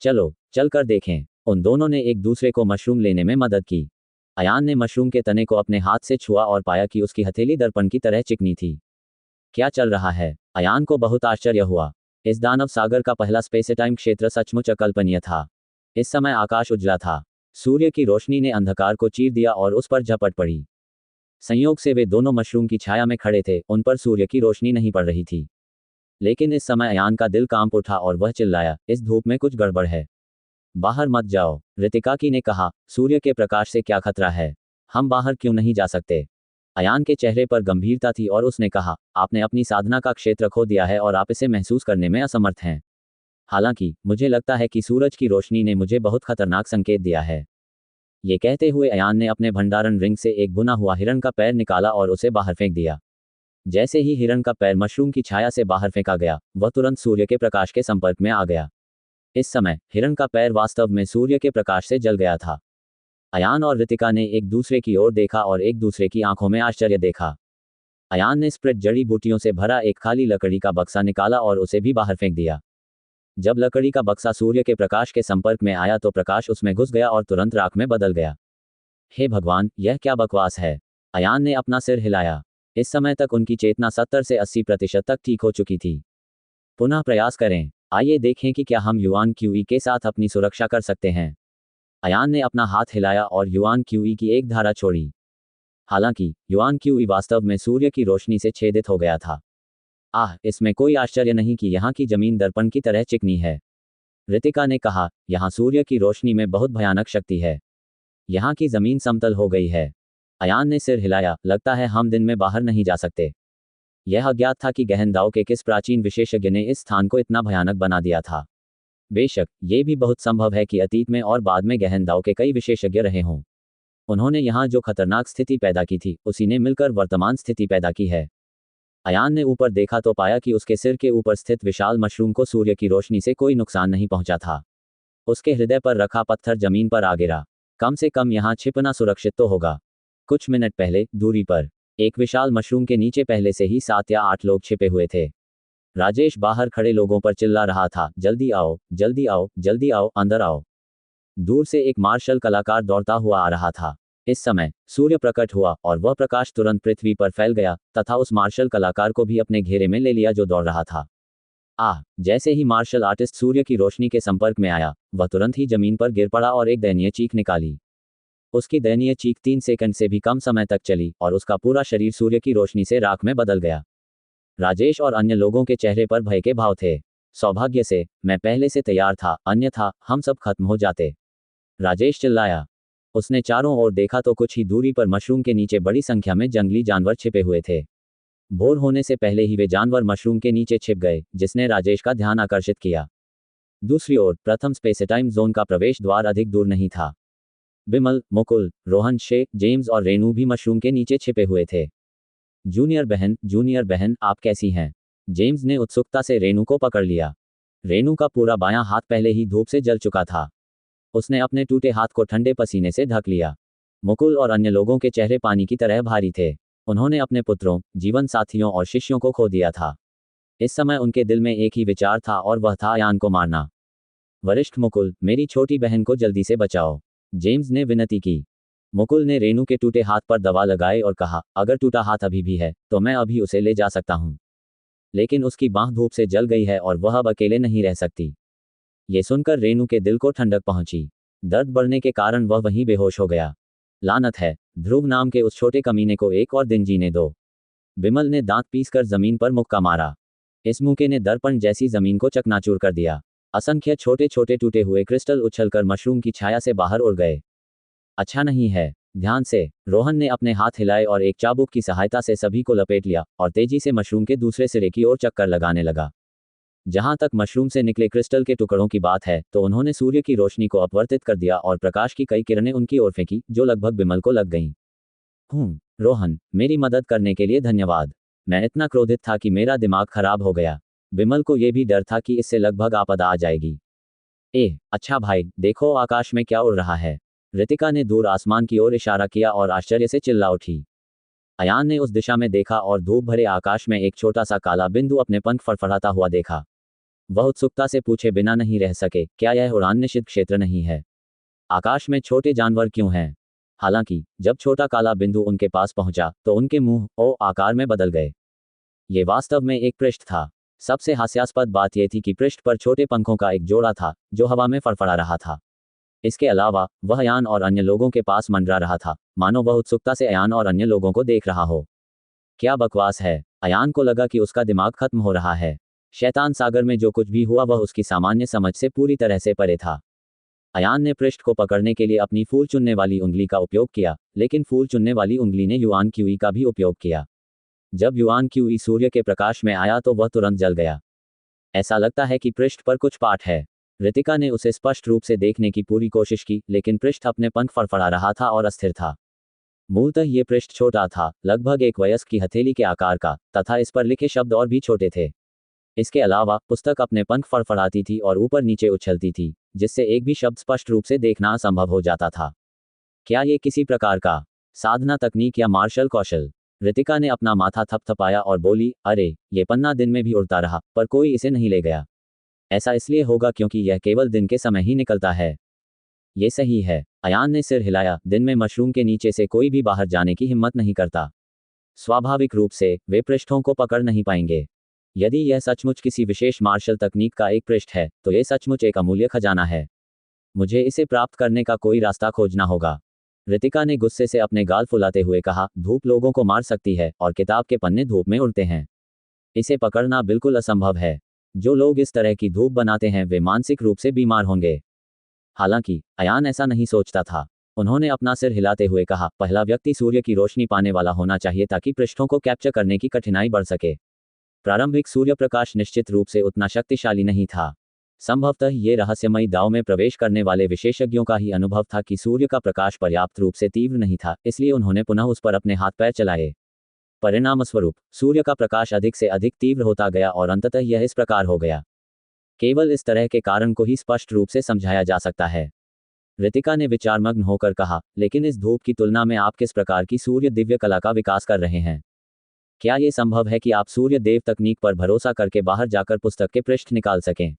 चलो चलकर देखें। उन दोनों ने एक दूसरे को मशरूम लेने में मदद की। अयान ने मशरूम के तने को अपने हाथ से छुआ और पाया कि उसकी हथेली दर्पण की तरह चिकनी थी। क्या चल रहा है? अयान को बहुत आश्चर्य हुआ। इस दानव सागर का पहला स्पेस-टाइम क्षेत्र सचमुच अकल्पनीय था। इस समय आकाश उजला था। सूर्य की रोशनी ने अंधकार को चीर दिया और उस पर झपट पड़ी। संयोग से वे दोनों मशरूम की छाया में खड़े थे, उन पर सूर्य की रोशनी नहीं पड़ रही थी। लेकिन इस समय अयान का दिल कांप उठा और वह चिल्लाया, इस धूप में कुछ गड़बड़ है। बाहर मत जाओ, रितिका की ने कहा, सूर्य के प्रकाश से क्या खतरा है? हम बाहर क्यों नहीं जा सकते? अयान के चेहरे पर गंभीरता थी और उसने कहा, आपने अपनी साधना का क्षेत्र खो दिया है और आप इसे महसूस करने में असमर्थ हैं। हालांकि मुझे लगता है कि सूरज की रोशनी ने मुझे बहुत खतरनाक संकेत दिया है। ये कहते हुए अयान ने अपने भंडारण रिंग से एक बुना हुआ हिरण का पैर निकाला और उसे बाहर फेंक दिया। जैसे ही हिरण का पैर मशरूम की छाया से बाहर फेंका गया, वह तुरंत सूर्य के प्रकाश के संपर्क में आ गया। इस समय हिरण का पैर वास्तव में सूर्य के प्रकाश से जल गया था। अयान और रितिका ने एक दूसरे की ओर देखा और एक दूसरे की आंखों में आश्चर्य देखा। अयान ने स्प्रेड जड़ी बूटियों से भरा एक खाली लकड़ी का बक्सा निकाला और उसे भी बाहर फेंक दिया। जब लकड़ी का बक्सा सूर्य के प्रकाश के संपर्क में आया तो प्रकाश उसमें घुस गया और तुरंत राख में बदल गया। हे भगवान, यह क्या बकवास है? अयान ने अपना सिर हिलाया। इस समय तक उनकी चेतना 70 से 80% तक ठीक हो चुकी थी। पुनः प्रयास करें। आइए देखें कि क्या हम युआन क्यूई के साथ अपनी सुरक्षा कर सकते हैं। अयान ने अपना हाथ हिलाया और युआन क्यूई की एक धारा छोड़ी। हालांकि युआन क्यूई वास्तव में सूर्य की रोशनी से छेदित हो गया था। इसमें कोई आश्चर्य नहीं कि यहाँ की जमीन दर्पण की तरह चिकनी है। रितिका ने कहा, यहाँ सूर्य की रोशनी में बहुत भयानक शक्ति है। यहाँ की जमीन समतल हो गई है। अयान ने सिर हिलाया, लगता है हम दिन में बाहर नहीं जा सकते। यह अज्ञात था कि गहन दाव के किस प्राचीन विशेषज्ञ ने इस स्थान को इतना भयानक बना दिया था। बेशक ये भी बहुत संभव है कि अतीत में और बाद में गहन दाव के कई विशेषज्ञ रहे हों। उन्होंने यहाँ जो खतरनाक स्थिति पैदा की थी, उसी ने मिलकर वर्तमान स्थिति पैदा की है। अयान ने ऊपर देखा तो पाया कि उसके सिर के ऊपर स्थित विशाल मशरूम को सूर्य की रोशनी से कोई नुकसान नहीं पहुंचा था। उसके हृदय पर रखा पत्थर जमीन पर आ गिरा। कम से कम यहाँ छिपना सुरक्षित तो होगा। कुछ मिनट पहले दूरी पर एक विशाल मशरूम के नीचे पहले से ही 7 या 8 लोग छिपे हुए थे। राजेश बाहर खड़े लोगों पर चिल्ला रहा था, जल्दी आओ, जल्दी आओ, जल्दी आओ, अंदर आओ। दूर से एक मार्शल कलाकार दौड़ता हुआ आ रहा था। इस समय सूर्य प्रकट हुआ और वह प्रकाश तुरंत पृथ्वी पर फैल गया तथा उस मार्शल कलाकार को भी अपने घेरे में ले लिया जो दौड़ रहा था। जैसे ही मार्शल आर्टिस्ट सूर्य की रोशनी के संपर्क में आया, वह तुरंत ही जमीन पर गिर पड़ा और एक दयनीय चीख निकाली। उसकी दयनीय चीख 3 सेकंड से भी कम समय तक चली और उसका पूरा शरीर सूर्य की रोशनी से राख में बदल गया। राजेश और अन्य लोगों के चेहरे पर भय के भाव थे। सौभाग्य से मैं पहले से तैयार था, अन्यथा हम सब खत्म हो जाते। राजेश चिल्लाया। उसने चारों ओर देखा तो कुछ ही दूरी पर मशरूम के नीचे बड़ी संख्या में जंगली जानवर छिपे हुए थे। भोर होने से पहले ही वे जानवर मशरूम के नीचे छिप गए, जिसने राजेश का ध्यान आकर्षित किया। दूसरी ओर प्रथम स्पेस-टाइम जोन का प्रवेश द्वार अधिक दूर नहीं था। बिमल, मुकुल, रोहन, शेख, जेम्स और रेनू भी मशरूम के नीचे छिपे हुए थे। जूनियर बहन, आप कैसी हैं? जेम्स ने उत्सुकता से रेनू को पकड़ लिया। रेनू का पूरा बायां हाथ पहले ही धूप से जल चुका था। उसने अपने टूटे हाथ को ठंडे पसीने से ढक लिया। मुकुल और अन्य लोगों के चेहरे पानी की तरह भारी थे। उन्होंने अपने पुत्रों, जीवन साथियों और शिष्यों को खो दिया था। इस समय उनके दिल में एक ही विचार था और वह था अयान को मारना। वरिष्ठ मुकुल, मेरी छोटी बहन को जल्दी से बचाओ, जेम्स ने विनती की। मुकुल ने रेनू के टूटे हाथ पर दवा लगाई और कहा, अगर टूटा हाथ अभी भी है तो मैं अभी उसे ले जा सकता हूँ। लेकिन उसकी बांह धूप से जल गई है और वह अब अकेले नहीं रह सकती। ये सुनकर रेनू के दिल को ठंडक पहुंची। दर्द बढ़ने के कारण वह वहीं बेहोश हो गया। लानत है, ध्रुव नाम के उस छोटे कमीने को एक और दिन जीने दो। बिमल ने दांत पीसकर जमीन पर मुक्का मारा। इस मुक्के ने दर्पण जैसी जमीन को चकनाचूर कर दिया। असंख्य छोटे छोटे टूटे हुए क्रिस्टल उछलकर मशरूम की छाया से बाहर उड़ गए। अच्छा नहीं है, ध्यान से। रोहन ने अपने हाथ हिलाए और एक चाबुक की सहायता से सभी को लपेट लिया और तेजी से मशरूम के दूसरे सिरे की ओर चक्कर लगाने लगा। जहां तक मशरूम से निकले क्रिस्टल के टुकड़ों की बात है तो उन्होंने सूर्य की रोशनी को अपवर्तित कर दिया और प्रकाश की कई किरणें उनकी ओर फेंकी जो लगभग बिमल को लग गईं। रोहन, मेरी मदद करने के लिए धन्यवाद। मैं इतना क्रोधित था कि मेरा दिमाग खराब हो गया। बिमल को यह भी डर था कि इससे लगभग आपदा आ जाएगी। अच्छा भाई, देखो आकाश में क्या उड़ रहा है। रितिका ने दूर आसमान की ओर इशारा किया और आश्चर्य से चिल्ला उठी। अयान ने उस दिशा में देखा और धूप भरे आकाश में एक छोटा सा काला बिंदु अपने पंख फड़फड़ाता हुआ देखा। वह उत्सुकता से पूछे बिना नहीं रह सके, क्या यह उड़ान निषिद्ध क्षेत्र नहीं है? आकाश में छोटे जानवर क्यों हैं? हालांकि जब छोटा काला बिंदु उनके पास पहुंचा तो उनके मुंह ओ आकार में बदल गए। ये वास्तव में एक पृष्ठ था। सबसे हास्यास्पद बात यह थी कि पृष्ठ पर छोटे पंखों का एक जोड़ा था जो हवा में फड़फड़ा रहा था। इसके अलावा वह अयान और अन्य लोगों के पास मंडरा रहा था, मानो वह उत्सुकता से अयान और अन्य लोगों को देख रहा हो। क्या बकवास है। अयान को लगा कि उसका दिमाग खत्म हो रहा है। शैतान सागर में जो कुछ भी हुआ वह उसकी सामान्य समझ से पूरी तरह से परे था। अयान ने पृष्ठ को पकड़ने के लिए अपनी फूल चुनने वाली उंगली का उपयोग किया, लेकिन फूल चुनने वाली उंगली ने युआन क्यूई का भी उपयोग किया। जब युआन क्यूई सूर्य के प्रकाश में आया तो वह तुरंत जल गया। ऐसा लगता है कि पृष्ठ पर कुछ पाठ है। रितिका ने उसे स्पष्ट रूप से देखने की पूरी कोशिश की, लेकिन पृष्ठ अपने पंख फड़फड़ा रहा था और अस्थिर था। मूलतः ये पृष्ठ छोटा था, लगभग एक वयस्क की हथेली के आकार का, तथा इस पर लिखे शब्द और भी छोटे थे। इसके अलावा पुस्तक अपने पंख फड़फड़ाती थी और ऊपर नीचे उछलती थी, जिससे एक भी शब्द स्पष्ट रूप से देखना असंभव हो जाता था। क्या ये किसी प्रकार का साधना तकनीक या मार्शल कौशल? रितिका ने अपना माथा थपथपाया और बोली, अरे, ये पन्ना दिन में भी उड़ता रहा, पर कोई इसे नहीं ले गया। ऐसा इसलिए होगा क्योंकि यह केवल दिन के समय ही निकलता है। ये सही है। अयान ने सिर हिलाया। दिन में मशरूम के नीचे से कोई भी बाहर जाने की हिम्मत नहीं करता। स्वाभाविक रूप से वे पृष्ठों को पकड़ नहीं पाएंगे। यदि यह सचमुच किसी विशेष मार्शल तकनीक का एक पृष्ठ है तो यह सचमुच एक अमूल्य खजाना है। मुझे इसे प्राप्त करने का कोई रास्ता खोजना होगा। रितिका ने गुस्से से अपने गाल फुलाते हुए कहा, धूप लोगों को मार सकती है और किताब के पन्ने धूप में उड़ते हैं। इसे पकड़ना बिल्कुल असंभव है। जो लोग इस तरह की धूप बनाते हैं वे मानसिक रूप से बीमार होंगे। हालांकि अयान ऐसा नहीं सोचता था। उन्होंने अपना सिर हिलाते हुए कहा, पहला व्यक्ति सूर्य की रोशनी पाने वाला होना चाहिए ताकि पृष्ठों को कैप्चर करने की कठिनाई बढ़ सके। प्रारंभिक सूर्य प्रकाश निश्चित रूप से उतना शक्तिशाली नहीं था। संभवतः ये रहस्यमयी दाव में प्रवेश करने वाले विशेषज्ञों का ही अनुभव था कि सूर्य का प्रकाश पर्याप्त रूप से तीव्र नहीं था, इसलिए उन्होंने पुनः उस पर अपने हाथ पैर चलाए। परिणामस्वरूप सूर्य का प्रकाश अधिक से अधिक तीव्र होता गया और अंततः यह इस प्रकार हो गया। केवल इस तरह के कारण को ही स्पष्ट रूप से समझाया जा सकता है। रितिका ने विचारमग्न होकर कहा, लेकिन इस धूप की तुलना में आप किस प्रकार की सूर्य दिव्य कला का विकास कर रहे हैं? क्या यह संभव है कि आप सूर्य देव तकनीक पर भरोसा करके बाहर जाकर पुस्तक के पृष्ठ निकाल सकें?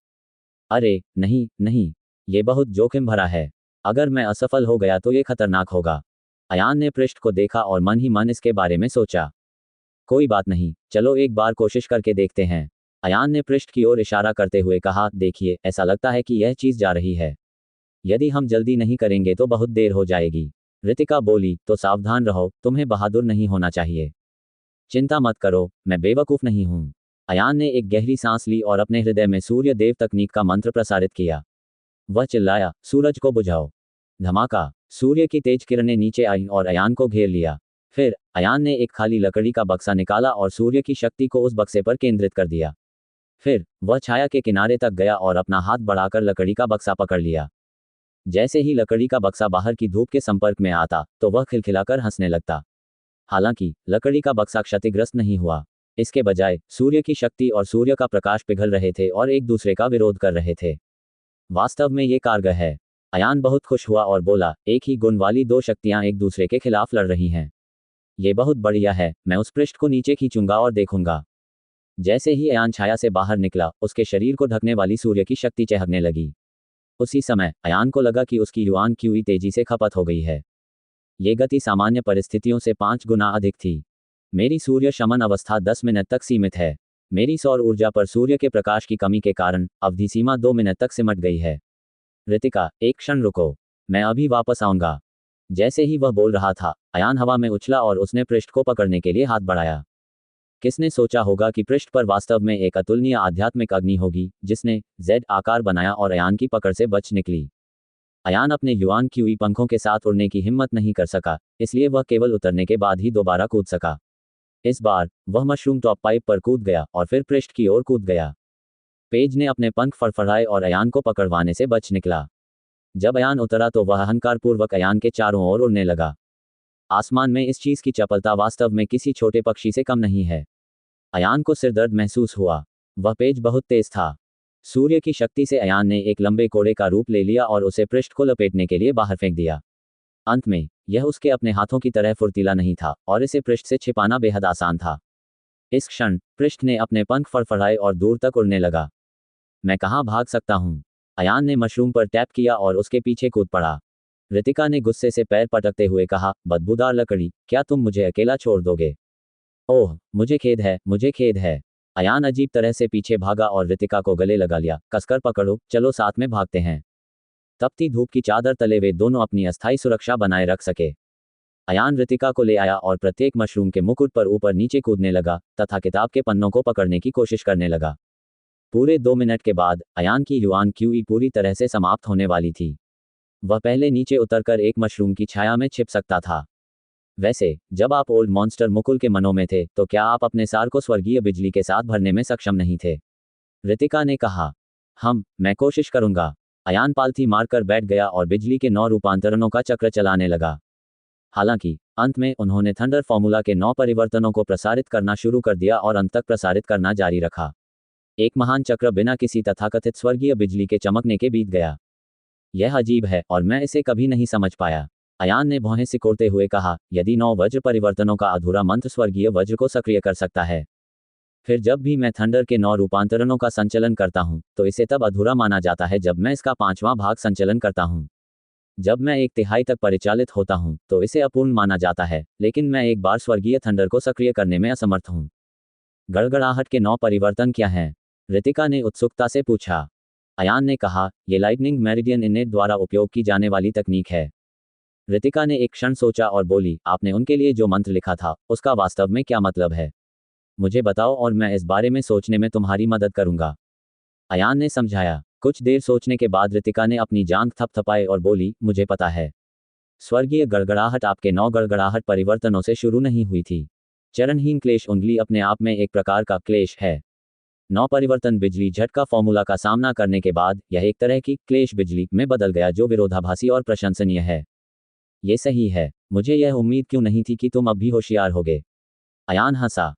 अरे नहीं नहीं, ये बहुत जोखिम भरा है। अगर मैं असफल हो गया तो ये खतरनाक होगा। अयान ने पृष्ठ को देखा और मन ही मन इसके बारे में सोचा। कोई बात नहीं, चलो एक बार कोशिश करके देखते हैं। अयान ने पृष्ठ की ओर इशारा करते हुए कहा, देखिए, ऐसा लगता है कि यह चीज जा रही है। यदि हम जल्दी नहीं करेंगे तो बहुत देर हो जाएगी। रितिका बोली, तो सावधान रहो, तुम्हें बहादुर नहीं होना चाहिए। चिंता मत करो, मैं बेवकूफ नहीं हूं। अयान ने एक गहरी सांस ली और अपने हृदय में सूर्य देव तकनीक का मंत्र प्रसारित किया। वह चिल्लाया, सूरज को बुझाओ। धमाका। सूर्य की तेज किरणें नीचे आईं और अयान को घेर लिया। फिर अयान ने एक खाली लकड़ी का बक्सा निकाला और सूर्य की शक्ति को उस बक्से पर केंद्रित कर दिया। फिर वह छाया के किनारे तक गया और अपना हाथ बढ़ाकर लकड़ी का बक्सा पकड़ लिया। जैसे ही लकड़ी का बक्सा बाहर की धूप के संपर्क में आता तो वह खिलखिलाकर हंसने लगता। हालांकि लकड़ी का बक्सा क्षतिग्रस्त नहीं हुआ। इसके बजाय सूर्य की शक्ति और सूर्य का प्रकाश पिघल रहे थे और एक दूसरे का विरोध कर रहे थे। वास्तव में ये कारगर है। अयान बहुत खुश हुआ और बोला, एक ही गुण वाली दो शक्तियां एक दूसरे के खिलाफ लड़ रही हैं। ये बहुत बढ़िया है। मैं उस पृष्ठ को नीचे खींचूंगा और देखूंगा। जैसे ही अयान छाया से बाहर निकला, उसके शरीर को ढकने वाली सूर्य की शक्ति चहकने लगी। उसी समय अयान को लगा कि उसकी युआन क्यूई तेजी से खपत हो गई है। ये गति सामान्य परिस्थितियों से 5 गुना अधिक थी। मेरी सूर्य शमन अवस्था 10 मिनट तक सीमित है। मेरी सौर ऊर्जा पर सूर्य के प्रकाश की कमी के कारण अवधि सीमा 2 मिनट तक सिमट गई है। रितिका, एक क्षण रुको, मैं अभी वापस आऊंगा। जैसे ही वह बोल रहा था, अयान हवा में उछला और उसने पृष्ठ को पकड़ने के लिए हाथ बढ़ाया। किसने सोचा होगा कि पृष्ठ पर वास्तव में एक अतुलनीय आध्यात्मिक अग्नि होगी जिसने जेड आकार बनाया और अयान की पकड़ से बच निकली। अयान अपने युआन क्यूई पंखों के साथ उड़ने की हिम्मत नहीं कर सका, इसलिए वह केवल उतरने के बाद ही दोबारा कूद सका। इस बार वह मशरूम टॉप पाइप पर कूद गया और फिर पृष्ठ की ओर कूद गया। पेज ने अपने पंख फड़फड़ाए और अयान को पकड़वाने से बच निकला। जब अयान उतरा तो वह अहंकारपूर्वक अयान के चारों ओर उड़ने लगा। आसमान में इस चीज की चपलता वास्तव में किसी छोटे पक्षी से कम नहीं है। अयान को सिरदर्द महसूस हुआ। वह पेज बहुत तेज था। सूर्य की शक्ति से अयान ने एक लंबे कोड़े का रूप ले लिया और उसे पृष्ठ को लपेटने के लिए बाहर फेंक दिया। अंत में यह उसके अपने हाथों की तरह फुर्तीला नहीं था और इसे पृष्ठ से छिपाना बेहद आसान था। इस क्षण पृष्ठ ने अपने पंख फड़फड़ाए और दूर तक उड़ने लगा। मैं कहाँ भाग सकता हूँ? अयान ने मशरूम पर टैप किया और उसके पीछे कूद पड़ा। रितिका ने गुस्से से पैर पटकते हुए कहा, बदबूदार लकड़ी, क्या तुम मुझे अकेला छोड़ दोगे? ओह, मुझे खेद है, मुझे खेद है। अयान अजीब तरह से पीछे भागा और रितिका को गले लगा लिया। कसकर पकड़ो, चलो साथ में भागते हैं। तपती धूप की चादर तले वे दोनों अपनी अस्थायी सुरक्षा बनाए रख सके। अयान रितिका को ले आया और प्रत्येक मशरूम के मुकुट पर ऊपर नीचे कूदने लगा तथा किताब के पन्नों को पकड़ने की कोशिश करने लगा। पूरे 2 मिनट के बाद अयान की युआन क्यूई पूरी तरह से समाप्त होने वाली थी। वह पहले नीचे उतरकर एक मशरूम की छाया में छिप सकता था। वैसे जब आप ओल्ड मॉन्स्टर मुकुल के मनों में थे तो क्या आप अपने सार को स्वर्गीय बिजली के साथ भरने में सक्षम नहीं थे? रितिका ने कहा। मैं कोशिश करूंगा। अयान पालथी मारकर बैठ गया और बिजली के 9 रूपांतरणों का चक्र चलाने लगा। हालांकि अंत में उन्होंने थंडर फॉर्मूला के 9 परिवर्तनों को प्रसारित करना शुरू कर दिया और अंत तक प्रसारित करना जारी रखा। एक महान चक्र बिना किसी तथाकथित स्वर्गीय बिजली के चमकने के बीत गया। यह अजीब है और मैं इसे कभी नहीं समझ पाया। अयान ने भौहें सिकोड़ते हुए कहा, यदि 9 वज्र परिवर्तनों का अधूरा मंत्र स्वर्गीय वज्र को सक्रिय कर सकता है, फिर जब भी मैं थंडर के 9 रूपांतरणों का संचलन करता हूं, तो इसे तब अधूरा माना जाता है जब मैं इसका 5वां भाग संचलन करता हूं। जब मैं 1/3 तक परिचालित होता हूं, तो इसे अपूर्ण माना जाता है, लेकिन मैं एक बार स्वर्गीय थंडर को सक्रिय करने में असमर्थ हूं। गड़गड़ाहट के 9 परिवर्तन क्या हैं? रितिका ने उत्सुकता से पूछा। अयान ने कहा, ये लाइटनिंग मेरिडियन इनेट द्वारा उपयोग की जाने वाली तकनीक है। रितिका ने एक क्षण सोचा और बोली, आपने उनके लिए जो मंत्र लिखा था उसका वास्तव में क्या मतलब है? मुझे बताओ और मैं इस बारे में सोचने में तुम्हारी मदद करूंगा। अयान ने समझाया। कुछ देर सोचने के बाद रितिका ने अपनी जांघ थपथपाए और बोली, मुझे पता है। स्वर्गीय गड़गड़ाहट आपके 9 गड़गड़ाहट परिवर्तनों से शुरू नहीं हुई थी। चरणहीन क्लेश उंगली अपने आप में एक प्रकार का क्लेश है। 9 परिवर्तन बिजली झटका फॉर्मूला का सामना करने के बाद यह एक तरह की क्लेश बिजली में बदल गया जो विरोधाभासी और प्रशंसनीय है। ये सही है। मुझे यह उम्मीद क्यों नहीं थी कि तुम अब भी होशियार होगे? अयान हंसा।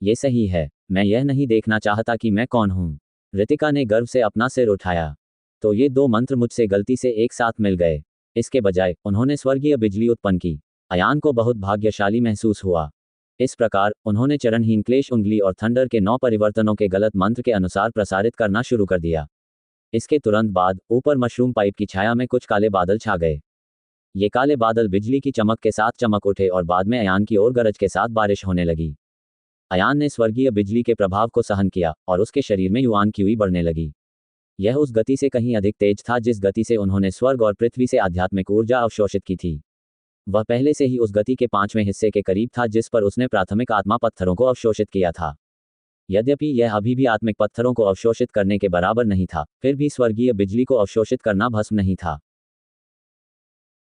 ये सही है। मैं यह नहीं देखना चाहता कि मैं कौन हूं। रितिका ने गर्व से अपना सिर उठाया। तो ये 2 मंत्र मुझसे गलती से एक साथ मिल गए। इसके बजाय उन्होंने स्वर्गीय बिजली उत्पन्न की। अयान को बहुत भाग्यशाली महसूस हुआ। इस प्रकार उन्होंने चरणहीन क्लेश उंगली और थंडर के 9 परिवर्तनों के गलत मंत्र के अनुसार प्रसारित करना शुरू कर दिया। इसके तुरंत बाद ऊपर मशरूम पाइप की छाया में कुछ काले बादल छा गए। ये काले बादल बिजली की चमक के साथ चमक उठे और बाद में अयान की ओर गरज के साथ बारिश होने लगी। अयान ने स्वर्गीय बिजली के प्रभाव को सहन किया और उसके शरीर में युआन क्यूई बढ़ने लगी। यह उस गति से कहीं अधिक तेज था जिस गति से उन्होंने स्वर्ग और पृथ्वी से आध्यात्मिक ऊर्जा अवशोषित की थी। वह पहले से ही उस गति के 5वें हिस्से के करीब था जिस पर उसने प्राथमिक आत्मा पत्थरों को अवशोषित किया था। यद्यपि यह अभी भी आत्मिक पत्थरों को अवशोषित करने के बराबर नहीं था, फिर भी स्वर्गीय बिजली को अवशोषित करना भस्म नहीं था।